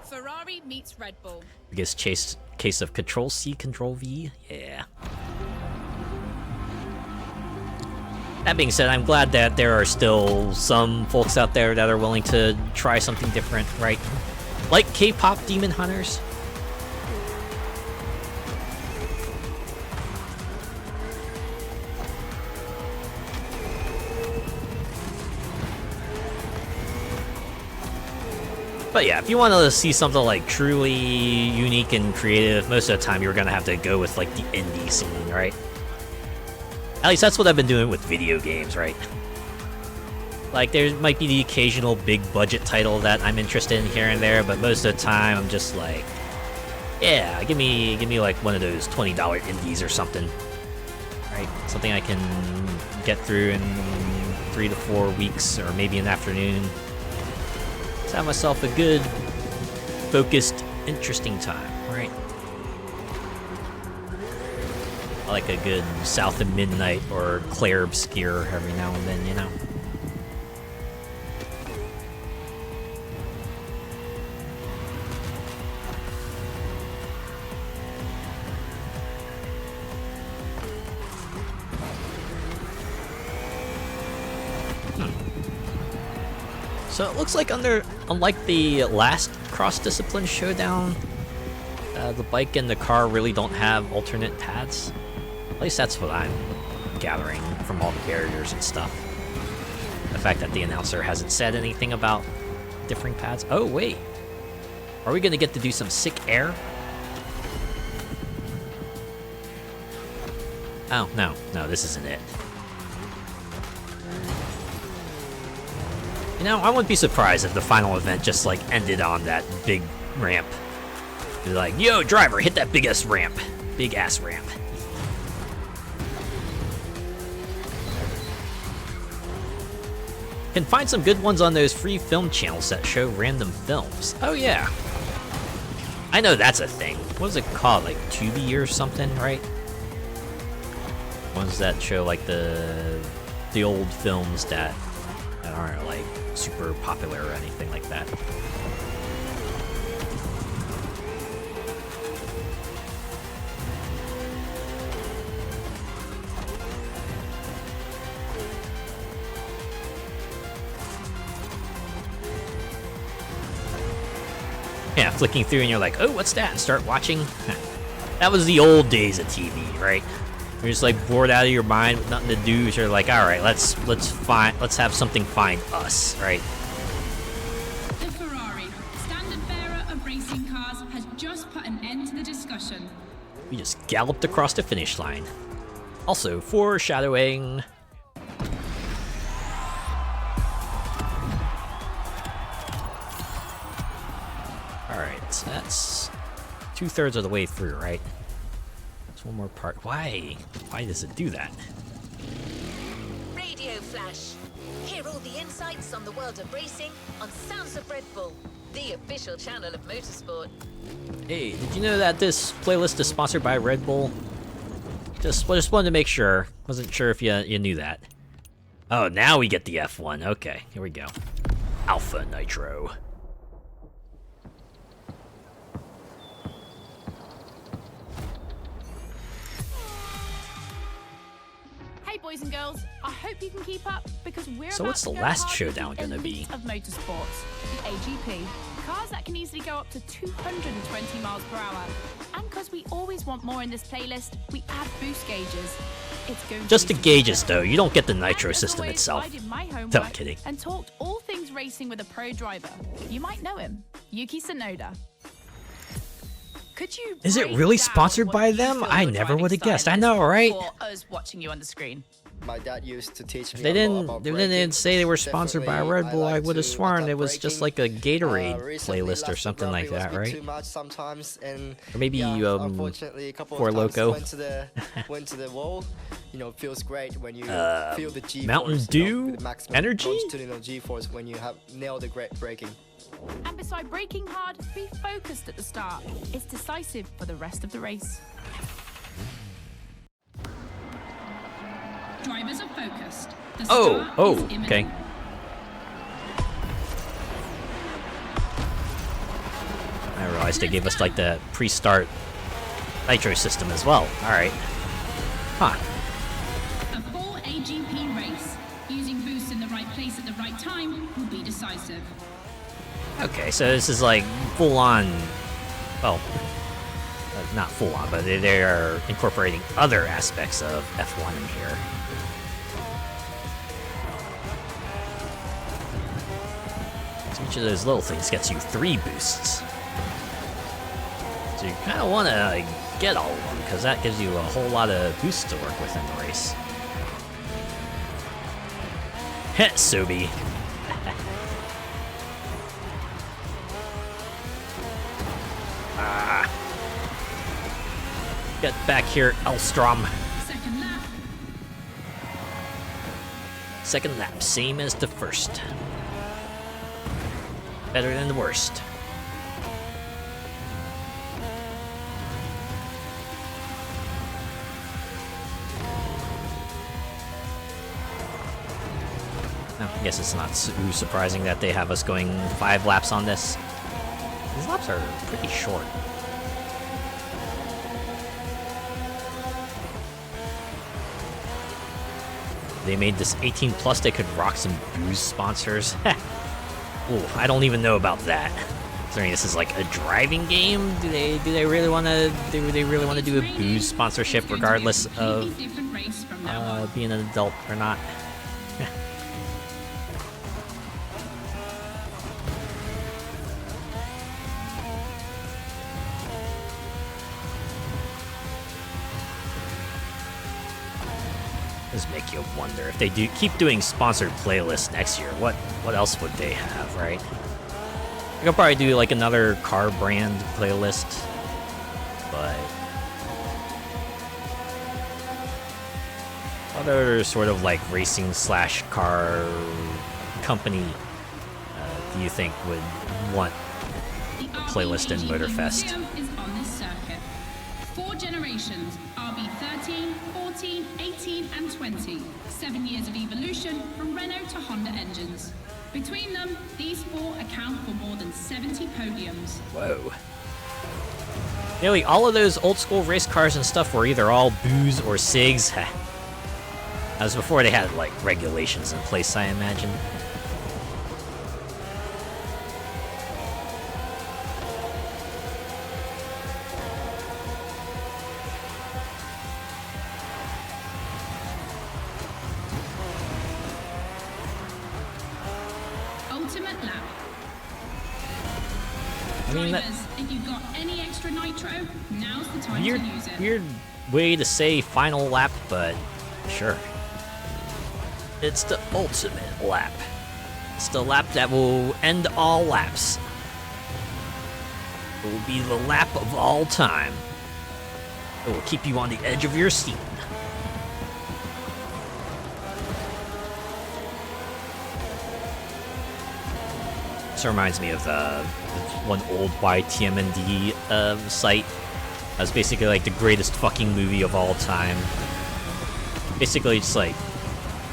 Ferrari meets Red Bull. Biggest case of Control-C, Control-V? Yeah. That being said, I'm glad that there are still some folks out there that are willing to try something different, right? Like K-pop Demon Hunters. But yeah, if you want to see something like truly unique and creative, most of the time you're gonna have to go with like the indie scene, right? At least that's what I've been doing with video games, right? Like, there might be the occasional big budget title that I'm interested in here and there, but most of the time I'm just like, yeah, give me like one of those $20 indies or something, right? Something I can get through in 3 to 4 weeks, or maybe an afternoon. Just have myself a good, focused, interesting time, right? I like a good South of Midnight or Claire Obscure every now and then, you know? So it looks like unlike the last cross-discipline showdown, the bike and the car really don't have alternate paths. At least that's what I'm gathering from all the barriers and stuff. The fact that the announcer hasn't said anything about differing paths. Oh, wait. Are we going to get to do some sick air? Oh, no, this isn't it. You know, I wouldn't be surprised if the final event just, like, ended on that big ramp. Be like, yo, driver, hit that big-ass ramp. Big-ass ramp. Can find some good ones on those free film channels that show random films. Oh, yeah. I know that's a thing. What was it called? Like, Tubi or something, right? Ones that show, like, the old films that aren't, like, super popular or anything like that. Yeah, flicking through and you're like, oh, what's that? And start watching. That was the old days of TV, right? You're just like bored out of your mind with nothing to do. So you're like, all right, let's have something find us, right? The Ferrari, standard bearer of racing cars, has just put an end to the discussion. We just galloped across the finish line. Also, foreshadowing. Alright, so that's 2/3 of the way through, right? There's one more part. Why? Why does it do that? Radio Flash. Hear all the insights on the world of racing on Sounds of Red Bull, the official channel of motorsport. Hey, did you know that this playlist is sponsored by Red Bull? Just wanted to make sure. Wasn't sure if you knew that. Oh, now we get the F1. Okay, here we go. Alpha Nitro. Hey boys and girls, I hope you can keep up because we're So about what's to the go last hard showdown with the gonna be? elite of motorsports, the AGP. Cars that can easily go up to 220 miles per hour. And because we always want more in this playlist, we add boost gauges. It's going Just to the be gauges, though. You don't get the And nitro as system always, itself. I did my homework No, I'm kidding. and talked all things racing with a pro driver. You might know him, Yuki Tsunoda. Could you Is it break really down sponsored what by you them? feel I your never driving would have style guessed. I is know, right? For us watching you on the screen. My dad used to teach me They a lot about didn't braking. say they were sponsored by Definitely, Red Bull. I like would have to sworn adapt it was just like braking. a Gatorade Recently, playlist or last something like Grand that, Prix was a bit right? too much sometimes, and Or maybe, yeah, unfortunately, a couple Four of times Loko. went to the wall. You know, it feels great when you feel the G-force. Mountain you know, Dew? with the maximum Energy? longitudinal G-force when you have nailed the great braking. And beside braking hard, be focused at the start. It's decisive for the rest of the race. Drivers are focused. The Oh, start is imminent. okay. I realized they gave us like the pre-start nitro system as well. All right. Huh. A full AGP race, using boosts in the right place at the right time, will be decisive. Okay, so this is like full on. Well, not full on, but they are incorporating other aspects of F1 in here. So each of those little things gets you 3 boosts. So you kind of want to get all of them, because that gives you a whole lot of boosts to work with in the race. Heh, Sobi. Ah. Get back here, Elstrom. Second lap. Second lap, same as the first. Better than the worst. No, I guess it's not too surprising that they have us going 5 laps on this. These laps are pretty short. They made this 18 plus, they could rock some booze sponsors. Ooh, I don't even know about that. Considering this is like a driving game, do they really want to do a booze sponsorship regardless of Different race from now on. being an adult or not? Does make you wonder if they do keep doing sponsored playlists next year. What else would they have, right? They'll probably do like another car brand playlist, but other sort of like racing / car company do you think would want The playlist in RB Motorfest? Museum is on this circuit. 4 generations, RB13, 14, 18 and 20. 7 years of evolution from Renault to Honda engines. Between them, these 4 account for more than 70 podiums. Whoa. Nearly all of those old school race cars and stuff were either all booze or cigs. That was before they had like regulations in place, I imagine. ultimate lap. I mean, Drivers, if you've got any extra nitro, now's the time to use it. weird way to say final lap, but sure. It's the ultimate lap. It's the lap that will end all laps. It will be the lap of all time. It will keep you on the edge of your seat. This reminds me of one old YTMND site. That was basically like the greatest fucking movie of all time. Basically, just like,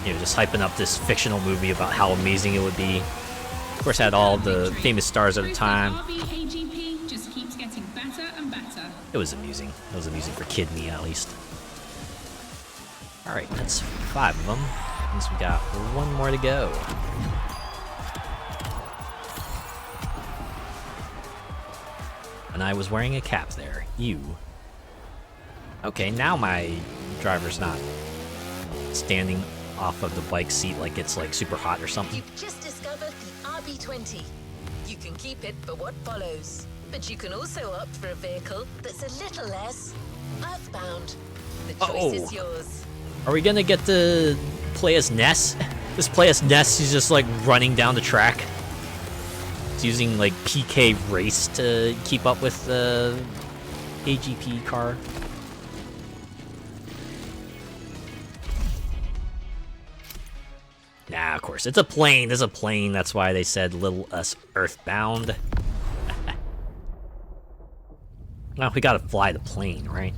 you know, just hyping up this fictional movie about how amazing it would be. Of course, had all the famous stars at the time. AGP just keeps getting better and better. It was amusing. It was amusing for kid me, at least. Alright, that's 5 of them. Means we got 1 more to go. And I was wearing a cap there. You. Okay, now my driver's not standing off of the bike seat like it's like super hot or something. You've just discovered the RB20. You can keep it for what follows, but you can also opt for a vehicle that's a little less earthbound. The choice is yours. Are we gonna get to play as Ness? This play as Ness, he's just like running down the track. He's using like PK race to keep up with the AGP car. Nah, of course. It's a plane. It's a plane. That's why they said little us earthbound. Well, we gotta fly the plane, right?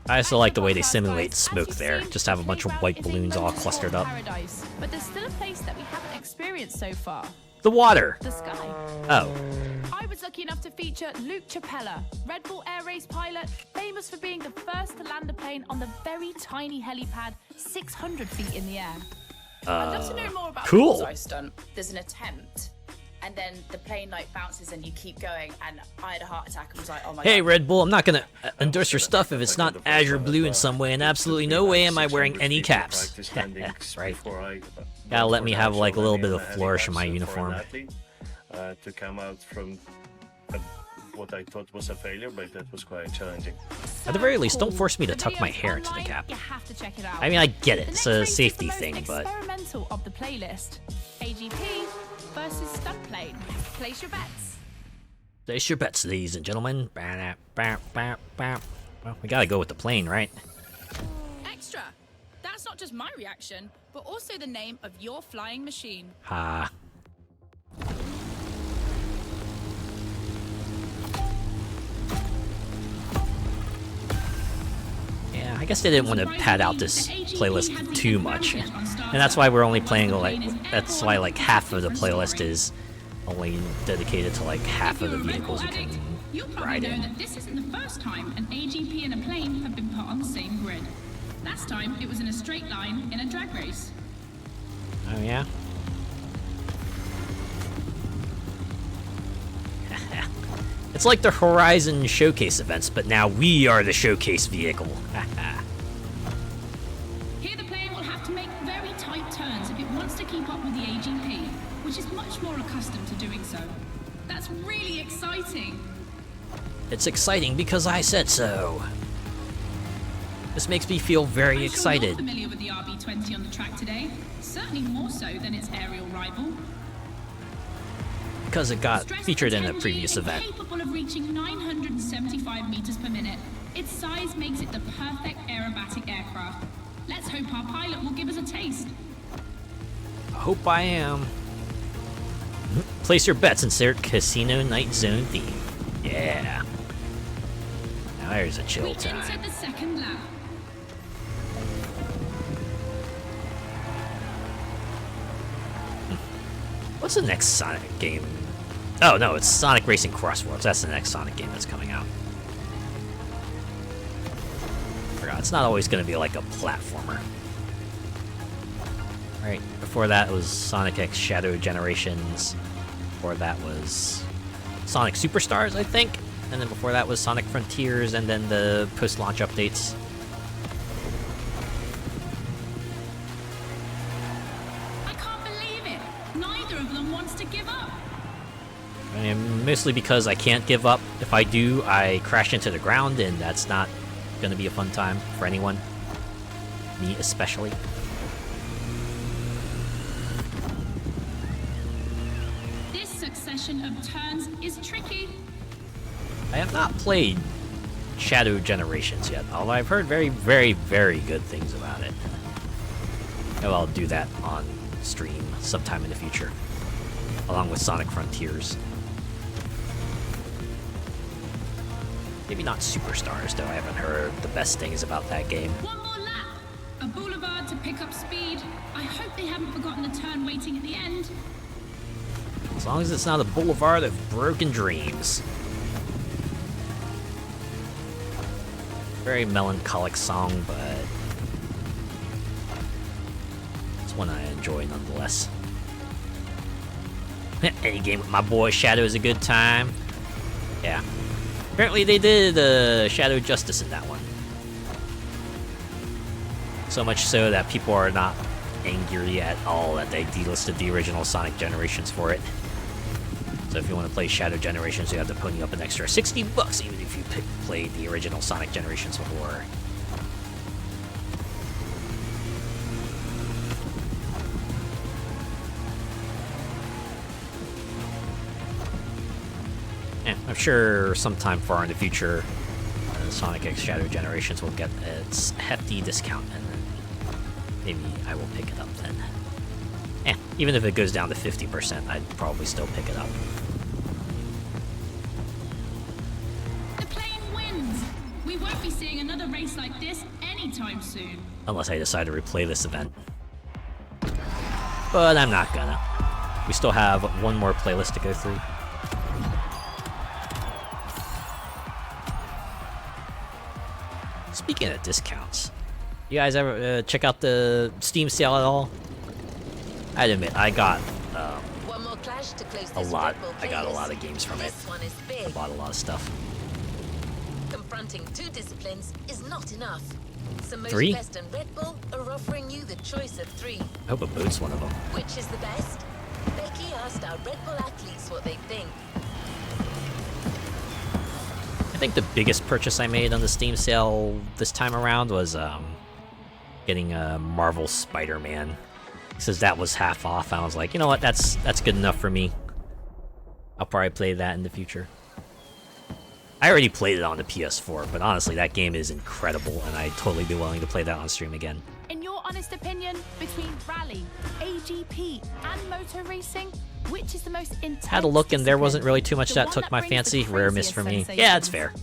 I also like the way they simulate smoke there. Just have a bunch of white balloons all clustered up. Paradise, but there's still a place that we haven't experienced so far. The water! The sky. Oh. I was lucky enough to feature Luke Chapella, Red Bull Air Race pilot, famous for being the first to land a plane on the very tiny helipad 600 feet in the air. I'd love to know more about cool. the bullseye stunt. There's an attempt, and then the plane like bounces and you keep going, and I had a heart attack and was like, oh my god. Hey, Red Bull, I'm not gonna endorse your stuff if it's not azure blue in some way, and absolutely no way am I wearing any caps. Right. Gotta let me have like a little bit of flourish in my uniform. To come out from what I thought was a failure, but that was quite challenging. At the very least, don't force me to tuck my hair into the cap. You have to check it out. I mean, I get it. The It's next a race is safety the most thing, but... experimental of the playlist. AGP versus stunt plane. Place your bets. Place your bets, ladies and gentlemen. Well, we gotta go with the plane, right? Extra! That's not just my reaction, but also the name of your flying machine. Ha. Yeah, I guess they didn't want to pad out this playlist too much. And that's why we're only playing like, that's why like half of the playlist is only dedicated to like half of the vehicles you can You'll probably ride know in. that this isn't the first time an AGP and a plane have been put on the same grid. Last time, it was in a straight line in a drag race. Oh yeah? It's like the Horizon Showcase events, but now we are the showcase vehicle. Here the plane will have to make very tight turns if it wants to keep up with the AGP, which is much more accustomed to doing so. That's really exciting. It's exciting because I said so. This makes me feel very I'm excited. Sure you're familiar with the RB20 on the track today, certainly more so than its aerial rival. Because it got Stressed featured in a 10G previous and event. Capable of reaching 975 meters per minute, its size makes it the perfect aerobatic aircraft. Let's hope our pilot will give us a taste. I hope I am. Place your bets, insert Casino Night Zone theme. Yeah. Now there's a chill We time. entered the second lap. What's the next Sonic game? Oh no, it's Sonic Racing Crossworlds. That's the next Sonic game that's coming out. Forgot, it's not always going to be like a platformer. Right, before that was Sonic X Shadow Generations. Before that was Sonic Superstars, I think. And then before that was Sonic Frontiers, and then the post-launch updates. neither of them wants to give up. I mean, mostly because I can't give up. If I do, I crash into the ground, and that's not gonna be a fun time for anyone. Me especially. This succession of turns is tricky. I have not played Shadow Generations yet, although I've heard very, very, very good things about it. Maybe I'll do that on stream sometime in the future, along with Sonic Frontiers. Maybe not Superstars, though. I haven't heard the best things about that game. One more lap. A boulevard to pick up speed. I hope they haven't forgotten the turn waiting at the end. As long as it's not a boulevard of broken dreams. Very melancholic song, but it's one I enjoy nonetheless. Any game with my boy Shadow is a good time. Yeah. Apparently they did Shadow Justice in that one. So much so that people are not angry at all that they delisted the original Sonic Generations for it. So if you want to play Shadow Generations, you have to pony up an extra $60 even if you played the original Sonic Generations before. Yeah, I'm sure sometime far in the future, Sonic X Shadow Generations will get its hefty discount, and then maybe I will pick it up then. Even if it goes down to 50%, I'd probably still pick it up. The plane wins. We won't be seeing another race like this anytime soon. Unless I decide to replay this event. But I'm not gonna. We still have one more playlist to go through. Speaking of discounts, you guys ever check out the Steam sale at all? I'd admit, I got One more clash to close a this lot. Red Bull I got a playlist. lot of games from it. This one is big. I bought a lot of stuff. Confronting 2 disciplines is not enough. So most 3? Best and Red Bull are offering you the choice of 3. I hope a boat's one of them. Which is the best? Becky asked our Red Bull athletes what they think. I think the biggest purchase I made on the Steam sale this time around was getting a Marvel Spider-Man. Says that was half off. I was like, you know what, that's good enough for me. I'll probably play that in the future. I already played it on the PS4, but honestly, that game is incredible, and I'd totally be willing to play that on stream again. In your honest opinion, between rally, AGP, and motor racing, which is the most intense? Had a look, and there wasn't really too much The that one took that my brings the fancy. Rare miss for me. craziest Yeah, it's fair.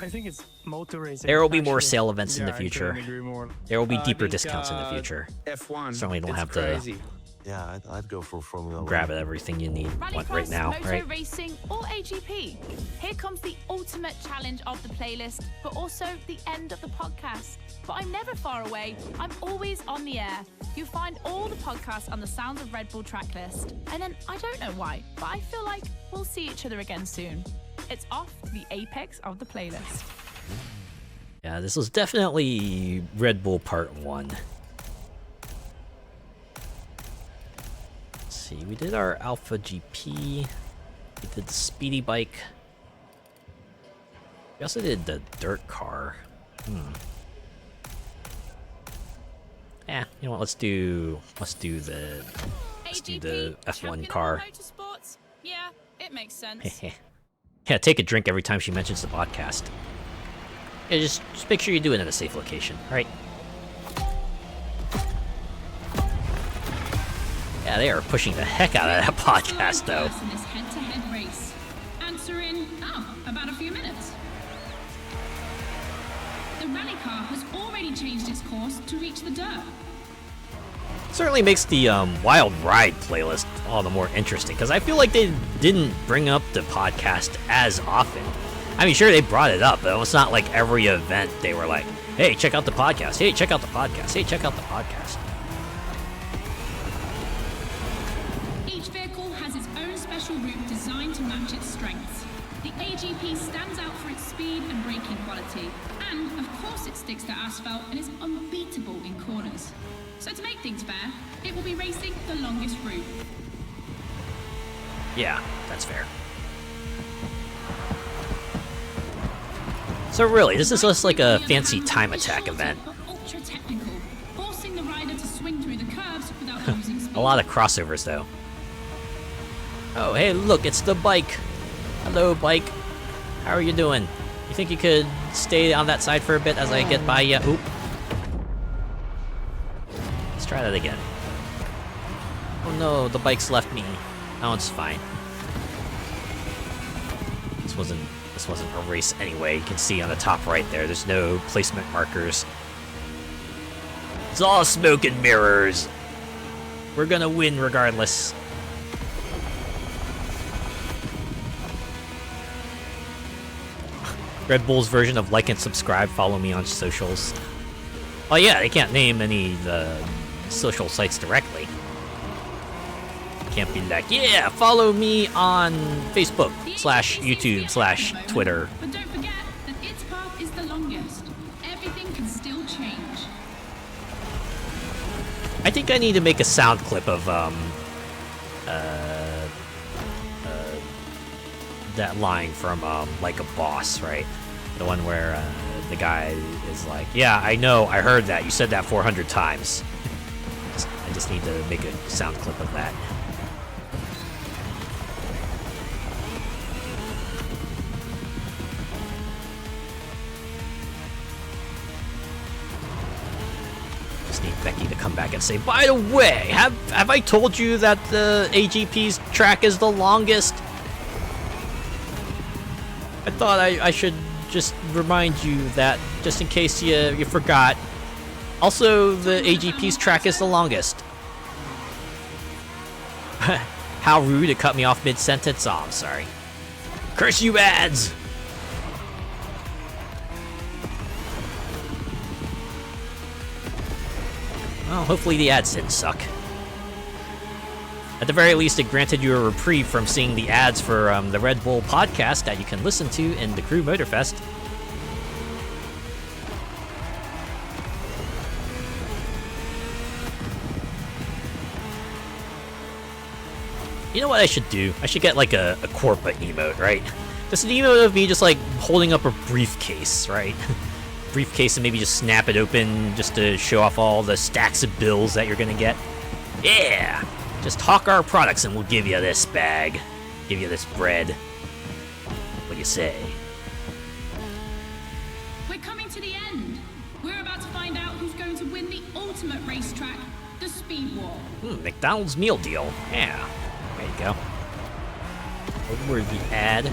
I think it's motor racing. There will be more actually. sale events in the Yeah, I future. couldn't agree more. There will be deeper I think, discounts in the future. F1. Certainly don't it's have crazy. to Yeah, I'd go for Formula 1. grab everything you need right Rallycross, now, motor right? racing, or AGP. Here comes the ultimate challenge of the playlist, but also the end of the podcast. But I'm never far away. I'm always on the air. You'll find all the podcasts on the Sounds of Red Bull track list. And then, I don't know why, but I feel like we'll see each other again soon. It's off to the apex of the playlist. Yeah, this was definitely Red Bull Part 1. Let's see, we did our Alpha GP. We did the Speedy Bike. We also did the Dirt Car. Yeah, you know what? Let's do the F1 car. Motorsports? Yeah, it makes sense. Yeah, take a drink every time she mentions the podcast. Yeah, just make sure you do it in a safe location, right? Yeah, they are pushing the heck out of that podcast, though. In this head-to-head race. Answer in, about a few minutes. The rally car has already changed its course to reach the dirt. Certainly makes the Wild Ride playlist all the more interesting, because I feel like they didn't bring up the podcast as often. I mean, sure, they brought it up, but it's not like every event they were like, hey, check out the podcast, hey, check out the podcast, hey, check out the podcast. Each vehicle has its own special route designed to match its strengths. The AGP stands out for its speed and braking quality, and of course it sticks to asphalt and is unbeatable in corners. So to make things fair, it will will be racing the longest route. Yeah, that's fair. So really, this is just like a fancy time attack event. Ultra technical, forcing the rider to swing through the curves without losing speed. A lot of crossovers, though. Oh, hey, look, it's the bike. Hello, bike. How are you doing? You think you could stay on that side for a bit as I get by you? Oop. Let's try that again. Oh no, the bike's left me. Oh, it's fine. This wasn't a race anyway. You can see on the top right there's no placement markers. It's all smoke and mirrors. We're gonna win regardless. Red Bull's version of like and subscribe, follow me on socials. Oh yeah, they can't name any of the social sites directly. Can't be like, yeah, follow me on Facebook /YouTube /Twitter. But don't forget that its path is the longest. Everything can still change. I think I need to make a sound clip of that line from Like a Boss, right? The one where the guy is like, yeah, I know, I heard that. You said that 400 times. I just need to make a sound clip of that. Just need Becky to come back and say, by the way, have I told you that the AGP's track is the longest? I thought I should just remind you that, just in case you forgot. Also, the AGP's track is the longest. How rude, it cut me off mid-sentence. Oh, I'm sorry. Curse you ads! Well, hopefully the ads didn't suck. At the very least, it granted you a reprieve from seeing the ads for the Red Bull podcast that you can listen to in the Crew Motorfest. You know what I should do? I should get like a corporate emote, right? Just an emote of me just like holding up a briefcase, right? Briefcase, and maybe just snap it open just to show off all the stacks of bills that you're gonna get. Yeah! Just hawk our products and we'll give you this bag. Give you this bread. What do you say? We're coming to the end. We're about to find out who's going to win the ultimate racetrack, the Speed War. McDonald's meal deal. Yeah. There you go. Over the ad.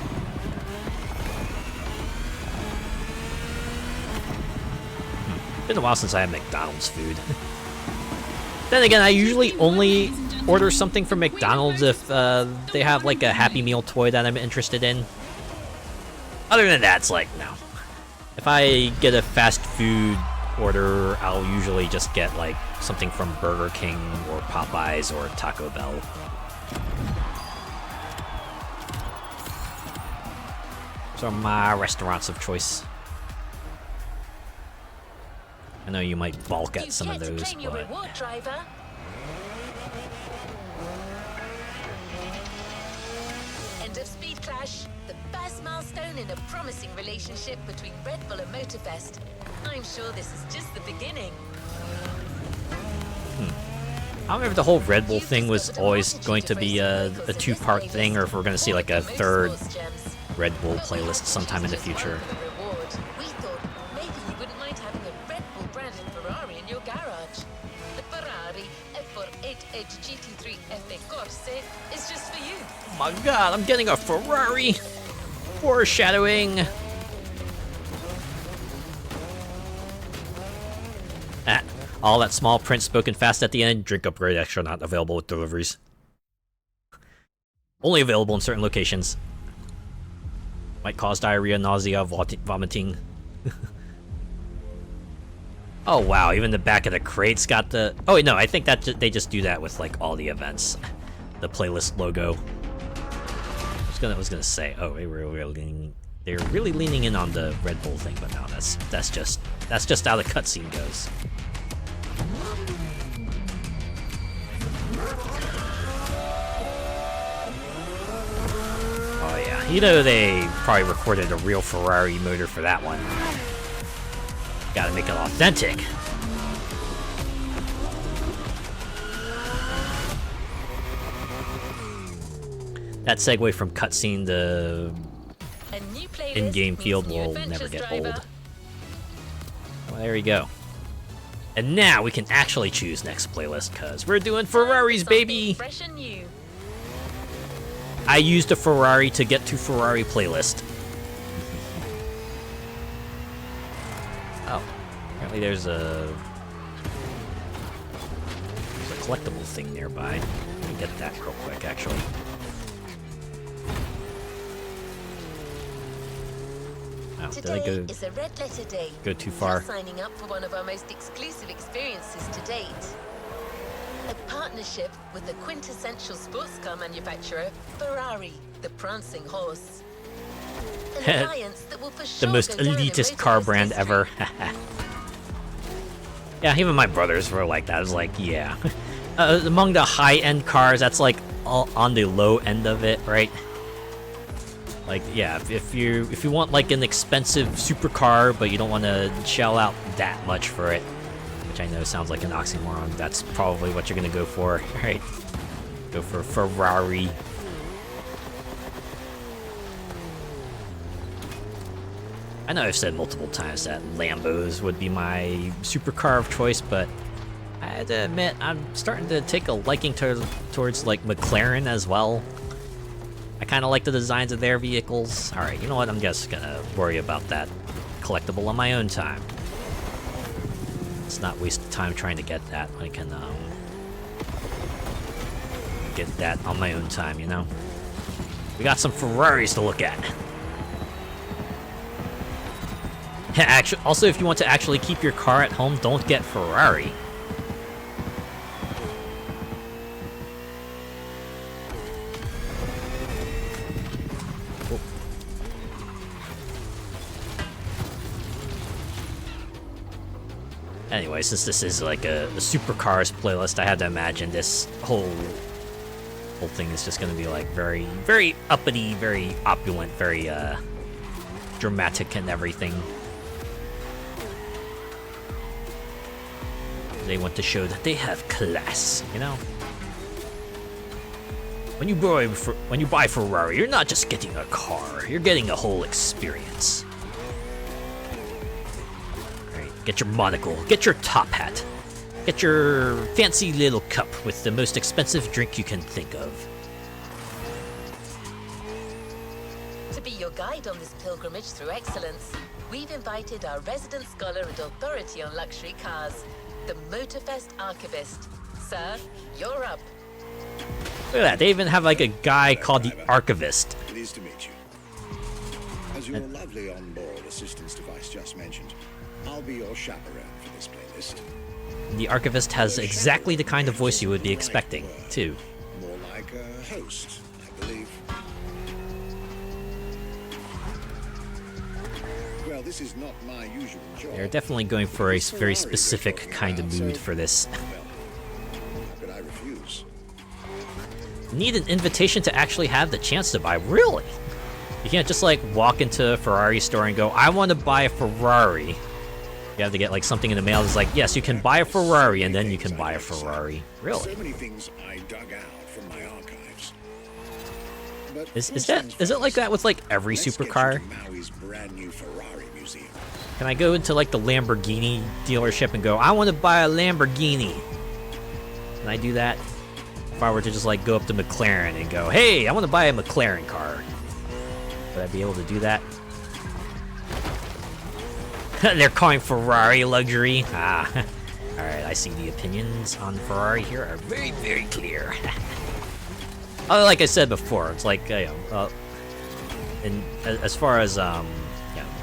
Been a while since I had McDonald's food. Then again, I usually only order something from McDonald's if they have like a Happy Meal toy that I'm interested in. Other than that, it's like, no. If I get a fast food order, I'll usually just get like something from Burger King or Popeyes or Taco Bell. Those are my restaurants of choice. I know you might balk at some of those, your but... reward, driver. End of Speed Clash, the first milestone in a promising relationship between Red Bull and Motorfest. I'm sure this is just the beginning. I don't remember if the whole Red Bull thing was always going to be a two-part thing, or if we're going to see like a third Red Bull playlist sometime in the future. We thought maybe you wouldn't mind having a Red Bull branded Ferrari in your garage. The Ferrari F48 GT3 FA Corse is just for you. Oh my god, I'm getting a Ferrari! Foreshadowing! All that small print spoken fast at the end. Drink upgrade extra not available with deliveries. Only available in certain locations. Might cause diarrhea, nausea, vomiting. Oh wow, even the back of the crate's got the... Oh wait, no, I think that they just do that with like all the events. The playlist logo. I was gonna say, oh, they're really leaning in on the Red Bull thing, but no, that's just how the cutscene goes. You know they probably recorded a real Ferrari motor for that one. Gotta make it authentic. That segue from cutscene to in-game field will never get old. Well, there you go. And now we can actually choose next playlist, because we're doing Ferraris, baby! I used a Ferrari to get to Ferrari playlist. Oh, apparently there's a collectible thing nearby. Let me get that real quick, actually. Oh, did I go, is a red letter day. Go too far? You're signing up for one of our most exclusive experiences to date. A partnership with the quintessential sports car manufacturer, Ferrari, the prancing horse. An alliance that will for sure the most elitist car brand ever. Yeah, even my brothers were like that. I was like, yeah. Among the high-end cars, that's like on the low end of it, right? Like, yeah, if you want like an expensive supercar, but you don't want to shell out that much for it, which I know sounds like an oxymoron, that's probably what you're gonna go for, right? Go for Ferrari. I know I've said multiple times that Lambos would be my supercar of choice, but I had to admit I'm starting to take a liking towards like McLaren as well. I kind of like the designs of their vehicles. Alright, you know what? I'm just gonna worry about that collectible on my own time. Let's not waste time trying to get that. I can, get that on my own time, you know? We got some Ferraris to look at. Actually, also, if you want to actually keep your car at home, don't get Ferrari. Anyway, since this is like a supercars playlist, I had to imagine this whole thing is just gonna be like very, very uppity, very opulent, very dramatic and everything. They want to show that they have class, you know. When you buy Ferrari, you're not just getting a car; you're getting a whole experience. Get your monocle, get your top hat, get your fancy little cup with the most expensive drink you can think of. To be your guide on this pilgrimage through excellence, we've invited our resident scholar and authority on luxury cars, the Motorfest archivist. Sir, you're up. Look at that, they even have like a guy called the archivist. Pleased to meet you. As your lovely onboard assistance device just mentioned, I'll be your chaperone for this playlist. The archivist has exactly the kind of voice you would be expecting, too. More like a host, I believe. Well, this is not my usual job. They're definitely going for a very specific kind of mood for this. How could I refuse? Need an invitation to actually have the chance to buy. Really? You can't just like walk into a Ferrari store and go, I want to buy a Ferrari. You have to get like something in the mail that's like, yes, you can buy a Ferrari, and then you can buy a Ferrari. Really? So many things I dug out from my archives. But Is it like that with like every supercar? Maui's brand new Ferrari museum. Can I go into like the Lamborghini dealership and go, I want to buy a Lamborghini? Can I do that? If I were to just like go up to McLaren and go, hey, I want to buy a McLaren car. Would I be able to do that? They're calling Ferrari luxury. Ah, alright, I see the opinions on Ferrari here are very, very clear. Like I said before, it's like, and as far as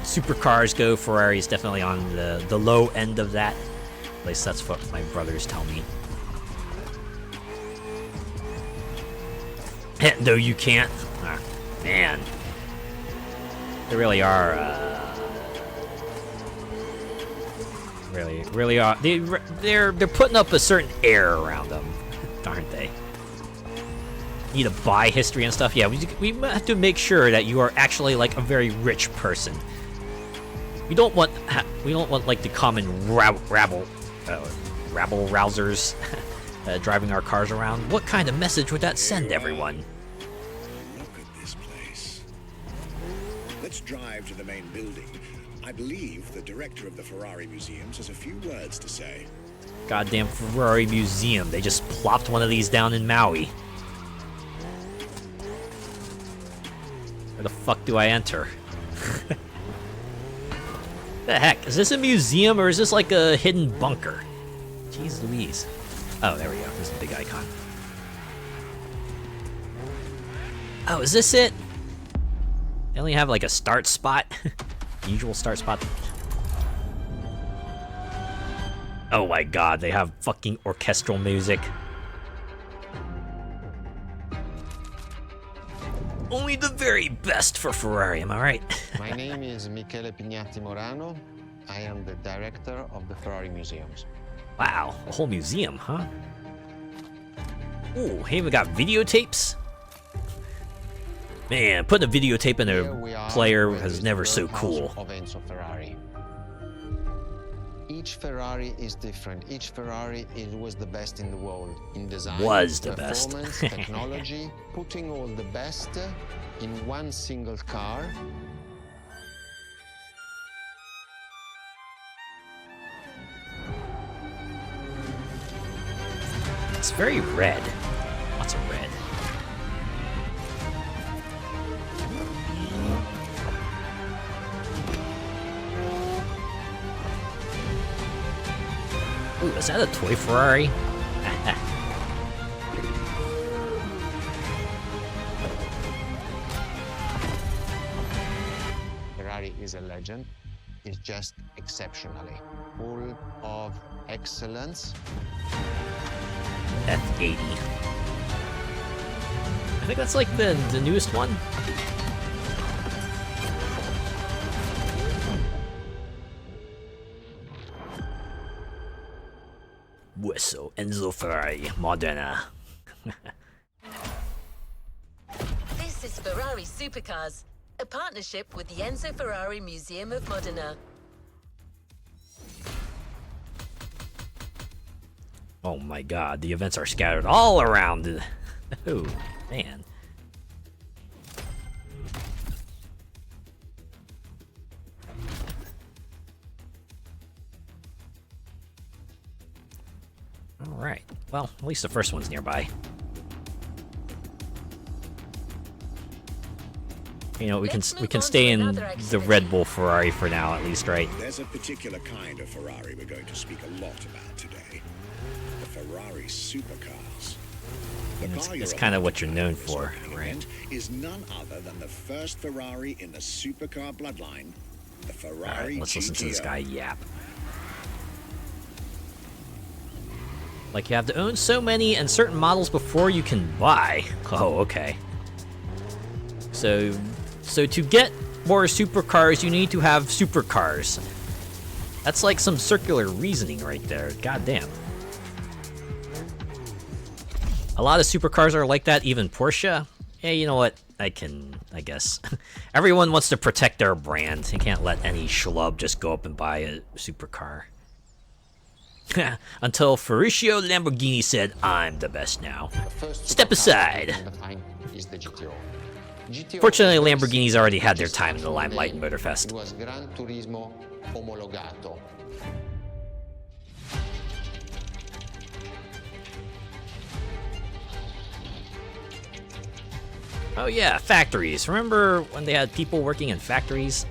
supercars go, Ferrari is definitely on the low end of that. At least that's what my brothers tell me. No, you can't. Ah, man. They really are, really are. They're putting up a certain air around them, aren't they? need to buy history and stuff. Yeah, we have to make sure that you are actually like a very rich person. We don't want like the common rabble rousers driving our cars around. What kind of message would that send everyone? Look at this place. Let's drive to the main building. I believe the director of the Ferrari Museums has a few words to say. Goddamn Ferrari Museum. They just plopped one of these down in Maui. Where the fuck do I enter? The heck? Is this a museum or is this like a hidden bunker? Jeez Louise. Oh, there we go. There's the big icon. Oh, is this it? They only have like a start spot. Usual start spot. Oh my god, they have fucking orchestral music. Only the very best for Ferrari, am I right? My name is Michele Pignatti Morano. I am the director of the Ferrari Museums. Wow, a whole museum, huh? Ooh, hey, we got videotapes? Man, putting a videotape in a player was never so cool. Of Enzo Ferrari. Each Ferrari is different. Each Ferrari was the best in the world in design, was the best. Performance, technology, putting all the best in one single car. It's very red. Lots of red. Ooh, is that a toy Ferrari? Ferrari is a legend. It's just exceptionally full of excellence. F80. I think that's like the newest one. Questo Enzo Ferrari Modena. This is Ferrari Supercars, a partnership with the Enzo Ferrari Museum of Modena. Oh my god, the events are scattered all around. Oh, man. Alright, well, at least the first one's nearby. You know, we can stay in the Red Bull Ferrari for now, at least, right? There's a particular kind of Ferrari we're going to speak a lot about today. The Ferrari Supercars. It's kind of what you're known for, right? Is none other than the first Ferrari in the supercar bloodline, the Ferrari Alright, let's listen to this guy yap. Like, you have to own so many and certain models before you can buy. Oh, okay. So to get more supercars, you need to have supercars. That's like some circular reasoning right there. God damn. A lot of supercars are like that, even Porsche. Yeah, you know what? I guess. Everyone wants to protect their brand. You can't let any schlub just go up and buy a supercar. Until Ferruccio Lamborghini said, I'm the best now. Step aside. Fortunately, Lamborghini's already had their time in the limelight in Motorfest. It was Gran Turismo omologato. Oh yeah, factories. Remember when they had people working in factories?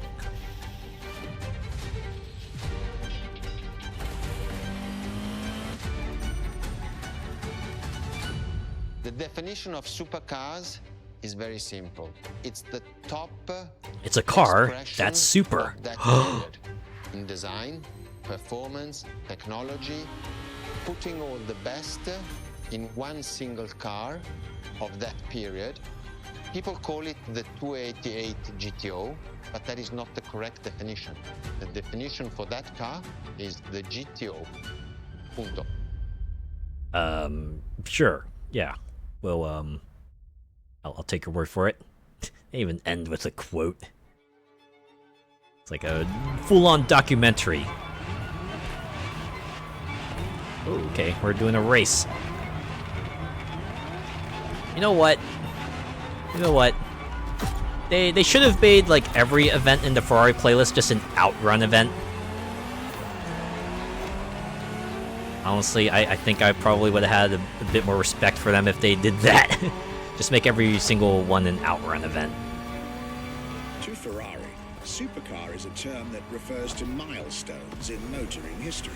The definition of supercars is very simple. It's the top. It's a car that's super. That period. In design, performance, technology, putting all the best in one single car of that period. People call it the 288 GTO, but that is not the correct definition. The definition for that car is the GTO. Punto. Sure. Yeah. Well, I'll take your word for it. They even end with a quote. It's like a full-on documentary. Oh, okay, we're doing a race. You know what? They should have made like every event in the Ferrari playlist just an outrun event. Honestly, I think I probably would have had a bit more respect for them if they did that. Just make every single one an outrun event. To Ferrari, supercar is a term that refers to milestones in motoring history.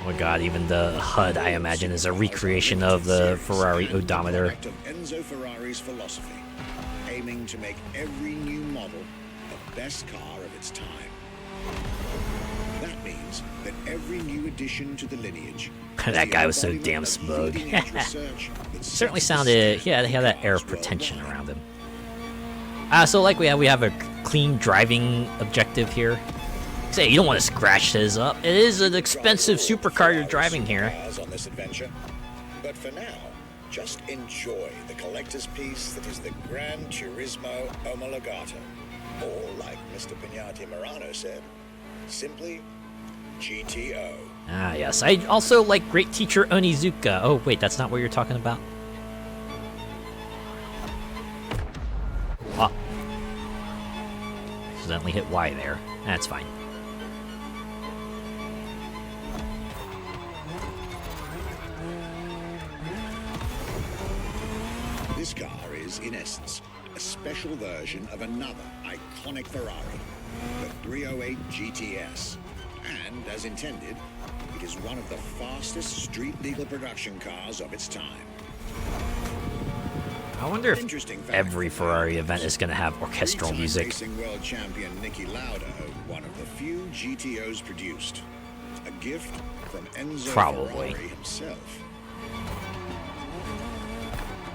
Oh my god, even the HUD, I imagine, is a recreation of the Ferrari odometer. Of Enzo Ferrari's philosophy, aiming to make every new model the best car of its time. That means that every new addition to the lineage. That guy was so damn smug. Certainly sounded, yeah, he had that air of pretension around him. So like we have a clean driving objective here. Say, you don't want to scratch this up. It is an expensive supercar you're driving here. On this adventure. But for now, just enjoy the collector's piece that is the Gran Turismo Omologato. Or, like Mr. Pignati Morano said, simply GTO. Ah, yes. I also like Great Teacher Onizuka. Oh, wait, that's not what you're talking about? Ah. Accidentally hit Y there. That's fine. This car is, in essence, a special version of another iconic Ferrari, the 308 GTS. And, as intended, it is one of the fastest street-legal production cars of its time. I wonder if every Ferrari event is going to have orchestral music. Racing world champion Niki Lauda owned one of the few GTOs produced. A gift from Enzo Probably. Ferrari himself.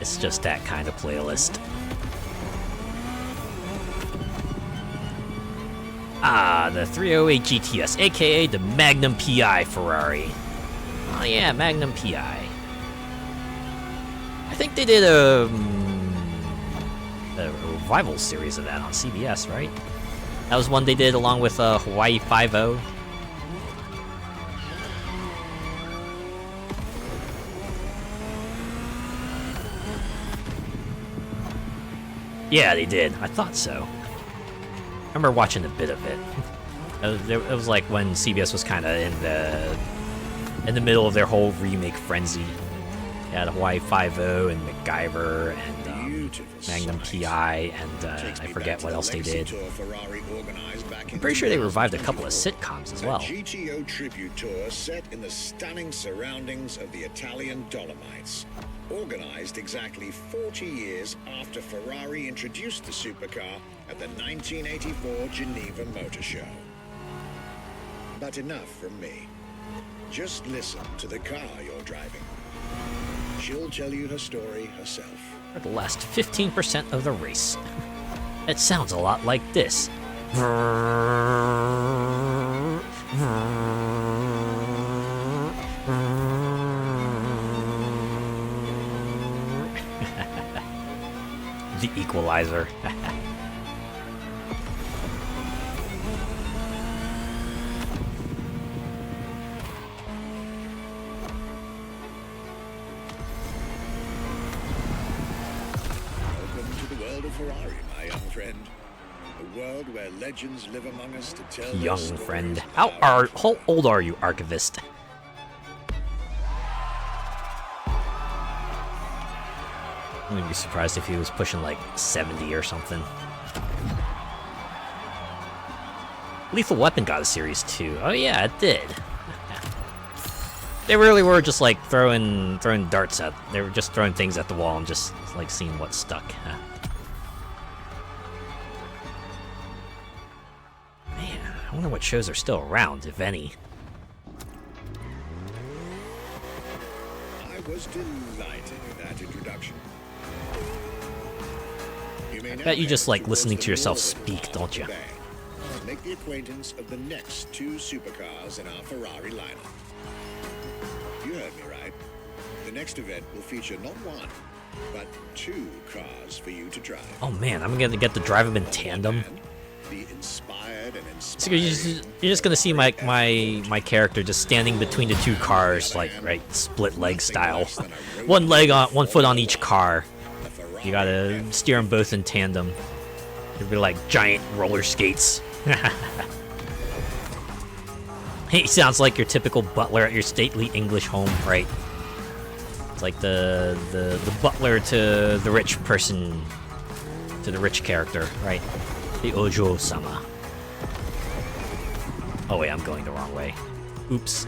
It's just that kind of playlist. Ah, the 308 GTS, aka the Magnum PI Ferrari. Oh yeah, Magnum PI. I think they did a revival series of that on CBS, right? That was one they did along with Hawaii 5-0. Yeah, they did. I thought so. I remember watching a bit of it. It was like when CBS was kind of in the middle of their whole remake frenzy. They had Hawaii 5-0 and MacGyver and Magnum PI and I forget what else they did. I'm pretty sure they revived a couple of sitcoms as well. A GTO tribute tour set in the stunning surroundings of the Italian Dolomites. Organized exactly 40 years after Ferrari introduced the supercar at the 1984 Geneva Motor Show. But enough from me. Just listen to the car you're driving. She'll tell you her story herself. For the last 15% of the race. It sounds a lot like this. The Equalizer. Welcome to the world of Ferrari, my young friend. A world where legends live among us to tell their Young stories friend. of How old are you, Archivist? I wouldn't be surprised if he was pushing like 70 or something. Lethal Weapon got a series too. Oh yeah, it did. They really were just like throwing darts at. They were just throwing things at the wall and just like seeing what stuck. Man, I wonder what shows are still around, if any. I was delighted with that introduction. I bet you just like listening to yourself speak, don't you? Make the acquaintance of the next two supercars in our Ferrari lineup. You heard me right. The next event will feature not one, but 2 cars for you to drive. Oh man, I'm gonna get to drive them in tandem. The inspired and So you're just gonna see my character just standing between the 2 cars, like right, split leg style. One foot on each car. You gotta steer them both in tandem. It'd be like giant roller skates. He sounds like your typical butler at your stately English home, right? It's like the butler to the rich person, to the rich character, right? The Ojo-sama. Oh wait, I'm going the wrong way. Oops.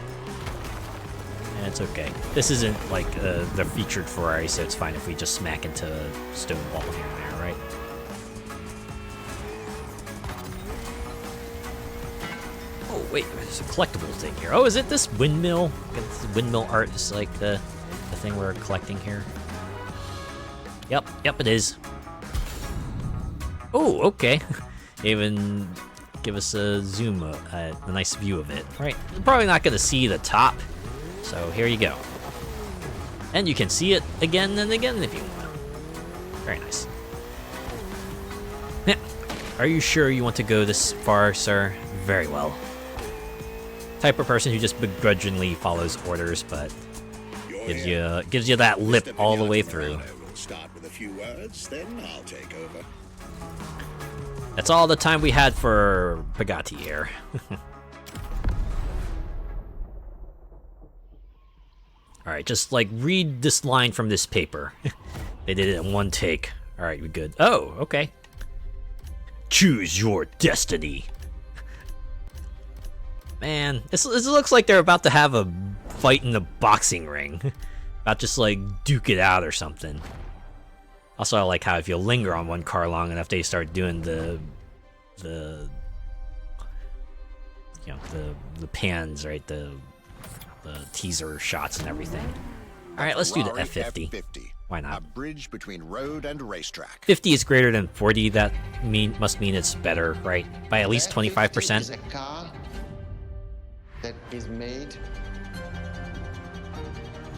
Yeah, it's okay. This isn't like the featured Ferrari, so it's fine if we just smack into a stone wall here and there, right? Oh wait, there's a collectible thing here. Oh, is it this windmill? This windmill art is like the thing we're collecting here. Yep, it is. Oh, okay. Even give us a zoom, a nice view of it. Right, you're probably not gonna see the top, so here you go. And you can see it again and again if you want. Very nice. Now, are you sure you want to go this far, sir? Very well. Type of person who just begrudgingly follows orders, but gives you that lip all the way through. We'll start with a few words, then I'll take over. That's all the time we had for Pagati here. Alright, just like read this line from this paper. They did it in one take. Alright, we're good. Oh, okay. Choose your destiny. Man, this looks like they're about to have a fight in the boxing ring. About just like duke it out or something. Also, I like how if you linger on one car long enough, they start doing the pans, right? The teaser shots and everything. All right, let's do the F50. Why not? A bridge between road and racetrack. 50 is greater than 40. That must mean it's better, right? By at least 25%. Is a car that is made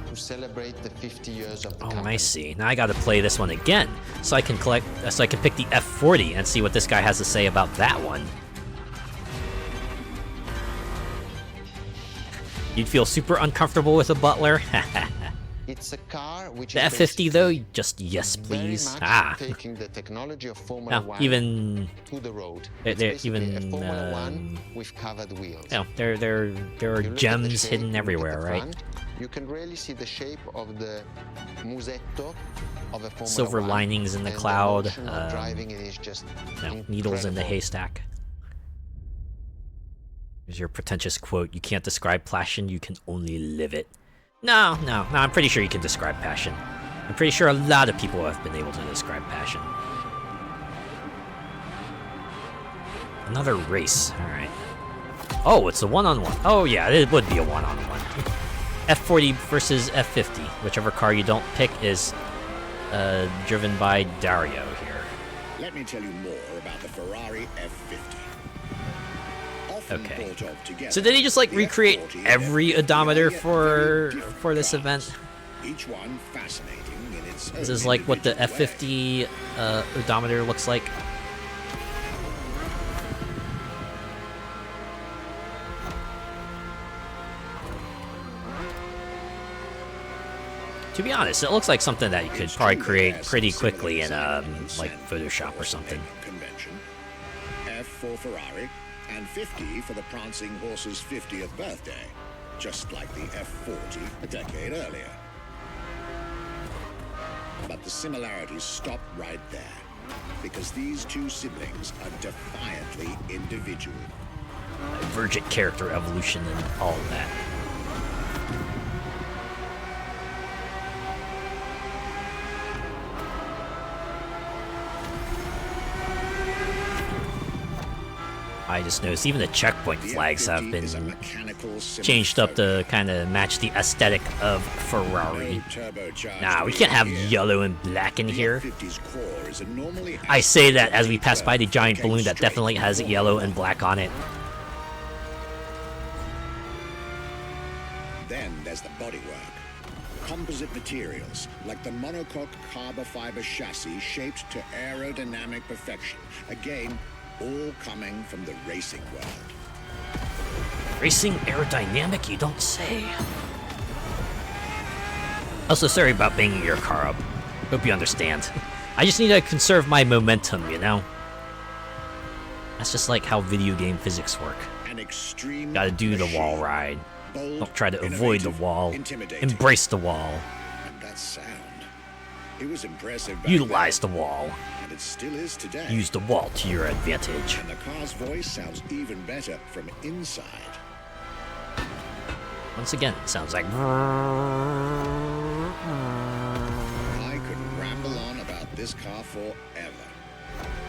to celebrate the 50 years of the company. I see. Now I got to play this one again, so I can pick the F40 and see what this guy has to say about that one. You'd feel super uncomfortable with a butler. It's a car which the is F50 though, just yes please. Taking the technology of Formula 1 even to the road. They're even a Formula 1 with covered wheels. Yeah, there are gems hidden everywhere, right? You can really see the shape of the musetto of a Formula Silver 1, linings in the and cloud. the motion of driving it is just Needles in the incredible. haystack. Here's your pretentious quote: "You can't describe passion, you can only live it." No, I'm pretty sure you can describe passion. I'm pretty sure a lot of people have been able to describe passion. Another race, alright. Oh, it's a one-on-one. Oh yeah, it would be a one-on-one. F40 versus F50. Whichever car you don't pick is driven by Dario here. Let me tell you more about the Ferrari F50. Okay. So did he just like recreate every odometer for this event? Each one fascinating in its This is like what the F50 odometer looks like. To be honest, it looks like something that you could probably create pretty quickly in like Photoshop or something. Convention. F for Ferrari, and 50 for the prancing horse's 50th birthday, just like the F40 a decade earlier. But the similarities stop right there, because these two siblings are defiantly individual. Divergent character evolution and all of that. I just noticed even the checkpoint flags have been changed up to kind of match the aesthetic of Ferrari. Nah, we can't have yellow and black in here. I say that as we pass by the giant balloon that definitely has yellow and black on it. Then there's the bodywork. composite materials like the monocoque carbon fiber chassis shaped to aerodynamic perfection. Again, all coming from the racing world. Racing aerodynamic, you don't say. Also, sorry about banging your car up. Hope you understand. I just need to conserve my momentum, you know? That's just like how video game physics work. An extreme Gotta do the wall ride. Don't try to avoid the wall. Embrace the wall. And that sound. It was impressive. Utilize the wall. And it still is today. Use the wall to your advantage. And the car's voice sounds even better from inside. Once again, it sounds like... I could ramble on about this car forever.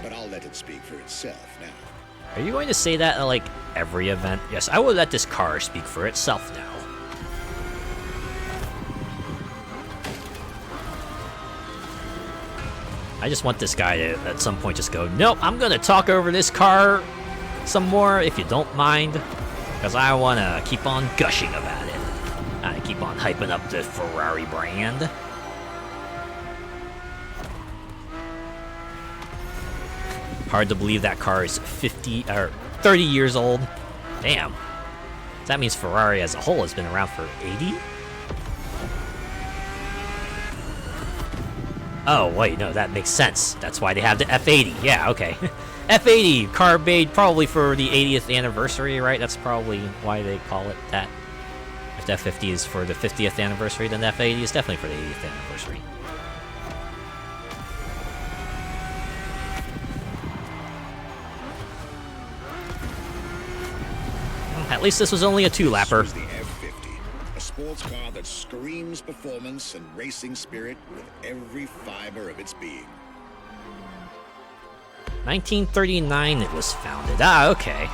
But I'll let it speak for itself now. Are you going to say that at, like, every event? Yes, I will let this car speak for itself now. I just want this guy to, at some point, just go, nope, I'm gonna talk over this car some more, if you don't mind. Because I want to keep on gushing about it. I keep on hyping up the Ferrari brand. Hard to believe that car is 30 years old. Damn. That means Ferrari as a whole has been around for 80? Oh, wait, no, that makes sense. That's why they have the F80. Yeah, okay. F80, car made probably for the 80th anniversary, right? That's probably why they call it that. If the F50 is for the 50th anniversary, then the F80 is definitely for the 80th anniversary. At least this was only a 2-lapper. This was the F50, a sports car that screams performance and racing spirit with every fiber of its being. 1939 it was founded. Ah, okay.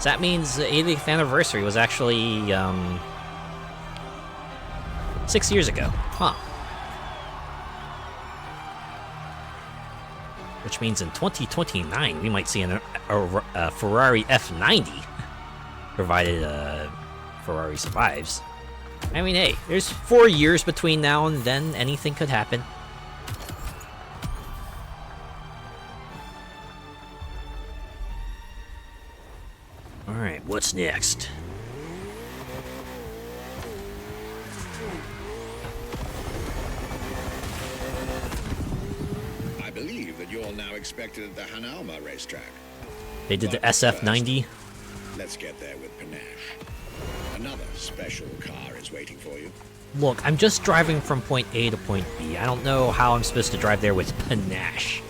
So that means the 80th anniversary was actually, 6 years ago. Huh. Which means in 2029 we might see a Ferrari F90. Provided Ferrari survives. I mean, hey, there's 4 years between now and then. Anything could happen. Alright, what's next? I believe that you're now expected at the Hanauma racetrack. They did the SF90. Let's get there with panache. Another special car is waiting for you. Look, I'm just driving from point A to point B. I don't know how I'm supposed to drive there with panache.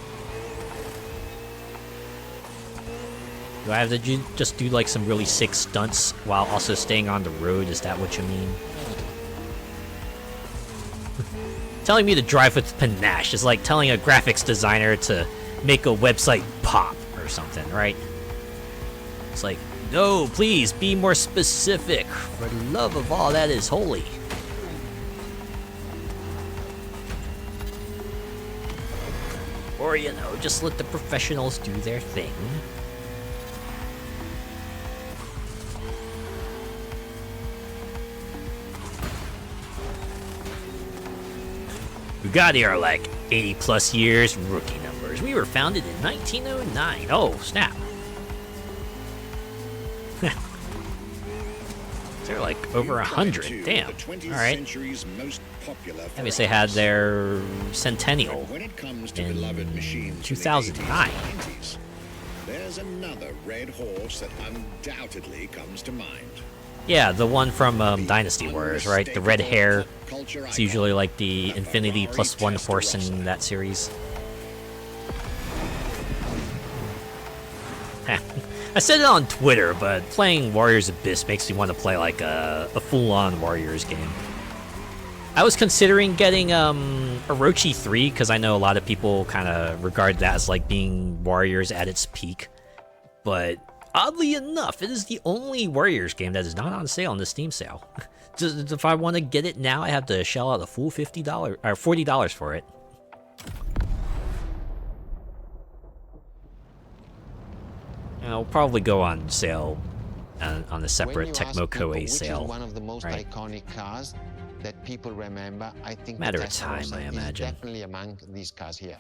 Do I have to just do like some really sick stunts while also staying on the road? Is that what you mean? Telling me to drive with panache is like telling a graphics designer to make a website pop or something, right? It's like, no, please, be more specific. For the love of all that is holy. Or, you know, just let the professionals do their thing. Bugatti are like 80 plus years, rookie numbers. We were founded in 1909. Oh, snap. They're like over 100. Damn. Alright. That means they had their centennial in 2009. There's another red horse that undoubtedly comes to mind. Yeah, the one from Dynasty Warriors, right? The red hair. It's usually like the Infinity plus one horse in that series. I said it on Twitter, but playing Warriors Abyss makes me want to play like a full-on Warriors game. I was considering getting Orochi 3, because I know a lot of people kind of regard that as like being Warriors at its peak. But oddly enough, it is the only Warriors game that is not on sale on the Steam sale. Just, if I want to get it now, I have to shell out a full $50 or $40 for it. And it'll probably go on sale on the separate Tecmo Koei sale. Which is one of the most right? iconic cars that people remember, I think Matter the of time, Testarossa I is imagine. definitely among these cars here.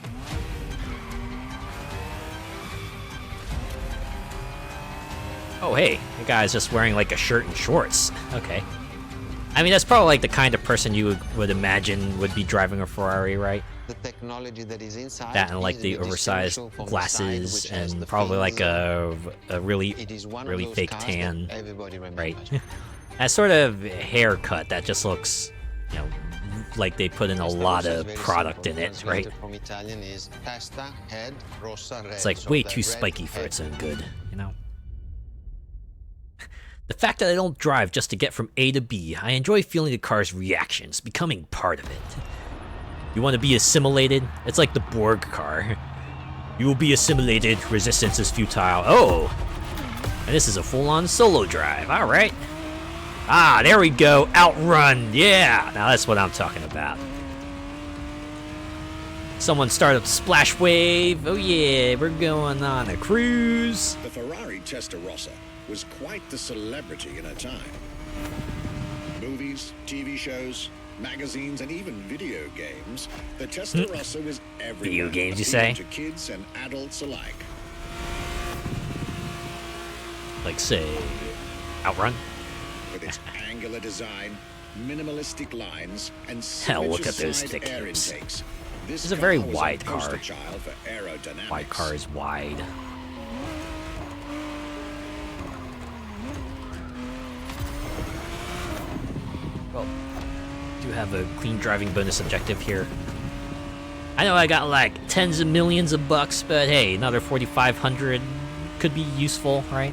Oh, hey, the guy's just wearing like a shirt and shorts. Okay. I mean, that's probably like the kind of person you would imagine would be driving a Ferrari, right? The technology that is inside that and like the oversized glasses and probably like a really fake tan, right? That sort of haircut that just looks, you know, like they put in a lot of product in it, right? It's like way too spiky for its own good, you know? The fact that I don't drive just to get from A to B, I enjoy feeling the car's reactions, becoming part of it. You want to be assimilated? It's like the Borg car. You will be assimilated, resistance is futile. Oh! And this is a full-on solo drive, alright. Ah, there we go, outrun, yeah! Now that's what I'm talking about. Someone start up Splash Wave, oh yeah, we're going on a cruise. The Ferrari Testarossa was quite the celebrity in her time. Movies, TV shows, magazines, and even video games, the Testarossa was everywhere. Video games, you say? To kids and adults alike. Like, say, Outrun? With its angular design, minimalistic lines, and hell, look at those thick hips. This is a very wide car. Wide car is wide. Well, do have a clean driving bonus objective here. I know I got like tens of millions of bucks, but hey, another 4,500 could be useful, right?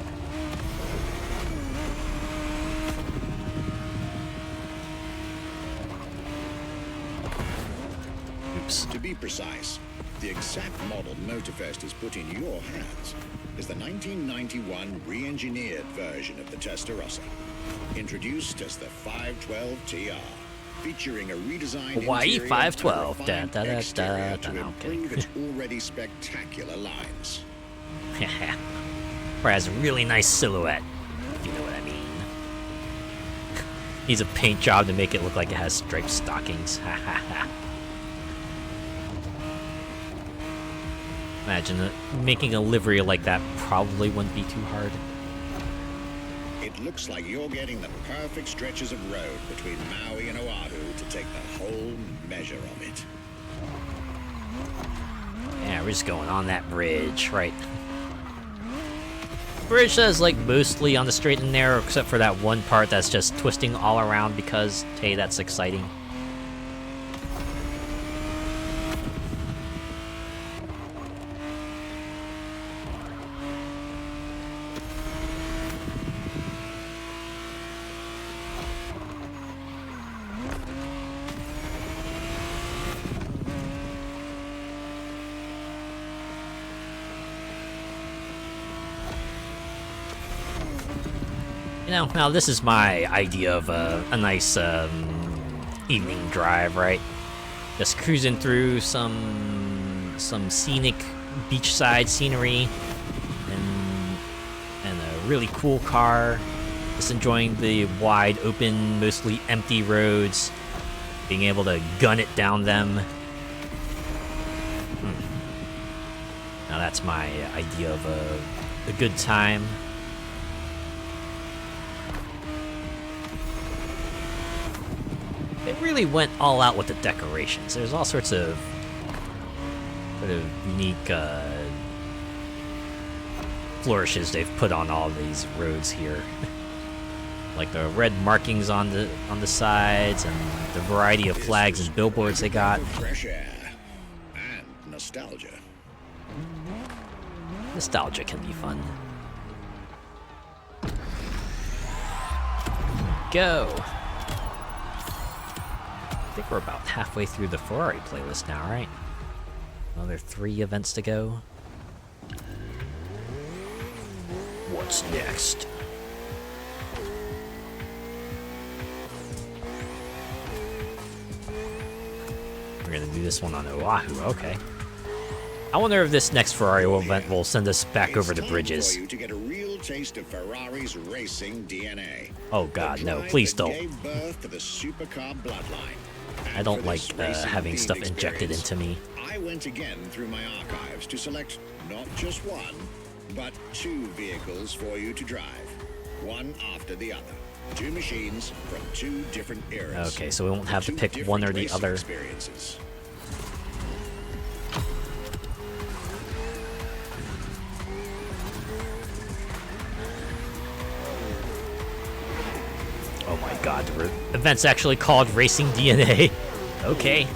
Oops. To be precise, the exact model Motorfest has put in your hands is the 1991 re-engineered version of the Testarossa, introduced as the 512 TR, featuring a redesigned Hawaii 512. exterior to improve its already spectacular lines. Or has a really nice silhouette, if you know what I mean. Needs a paint job to make it look like it has striped stockings. Imagine making a livery like that probably wouldn't be too hard. It looks like you're getting the perfect stretches of road between Maui and Oahu to take the whole measure of it. Yeah, we're just going on that bridge, right? Bridge is like mostly on the straight and narrow, except for that one part that's just twisting all around because, hey, that's exciting. You know, now this is my idea of a nice evening drive, right? Just cruising through some scenic beachside scenery and a really cool car. Just enjoying the wide open, mostly empty roads, being able to gun it down them. Now that's my idea of a good time. They really went all out with the decorations. There's all sorts of sort of unique flourishes they've put on all these roads here. Like the red markings on the sides and the variety of flags and billboards they got. Fresh air and nostalgia. Nostalgia can be fun. Go. I think we're about halfway through the Ferrari playlist now, right? Another 3 events to go. What's next? We're gonna do this one on Oahu, okay. I wonder if this next Ferrari event will send us back over the bridges. For you to get a real taste of Ferrari's racing DNA. Oh God, no! Please don't. Gave birth to the supercar bloodline. I don't like having stuff injected into me. I went again through my archives to select not just one, but 2 vehicles for you to drive, one after the other. 2 machines from 2 different eras. Okay, so we won't have to pick one or the other. Experiences. Oh my God, the event's actually called Racing DNA. Okay.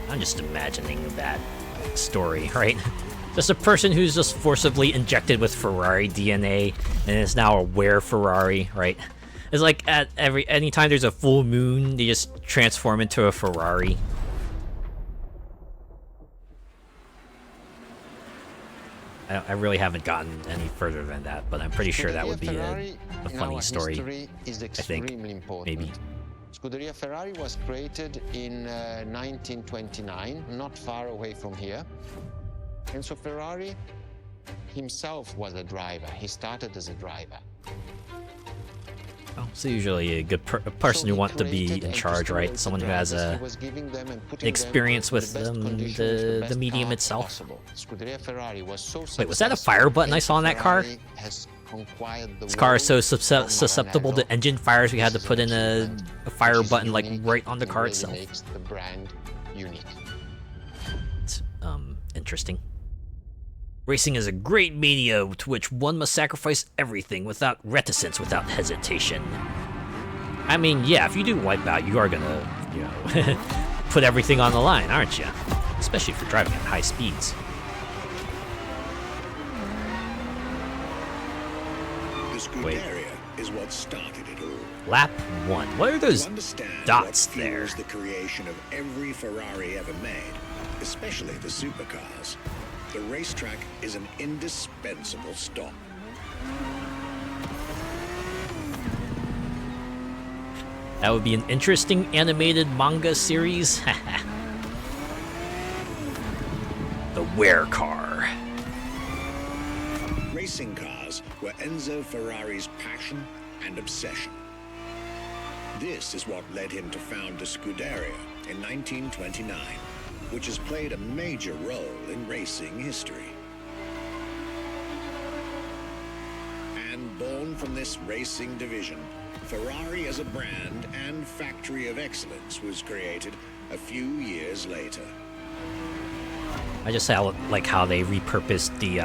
I'm just imagining that story, right? Just a person who's just forcibly injected with Ferrari DNA and is now aware Ferrari, right? It's like at anytime there's a full moon, they just transform into a Ferrari. I really haven't gotten any further than that, but I'm pretty sure that would be a funny story. I think, maybe. Scuderia Ferrari was created in 1929, not far away from here. And so Ferrari himself was a driver. He started as a driver. Oh, so usually a good person who wants to be in charge, right? Someone who has experience with the medium itself. Wait, was that a fire button I saw in that car? This car is so susceptible to engine fires, we had to put in a fire button like right on the car itself. Makes the brand unique. It's interesting. Racing is a great media to which one must sacrifice everything without reticence, without hesitation. I mean, yeah, if you do Wipeout, you are gonna, you know, put everything on the line, aren't you? Especially if you're driving at high speeds. Scuderia is what started it all. Lap 1. What are those dots there? The creation of every Ferrari ever made, especially the supercars. The racetrack is an indispensable stop. That would be an interesting animated manga series. The Where Car. Racing cars were Enzo Ferrari's passion and obsession. This is what led him to found the Scuderia in 1929, which has played a major role in racing history. And born from this racing division, Ferrari as a brand and factory of excellence was created a few years later. I just like how they repurposed the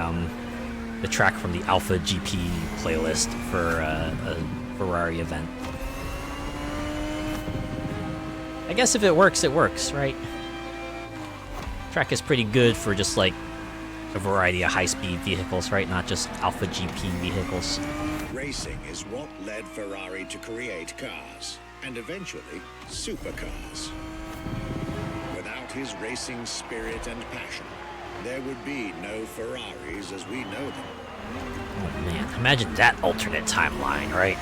track from the Alpha GP playlist for a Ferrari event. I guess if it works, right? Track is pretty good for just like a variety of high-speed vehicles, right? Not just Alpha GP vehicles. Racing is what led Ferrari to create cars, and eventually supercars. Without his racing spirit and passion, there would be no Ferraris as we know them. Oh man, imagine that alternate timeline, right?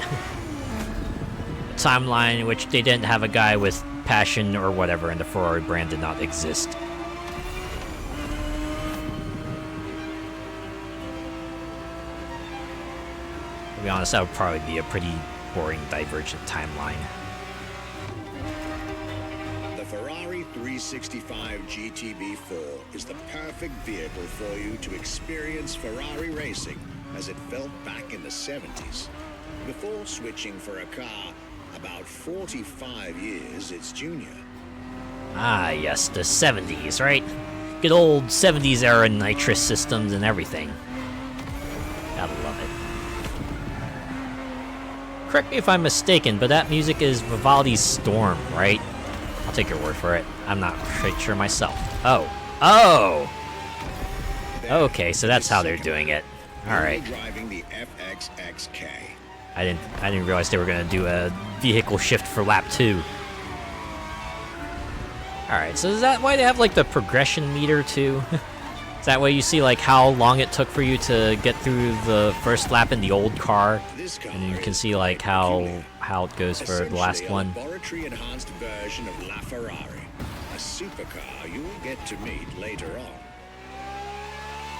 A timeline in which they didn't have a guy with passion or whatever, and the Ferrari brand did not exist. To be honest, that would probably be a pretty boring, divergent timeline. The Ferrari 365 GTB4 is the perfect vehicle for you to experience Ferrari racing as it felt back in the 70s, before switching for a car about 45 years its junior. Ah, yes, the 70s, right? Good old 70s era nitrous systems and everything. Gotta love it. Correct me if I'm mistaken, but that music is Vivaldi's Storm, right? I'll take your word for it. I'm not quite sure myself. Oh. Okay, so that's how they're doing it. All right. Driving the FXXK. I didn't realize they were gonna do a vehicle shift for lap 2. All right, so is that why they have like the progression meter too? Is that way you see like how long it took for you to get through the first lap in the old car, and you can see like how it goes for the last one. A laboratory-enhanced version of La Ferrari, a supercar you'll get to meet later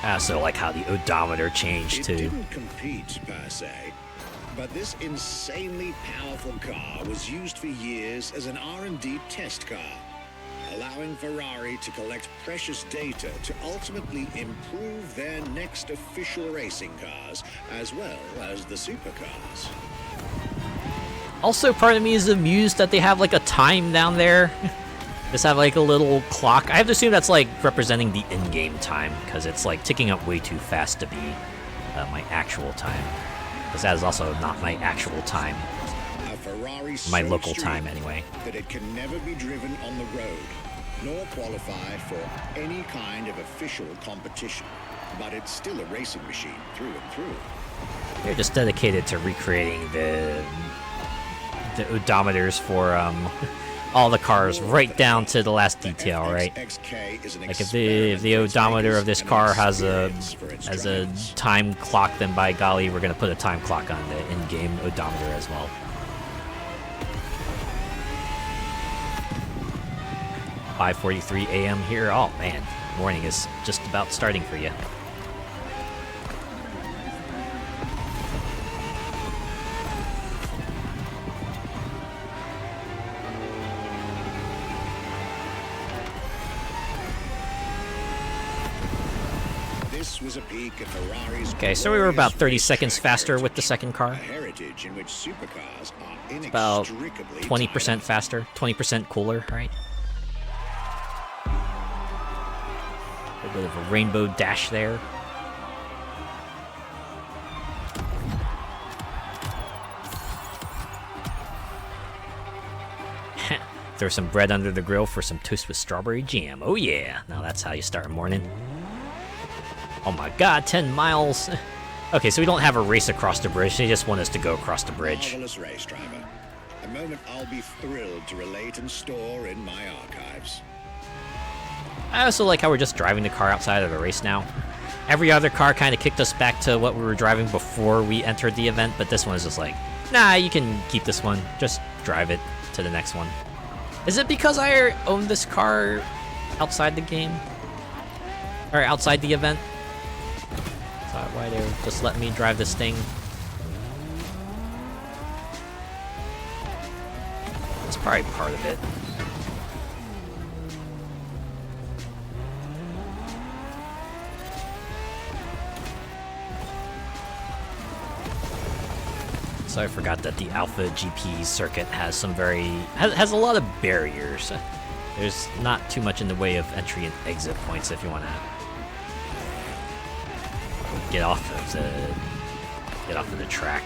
on. So like how the odometer changed too. It didn't compete per se, but this insanely powerful car was used for years as an R&D test car, allowing Ferrari to collect precious data to ultimately improve their next official racing cars, as well as the supercars. Also, part of me is amused that they have like a time down there. Just have like a little clock. I have to assume that's like representing the in-game time, because it's like ticking up way too fast to be my actual time. Because that is also not my actual time. My local time, anyway. That it can never be driven on the road, nor qualify for any kind of official competition. But it's still a racing machine through and through. They're just dedicated to recreating the odometers for all the cars, right down to the last detail, right? Like if the odometer of this car has a time clock, then by golly, we're gonna put a time clock on the in-game odometer as well. 5:43 a.m. here. Oh man, morning is just about starting for you. This was a peek at Ferrari's. Okay, so we were about 30 seconds faster with the second car. Heritage in which supercars are It's about 20% faster, 20% cooler, right? A bit of a rainbow dash there. Throw some bread under the grill for some toast with strawberry jam. Oh yeah, now that's how you start a morning. Oh my god, 10 miles. Okay, so we don't have a race across the bridge. They just want us to go across the bridge. Marvelous race, driver. A moment I'll be thrilled to relate and store in my archives. I also like how we're just driving the car outside of the race now. Every other car kind of kicked us back to what we were driving before we entered the event, but this one is just like, nah, you can keep this one. Just drive it to the next one. Is it because I own this car outside the game? Or outside the event? So why they just let me drive this thing? That's probably part of it. So I forgot that the Alpha GP circuit has some has a lot of barriers. There's not too much in the way of entry and exit points if you want to get off of the track.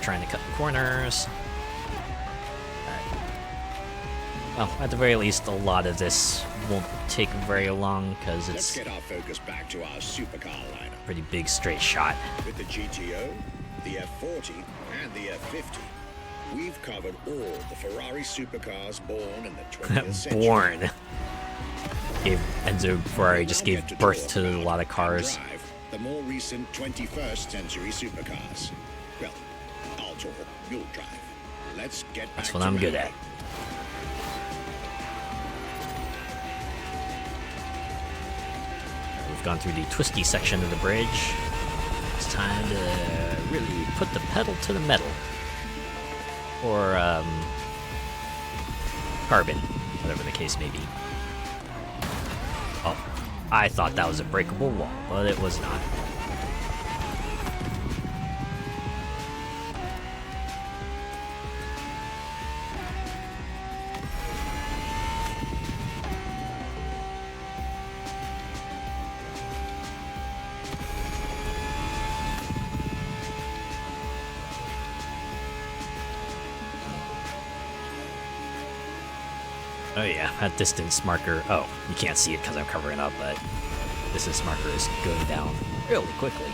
Trying to cut the corners. Alright. Well, at the very least, a lot of this won't take very long because it's Let's get our focus back to our supercar lineup. Pretty big straight shot. With the GTO, the F40, and the F50, we've covered all the Ferrari supercars born in the 20th century. Born. Enzo Ferrari just gave birth to a lot of cars. The more recent 21st century supercars. Well, I'll talk, you'll drive. Let's get back That's what I'm good at. We've gone through the twisty section of the bridge. It's time to really put the pedal to the metal. Or, carbon, whatever the case may be. Oh, I thought that was a breakable wall, but it was not. Oh yeah, that distance marker. Oh, you can't see it because I'm covering up, but distance marker is going down really quickly.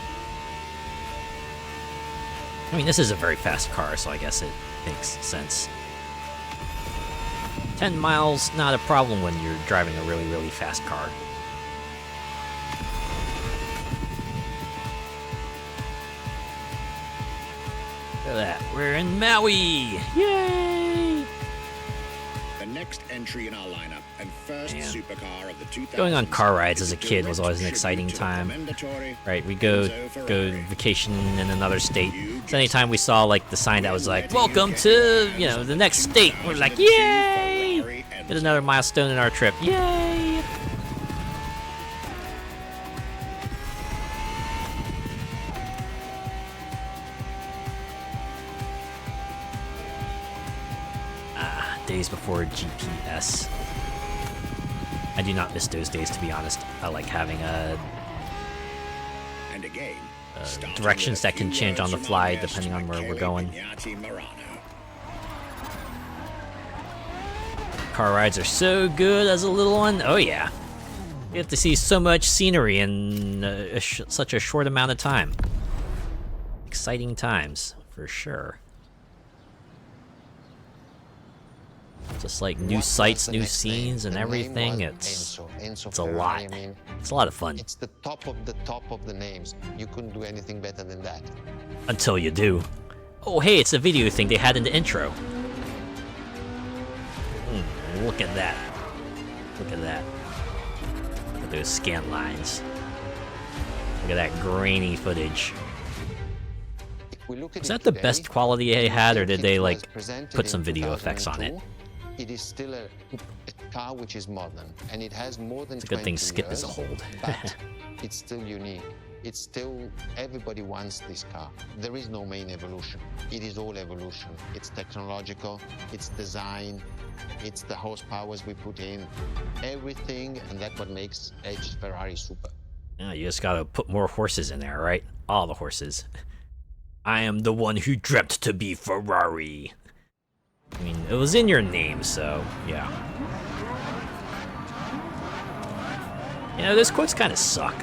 I mean, this is a very fast car, so I guess it makes sense. 10 miles, not a problem when you're driving a really, really fast car. Look at that, we're in Maui! Yay! The next entry in our lineup and first supercar of the 2000s. Going on car rides as a kid was always an exciting time. Right, we go vacation in another state. So anytime we saw like the sign that was like, "Welcome to, you know, the next state," we're like, "Yay!" Hit another milestone in our trip. Yay! Days before GPS. I do not miss those days, to be honest. I like having directions that can change on the fly depending on where we're going. Car rides are so good as a little one. Oh yeah. You have to see so much scenery in such a short amount of time. Exciting times, for sure. Just like new sights, new scenes, and everything. It's a lot. It's a lot of fun. It's the top of the names. You couldn't do anything better than that. Until you do. Oh, hey, it's a video thing they had in the intro. Look at that. Look at that. Look at those scan lines. Look at that grainy footage. Is that the best quality they had, or did they like put some video effects on it? It is still a car which is modern, and it has more than 20 years. It's a good thing Skip is a hold. But it's still unique. It's still, everybody wants this car. There is no main evolution. It is all evolution. It's technological, it's design, it's the horsepowers we put in, everything, and that's what makes Edge Ferrari super. Yeah, you just gotta put more horses in there, right? All the horses. I am the one who dreamt to be Ferrari. I mean, it was in your name, so yeah. You know, those quotes kind of suck.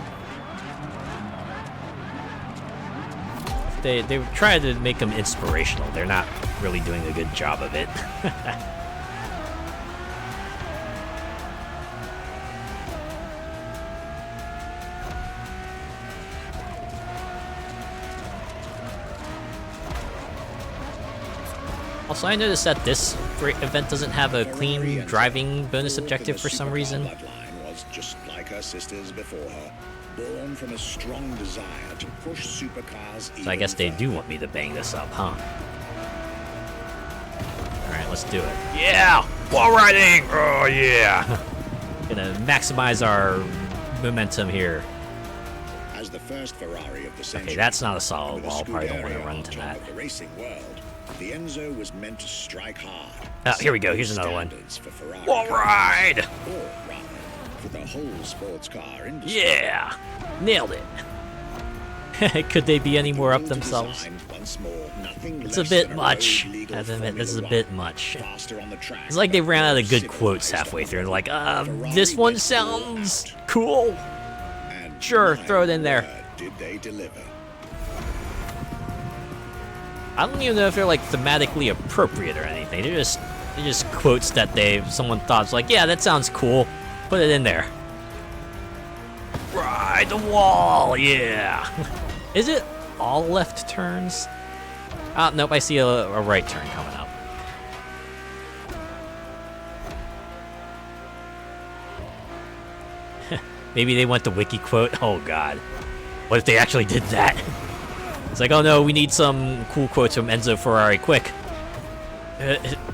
They try to make them inspirational. They're not really doing a good job of it. Also, I noticed that this event doesn't have a clean driving bonus objective for some reason. Bloodline was just like her sisters before her, born from a strong desire to push supercars. So I guess they do want me to bang this up, huh? Alright, let's do it. Yeah! Wall riding! Oh yeah! Gonna maximize our momentum here. As the first Ferrari of the century. Okay, that's not a solid wall. Probably don't want to run into that. The racing world, the Enzo was meant to strike hard. Oh, here we go. Here's another one. For Wall ride! Or rather, for the whole sports car industry. Yeah! Nailed it. Could they be any more up themselves? It's a bit much. I have to admit, this is a bit much. It's like they ran out of good quotes halfway through. They're like, this one sounds cool. Sure, throw it in there. Did they deliver? I don't even know if they're like thematically appropriate or anything. They're just quotes that someone thought's like, yeah, that sounds cool. Put it in there. Ride the wall, yeah. Is it all left turns? Oh, nope, I see a right turn coming up. Maybe they want the wiki quote. Oh god. What if they actually did that? It's like, oh no, we need some cool quotes from Enzo Ferrari, quick.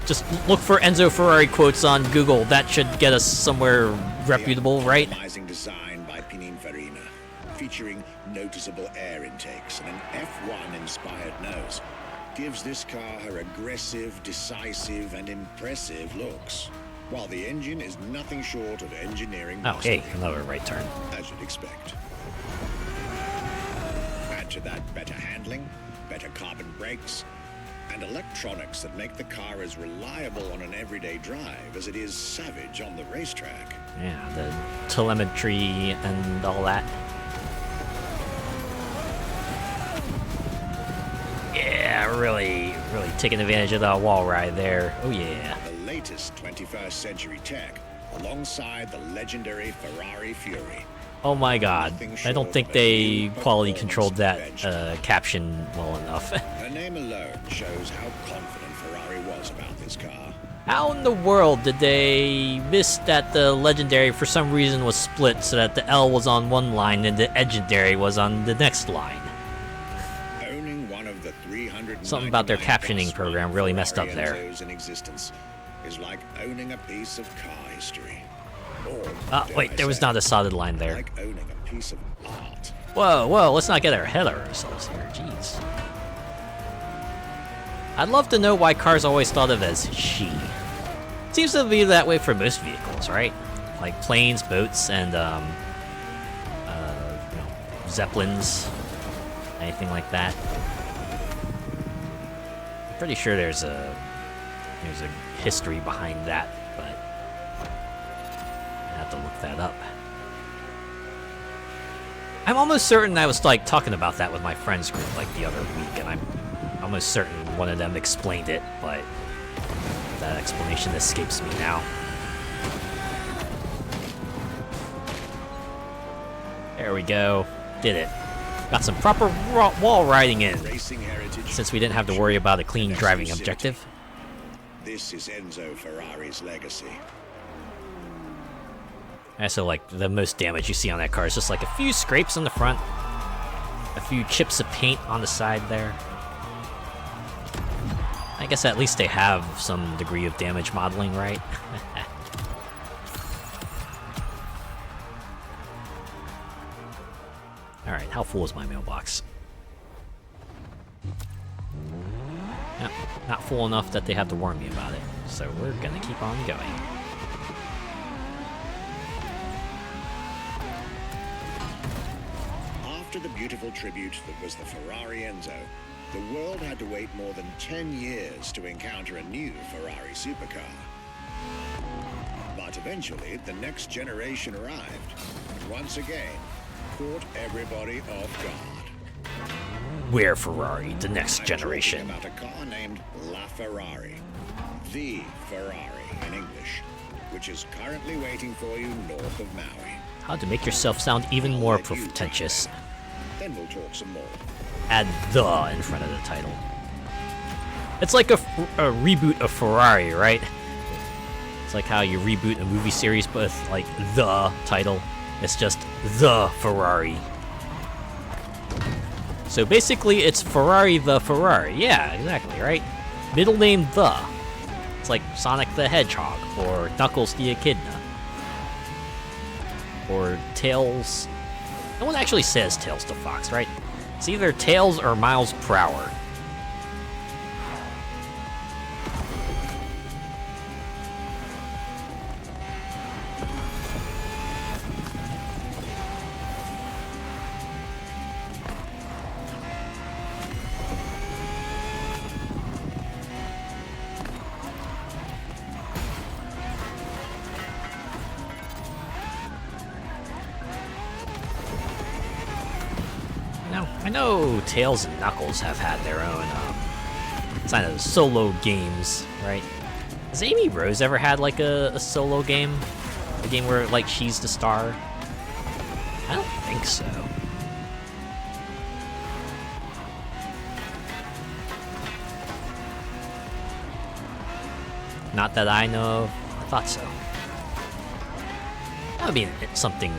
Just look for Enzo Ferrari quotes on Google. That should get us somewhere reputable, right? Amazing design by Pininfarina, featuring noticeable air intakes and an F1-inspired nose, gives this car her aggressive, decisive, and impressive looks. While the engine is nothing short of engineering. Oh, hey, another right turn. As you'd expect. Add to that better handling, better carbon brakes, and electronics that make the car as reliable on an everyday drive as it is savage on the racetrack. Yeah, the telemetry and all that. Yeah, really taking advantage of that wall ride there. Oh yeah. The latest 21st century tech, alongside the legendary Ferrari Fury. Oh my god, I don't think they quality controlled that caption well enough. Her name alone shows how confident Ferrari was about this car. How in the world did they miss that the legendary for some reason was split so that the L was on one line and the legendary was on the next line? Owning one of the 300 Something about their captioning program really messed up there. in existence is like owning a piece of car history. Wait, there was not a solid line there. Like owning a piece of art. Whoa, let's not get ahead of ourselves here, jeez. I'd love to know why cars always thought of as she. Seems to be that way for most vehicles, right? Like planes, boats, and zeppelins, anything like that. I'm pretty sure there's a history behind that, but I have to look that up. I'm almost certain I was like talking about that with my friends group like the other week, and I'm almost certain one of them explained it, but that explanation escapes me now. There we go. Did it. Got some proper wall riding in, since we didn't have to worry about a clean driving objective. This is Enzo Ferrari's legacy. So like the most damage you see on that car is just like a few scrapes on the front, a few chips of paint on the side there. I guess at least they have some degree of damage modeling, right? Alright, how full is my mailbox? No, not full enough that they have to warn me about it, so we're gonna keep on going. After the beautiful tribute that was the Ferrari Enzo, the world had to wait more than 10 years to encounter a new Ferrari Supercar. But eventually, the next generation arrived, and once again, caught everybody off guard. We're Ferrari, the next generation. About a car named La Ferrari, the Ferrari in English, which is currently waiting for you north of Maui. How to make yourself sound even more pretentious. Then we'll talk some more. Add "the" in front of the title. It's like a reboot of Ferrari, right? It's like how you reboot a movie series, but with like the title. It's just the Ferrari. So basically, it's Ferrari the Ferrari. Yeah, exactly, right? Middle name the. It's like Sonic the Hedgehog, or Knuckles the Echidna, or Tails. No one actually says Tails the Fox, right? It's either Tails or Miles per hour. I know Tails and Knuckles have had their own kind of solo games, right? Has Amy Rose ever had like a solo game? A game where like she's the star? I don't think so. Not that I know of. I thought so. That would be something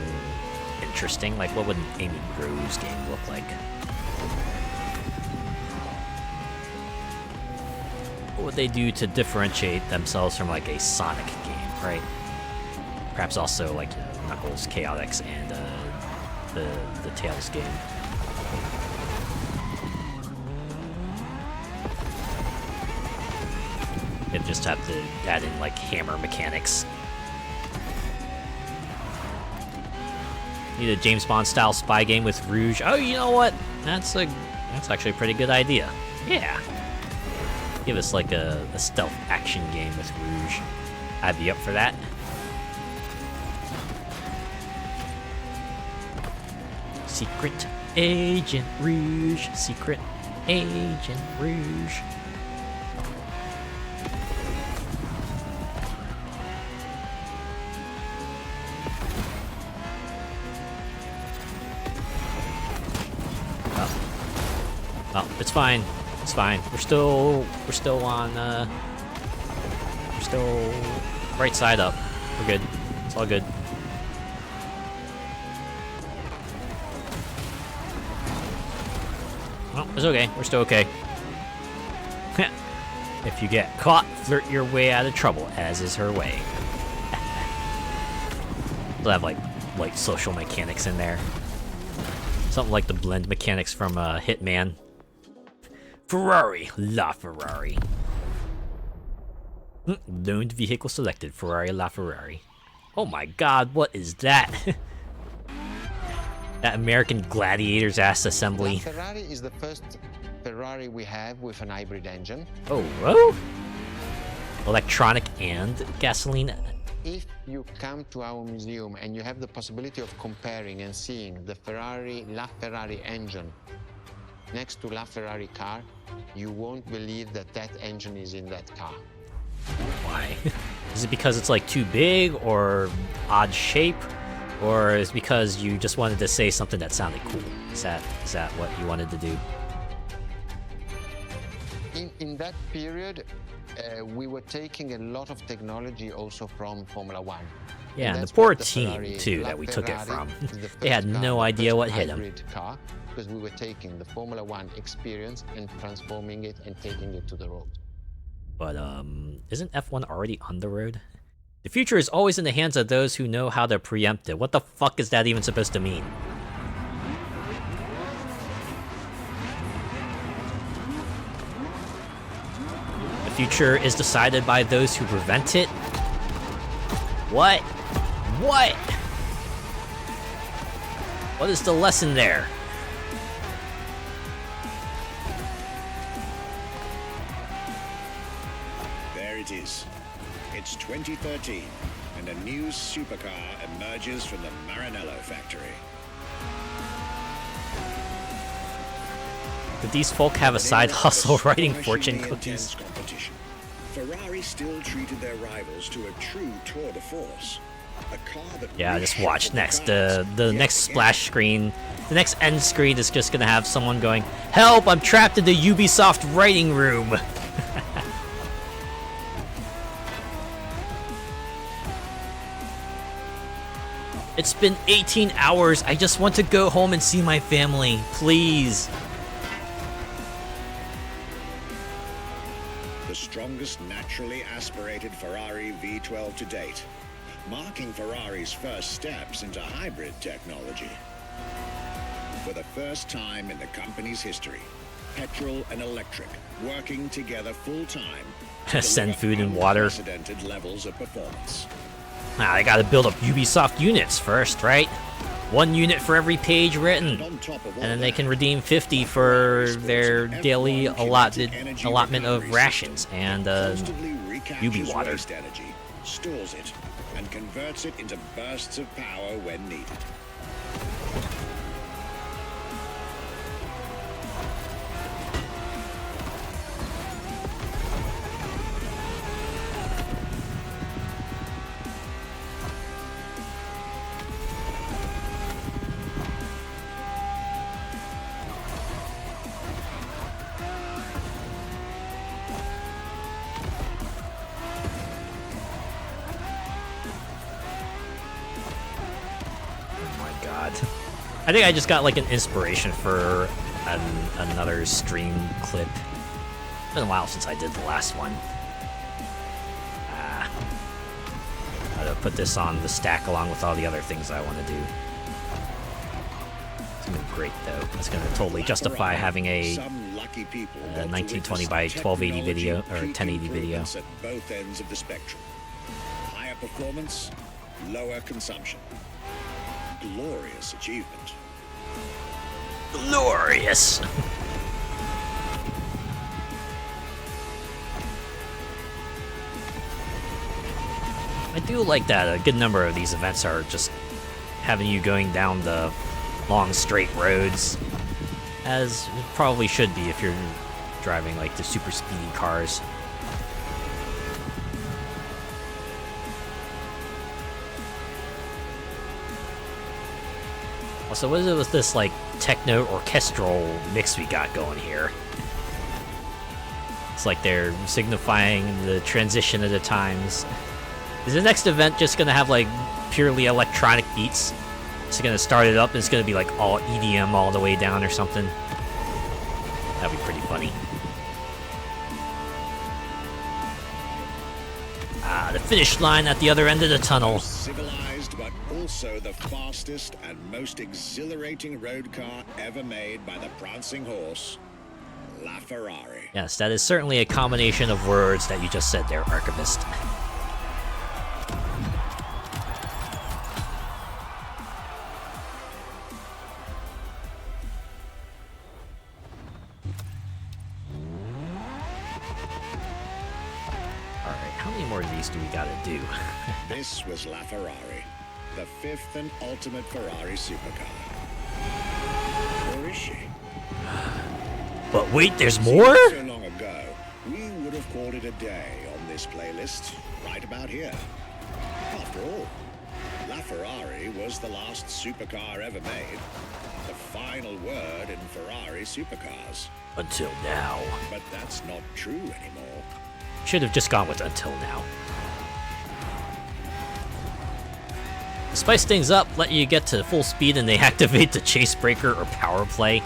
interesting. Like, what would an Amy Rose game look like? What would they do to differentiate themselves from like a Sonic game, right? Perhaps also like Knuckles, Chaotix, and the Tails game. They'd just have to add in like hammer mechanics. Need a James Bond style spy game with Rouge. Oh, you know what? That's actually a pretty good idea. Yeah. Give us like a stealth action game with Rouge. I'd be up for that. Secret Agent Rouge. Secret Agent Rouge. Oh, it's fine. It's fine. We're still on. We're still right side up. We're good. It's all good. Well, it's okay. We're still okay. If you get caught, flirt your way out of trouble, as is her way. We'll have like social mechanics in there. Something like the blend mechanics from Hitman. Ferrari, LaFerrari. Loaned vehicle selected, Ferrari LaFerrari. Oh my god, what is that? That American Gladiators ass assembly. Ferrari is the first Ferrari we have with an hybrid engine. Oh, whoa! Electronic and gasoline. If you come to our museum and you have the possibility of comparing and seeing the LaFerrari engine next to LaFerrari car, you won't believe that that engine is in that car. Why? Is it because it's like too big or odd shape? Or is it because you just wanted to say something that sounded cool? Is that what you wanted to do? In that period, we were taking a lot of technology also from Formula One. Yeah, and the poor team, too, that we took it from. They had no idea what hit them. Car, because we were taking the Formula One experience and transforming it and taking it to the road. But, isn't F1 already on the road? The future is always in the hands of those who know how to preempt it. What the fuck is that even supposed to mean? The future is decided by those who prevent it? What? What? What is the lesson there? There it is. It's 2013, and a new supercar emerges from the Maranello factory. Did these folk have a side hustle writing fortune cookies? Ferrari still treated their rivals to a true tour de force. A car that yeah, just watch next. The next splash screen, the next end screen is just gonna have someone going, "Help! I'm trapped in the Ubisoft writing room." It's been 18 hours. I just want to go home and see my family, please. The strongest naturally aspirated Ferrari V12 to date, marking Ferrari's first steps into hybrid technology. For the first time in the company's history, petrol and electric working together full-time. Send food and water. Unprecedented levels of performance. I gotta build up Ubisoft units first, right? 1 unit for every page written. And then they can redeem 50 for their daily allotment of rations and Ubi water. Energy, stores it, and converts it into bursts of power when needed. I think I just got like an inspiration for another stream clip. It's been a while since I did the last one. I'll put this on the stack along with all the other things I want to do. It's gonna be great though. It's gonna totally justify having a 1920 by 1280 video or 1080 video. At both ends of the spectrum. Higher performance, lower consumption. Glorious achievement. Glorious! I do like that a good number of these events are just having you going down the long straight roads, as it probably should be if you're driving like the super speedy cars. Also, what is it with this like techno orchestral mix we got going here? It's like they're signifying the transition of the times. Is the next event just gonna have like purely electronic beats? It's gonna start it up and it's gonna be like all EDM all the way down or something? That'd be pretty funny. Ah, the finish line at the other end of the tunnel. Civilized, but also the fastest and most exhilarating road car ever made by the prancing horse, La Ferrari. Yes, that is certainly a combination of words that you just said there, Archivist. Alright, how many more of these do we gotta do? This was La Ferrari, the fifth and ultimate Ferrari supercar. Or is she? But wait, there's more? So long ago, we would have called it a day on this playlist, right about here. After all, La Ferrari was the last supercar ever made. The final word in Ferrari supercars. Until now. But that's not true anymore. Should have just gone with until now. To spice things up, let you get to full speed and they activate the chase breaker or power play.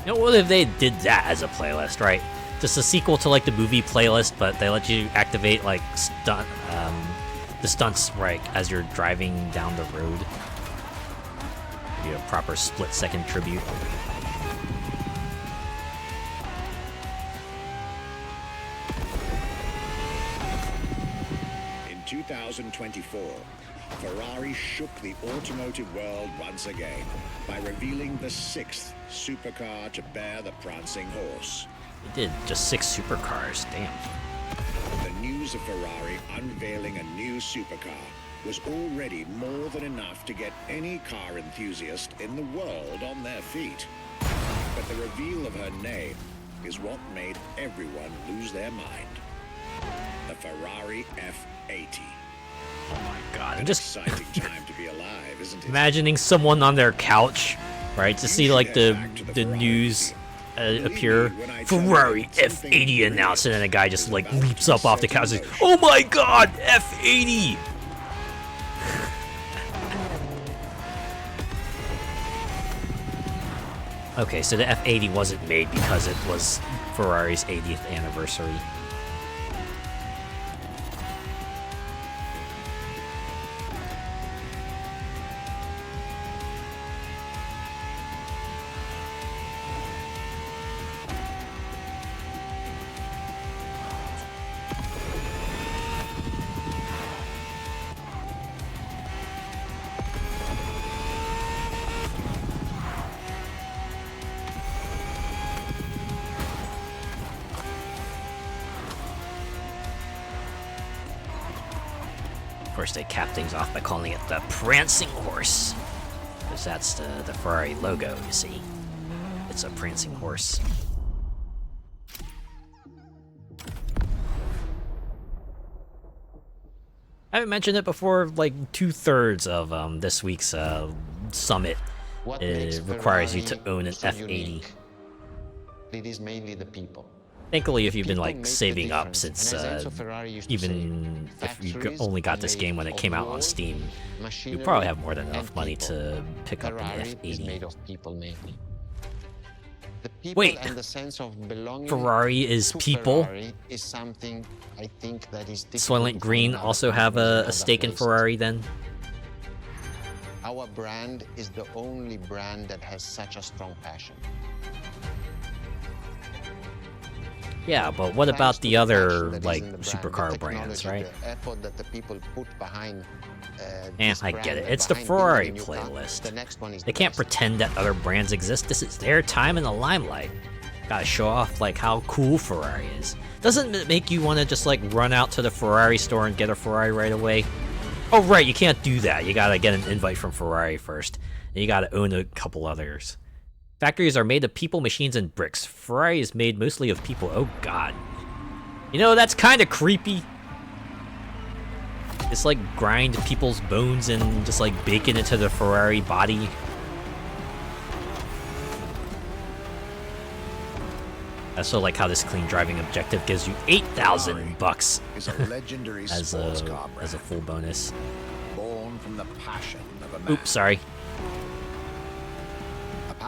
You know, what if they did that as a playlist, right? Just a sequel to like the movie playlist, but they let you activate like the stunts right as you're driving down the road. Maybe a proper split-second tribute. In 2024, Ferrari shook the automotive world once again by revealing the sixth supercar to bear the prancing horse. They did just 6 supercars, damn. The news of Ferrari unveiling a new supercar was already more than enough to get any car enthusiast in the world on their feet. But the reveal of her name is what made everyone lose their mind. The Ferrari F80. Oh my god, I'm just exciting time to be alive, isn't it? imagining someone on their couch, right, to see like the news appear. Ferrari F80 announced, and then a guy just like leaps up off the couch and says, "Oh my god, F80!" Okay, so the F80 wasn't made because it was Ferrari's 80th anniversary. Of course, they cap things off by calling it the Prancing Horse, because that's the Ferrari logo, you see. It's a prancing horse. I haven't mentioned it before, like 2/3 of this week's summit requires you to own an F80. It is mainly the people. Thankfully, if you've been like saving up since even if you only got this game when it came out on Steam, you probably have more than enough money to pick up an F80. Wait, Ferrari is people? Soylent Green also have a stake in Ferrari then? Our brand is the only brand that has such a strong passion. Yeah, but what about the other, like, supercar brands, right? The effort that the people put behind I get it. It's the Ferrari playlist. They can't pretend that other brands exist. This is their time in the limelight. Gotta show off like how cool Ferrari is. Doesn't it make you want to just like run out to the Ferrari store and get a Ferrari right away? Oh right, you can't do that. You gotta get an invite from Ferrari first. And you gotta own a couple others. Factories are made of people, machines, and bricks. Ferrari is made mostly of people. Oh god. You know, that's kind of creepy. It's like grind people's bones and just like bake it into the Ferrari body. I also like how this clean driving objective gives you $8,000 is a legendary as a full bonus. Born from the passion of a man. Oops, sorry.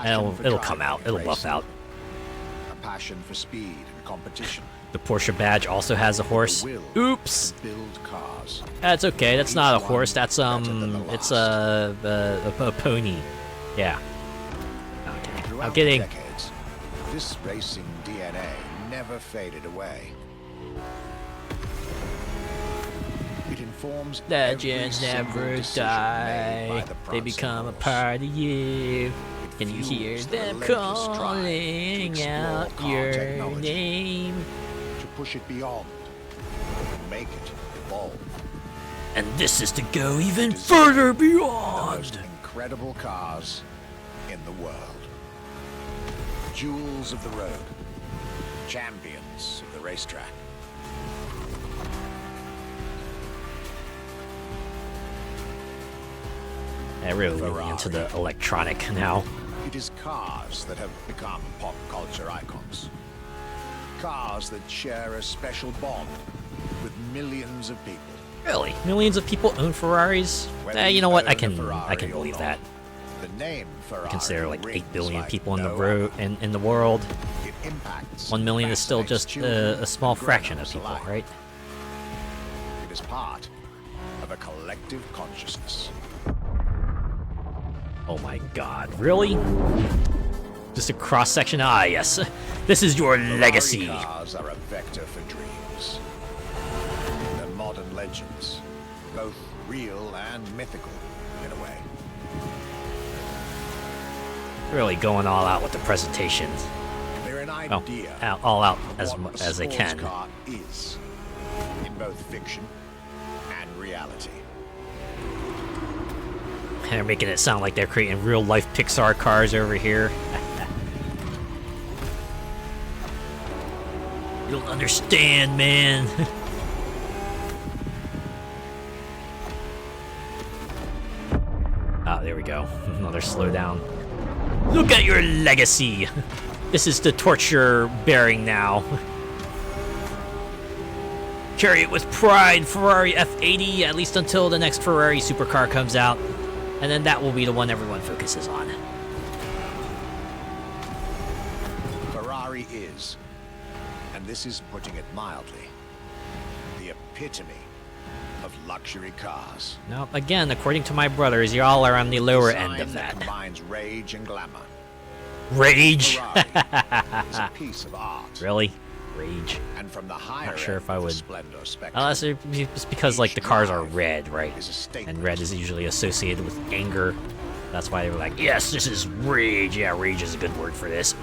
It'll come out. It'll buff out. A passion for speed and competition. The Porsche badge also has a horse. Oops. Build cars. That's okay. That's not a horse. That's it's a pony. Yeah. Okay. I'm kidding. Decades, this racing DNA never faded away. It informs legends never die. They become a part of you. Can you hear them calling out your name? To push it beyond, make it evolve. And this is to go even further beyond. The most incredible cars in the world. Jewels of the road. Champions of the racetrack. I'm really leaning into the electronic now. It is cars that have become pop culture icons. Cars that share a special bond with millions of people. Really? Millions of people own Ferraris? You know what? I can believe that. The name Ferrari consider like 8 billion people in the in the world. 1 million is still just a small fraction of people, right? It is part of a collective consciousness. Oh my god, really? Just a cross-section? Ah, yes. This is your legacy. Cars are a vector for dreams. They're modern legends, both real and mythical, in a way. Really going all out with the presentations. They're an idea. All out as they can. Car is, in both fiction and reality. They're making it sound like they're creating real-life Pixar cars over here. You don't understand, man. Ah, there we go. Another slowdown. Look at your legacy. This is the torch you're bearing now. Carry it with pride, Ferrari F80, at least until the next Ferrari Supercar comes out. And then that will be the one everyone focuses on. Ferrari is, and this is putting it mildly, the epitome of luxury cars. Now, again, according to my brothers, y'all are on the lower end of that. Combines rage and glamour. Rage? Is a piece of art. Really? Rage? And from the higher Not sure if I would. Splendor spectrum, Unless it's because like the cars are red, right? And red is usually associated with anger. That's why they were like, yes, this is rage. Yeah, rage is a good word for this.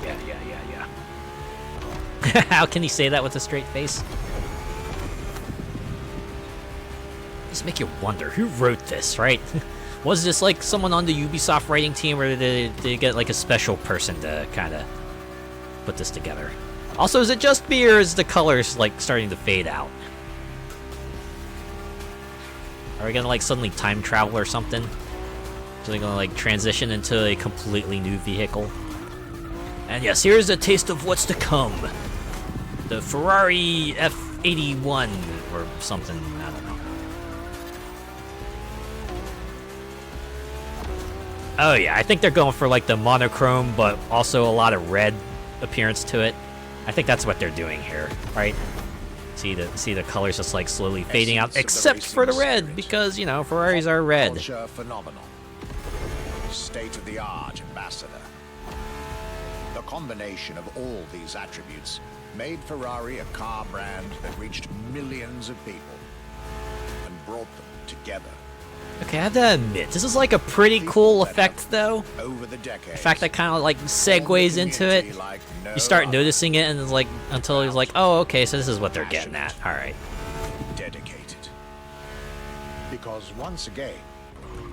Yeah. How can he say that with a straight face? Just make you wonder, who wrote this, right? Was this like someone on the Ubisoft writing team, or did they get like a special person to kind of put this together? Also, is it just me, or is the colors like starting to fade out? Are we gonna like suddenly time travel or something? So they're gonna like transition into a completely new vehicle? And yes, here's a taste of what's to come. The Ferrari F81 or something, I don't know. Oh yeah, I think they're going for like the monochrome, but also a lot of red appearance to it. I think that's what they're doing here, right? See the colors just like slowly fading out, except for the red, because you know Ferraris are red. Culture phenomenal. State-of-the-art ambassador. The combination of all these attributes made Ferrari a car brand that reached millions of people and brought them together Okay, I have to admit, this is like a pretty cool effect, though. Over the decades, In fact, that kind of like segues into it. You start noticing it, and it's like until he's like, "Oh, okay, so this is what they're getting at." All right. dedicated. Because once again,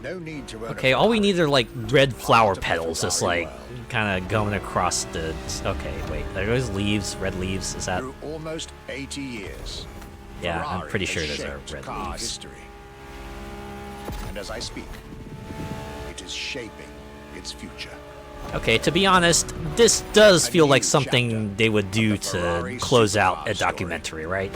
no need to own Okay, all we need are like red flower petals, just like kind of going across the. Okay, wait, there goes leaves, red leaves. Is that? Through almost 80 years. Yeah, I'm Ferrari pretty has sure those are shaped red car leaves. history. And as I speak, it is shaping its future. Okay, to be honest, this does feel like something they would do to close out a documentary, right?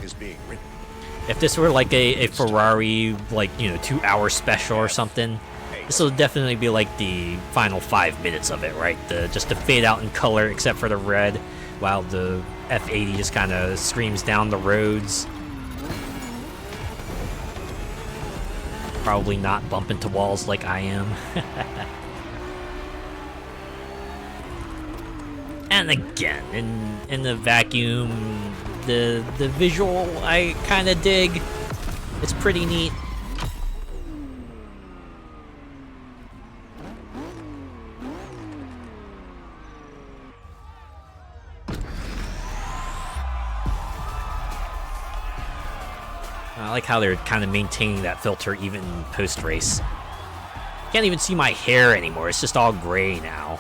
If this were like a Ferrari, like, 2-hour special or something, this will definitely be like the final 5 minutes of it, right? Just to fade out in color except for the red, while the F80 just kind of screams down the roads. Probably not bump into walls like I am. And again, in the vacuum, the visual I kind of dig. It's pretty neat. I like how they're kind of maintaining that filter even post-race. Can't even see my hair anymore, it's just all gray now.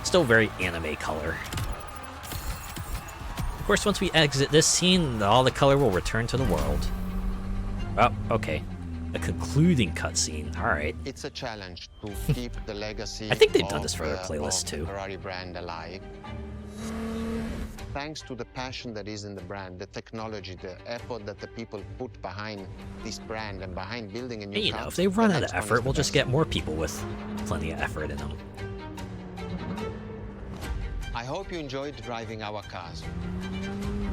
Still very anime color. Of course, once we exit this scene, all the color will return to the world. Oh, okay. A concluding cutscene, alright. It's a challenge to keep the legacy I think they've done this for their playlist too. Ferrari brand alive. Thanks to the passion that is in the brand, the technology, the effort that the people put behind this brand and behind building a new And, car, if they run the out of next one effort, is we'll the just best. get more people with plenty of effort in them. I hope you enjoyed driving our cars.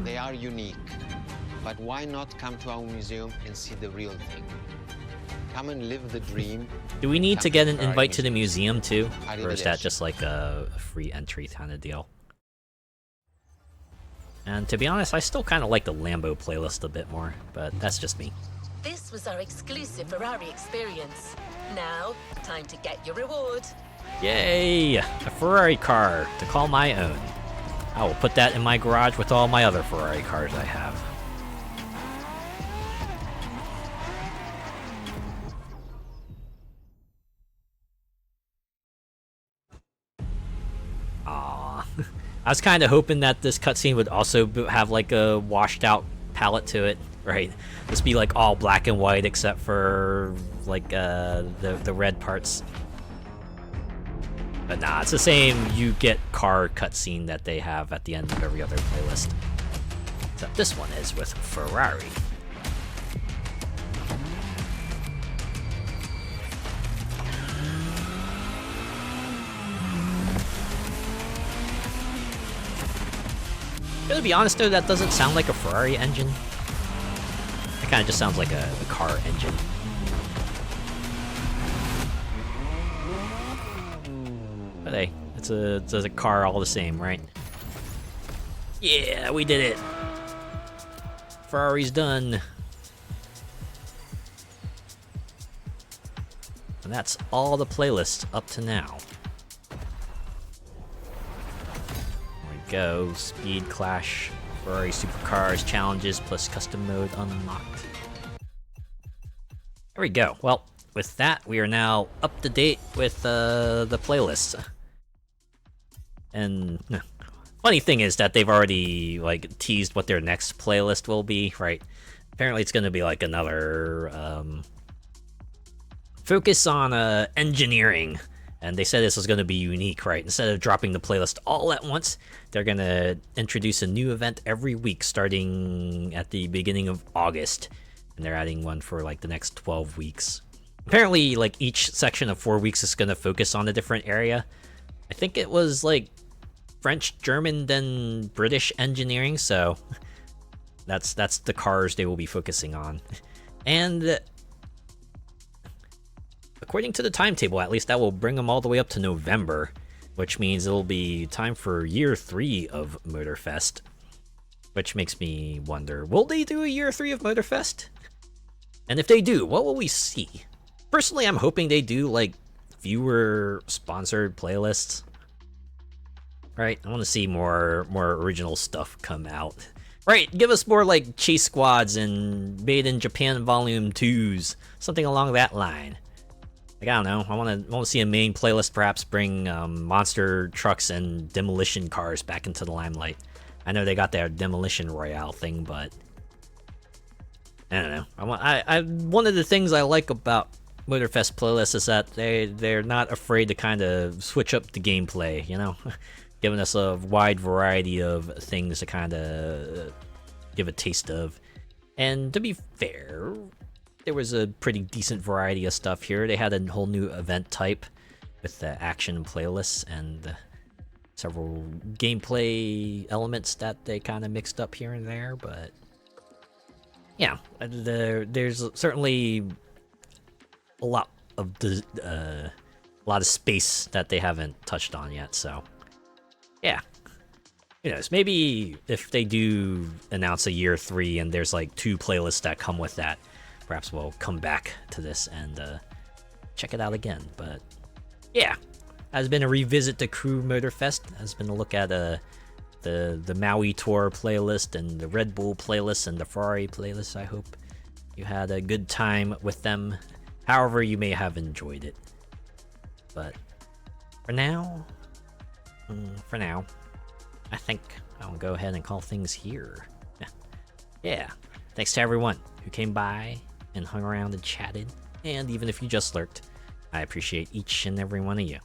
They are unique, but why not come to our museum and see the real thing? Come and live the dream. Do we need Come to get an Ferrari invite to the museum too? Or is that Arrivederci. just like a free entry kind of deal? And to be honest, I still kind of like the Lambo playlist a bit more, but that's just me. This was our exclusive Ferrari experience. Now, time to get your reward. Yay! A Ferrari car to call my own. I will put that in my garage with all my other Ferrari cars I have. Aww. I was kind of hoping that this cutscene would also have like a washed out palette to it, right? Just be like all black and white except for like the red parts. But nah, it's the same you get car cutscene that they have at the end of every other playlist. Except this one is with Ferrari. To be honest though, that doesn't sound like a Ferrari engine. It kind of just sounds like a car engine. But hey, it's a car all the same, right? Yeah, we did it! Ferrari's done. And that's all the playlists up to now. Go. Speed Clash, Ferrari Supercars, challenges, plus custom mode unlocked. There we go. Well, with that, we are now up to date with the playlists. And funny thing is that they've already like teased what their next playlist will be, right? Apparently it's going to be like another focus on engineering. And they said this was going to be unique, right? Instead of dropping the playlist all at once, they're going to introduce a new event every week starting at the beginning of August. And they're adding one for like the next 12 weeks. Apparently, like each section of 4 weeks is going to focus on a different area. I think it was like French, German, then British engineering. So that's the cars they will be focusing on. And according to the timetable, at least, that will bring them all the way up to November, which means it'll be time for year 3 of Motorfest. Which makes me wonder, will they do a year 3 of Motorfest? And if they do, what will we see? Personally, I'm hoping they do like viewer sponsored playlists. Right? I want to see more original stuff come out. Right, give us more like Chase Squads and Made in Japan Volume 2s, something along that line. Like, I don't know, I want to see a main playlist perhaps bring monster trucks and demolition cars back into the limelight. I know they got their Demolition Royale thing, but I don't know. I one of the things I like about Motorfest playlists is that they're not afraid to kind of switch up the gameplay, you know? Giving us a wide variety of things to kind of give a taste of. And to be fair, there was a pretty decent variety of stuff here. They had a whole new event type with the action playlists and several gameplay elements that they kind of mixed up here and there. But yeah, there's certainly a lot of space that they haven't touched on yet. So yeah, who knows? Maybe if they do announce a year 3 and there's like 2 playlists that come with that, perhaps we'll come back to this and check it out again. But yeah, has been a revisit to Crew Motorfest. Has been a look at the Maui Tour playlist and the Red Bull playlist and the Ferrari playlist. I hope you had a good time with them, however you may have enjoyed it. But for now, I think I'll go ahead and call things here. Yeah, thanks to everyone who came by and hung around and chatted, and even if you just lurked, I appreciate each and every one of you.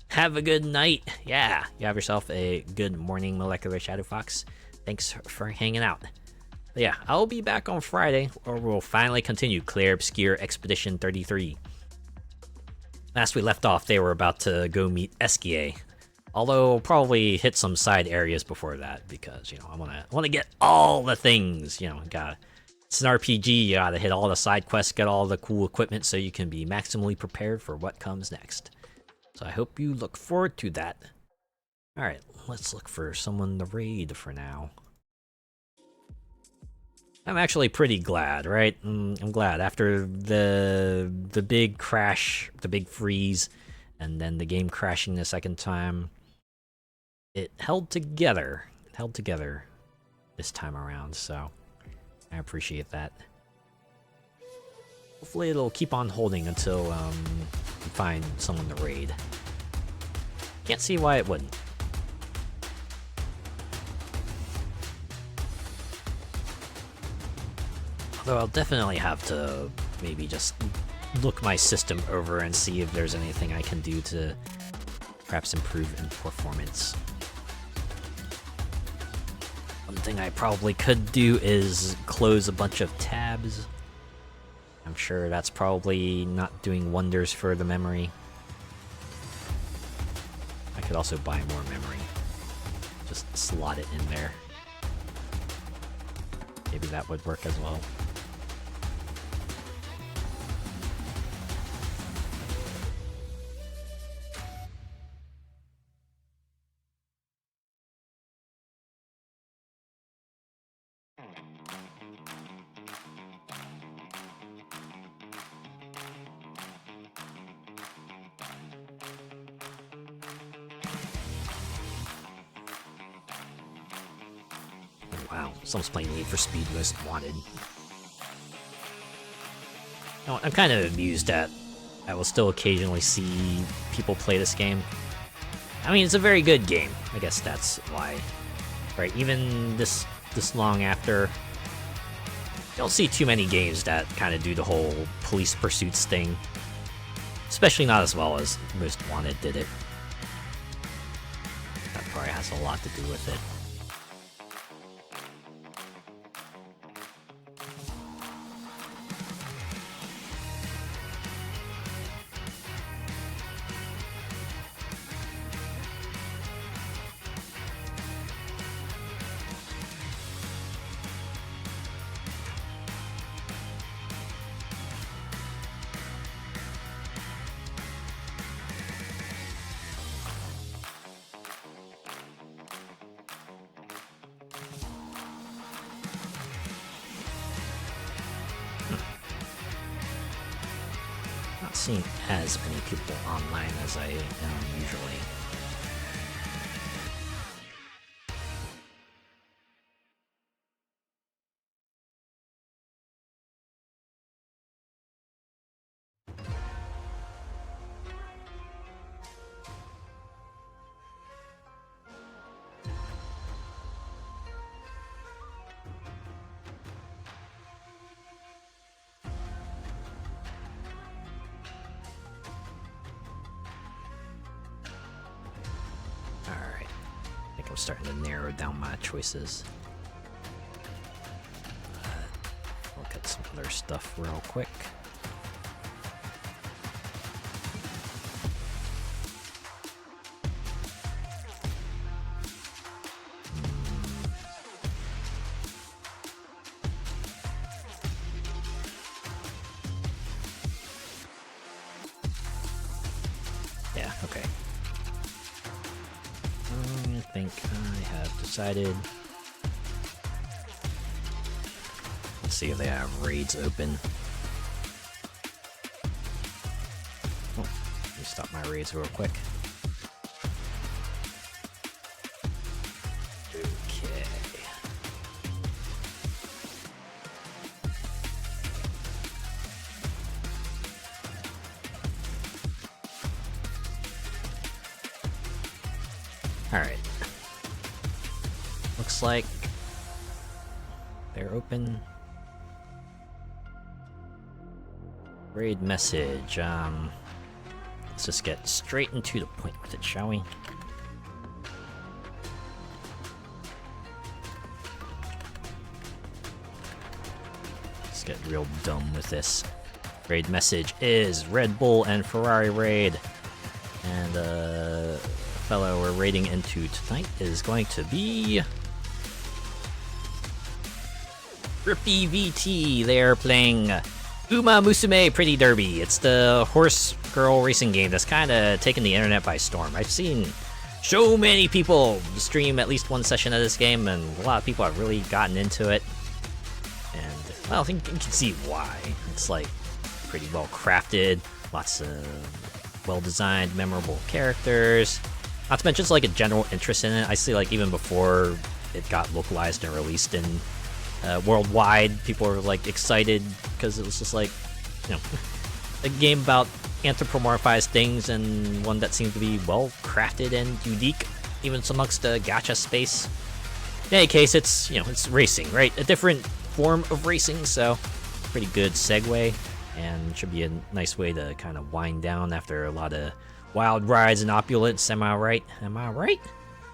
Have a good night. Yeah, you have yourself a good morning, Molecular Shadow Fox. Thanks for hanging out. But yeah, I'll be back on Friday, or we'll finally continue Clair Obscure Expedition 33. Last we left off, they were about to go meet Esquier. Although, probably hit some side areas before that, because, you know, I wanna get all the things, you know, it's an RPG, you gotta hit all the side quests, get all the cool equipment so you can be maximally prepared for what comes next. So I hope you look forward to that. Alright, let's look for someone to raid for now. I'm actually pretty glad, right? I'm glad after the big crash, the big freeze, and then the game crashing the second time. It held together. It held together this time around, so I appreciate that. Hopefully it'll keep on holding until we find someone to raid. Can't see why it wouldn't. Although I'll definitely have to maybe just look my system over and see if there's anything I can do to perhaps improve in performance. One thing I probably could do is close a bunch of tabs. I'm sure that's probably not doing wonders for the memory. I could also buy more memory. Just slot it in there. Maybe that would work as well. Wow, someone's playing Need for Speed Most Wanted. You know, I'm kind of amused that I will still occasionally see people play this game. I mean, it's a very good game. I guess that's why. Right, even this long after, you don't see too many games that kind of do the whole police pursuits thing. Especially not as well as Most Wanted did it. That probably has a lot to do with it. seeing as many people online as I am usually. I'm starting to narrow down my choices. Look at some other stuff real quick. Yeah, okay. I think I have decided. Let's see if they have raids open. Oh, let me stop my raids real quick. Okay. Alright. Looks like they're open. Raid message. Let's just get straight into the point with it, shall we? Let's get real dumb with this. Raid message is Red Bull and Ferrari raid. And fellow we're raiding into tonight is going to be Rippy VT. They're playing Uma Musume Pretty Derby. It's the horse girl racing game that's kind of taken the internet by storm. I've seen so many people stream at least one session of this game, and a lot of people have really gotten into it. And well, I think you can see why. It's like pretty well crafted, lots of well-designed, memorable characters. Not to mention, just like a general interest in it. I see, like, even before it got localized and released in worldwide, people were like excited because it was just like, you know, a game about anthropomorphized things and one that seemed to be well crafted and unique, even amongst the gacha space. In any case, it's, you know, it's racing, right? A different form of racing, so pretty good segue, and should be a nice way to kind of wind down after a lot of wild rides and opulence. Am I right? Am I right?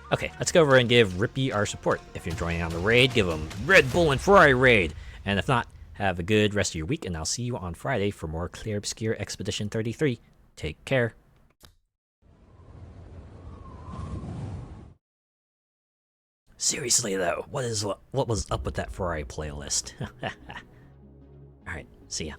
Okay, let's go over and give Rippy our support. If you're joining on the raid, give them Red Bull and Ferrari raid. And if not, have a good rest of your week, and I'll see you on Friday for more Clear Obscure Expedition 33. Take care. Seriously though, what was up with that Ferrari playlist? Alright, see ya.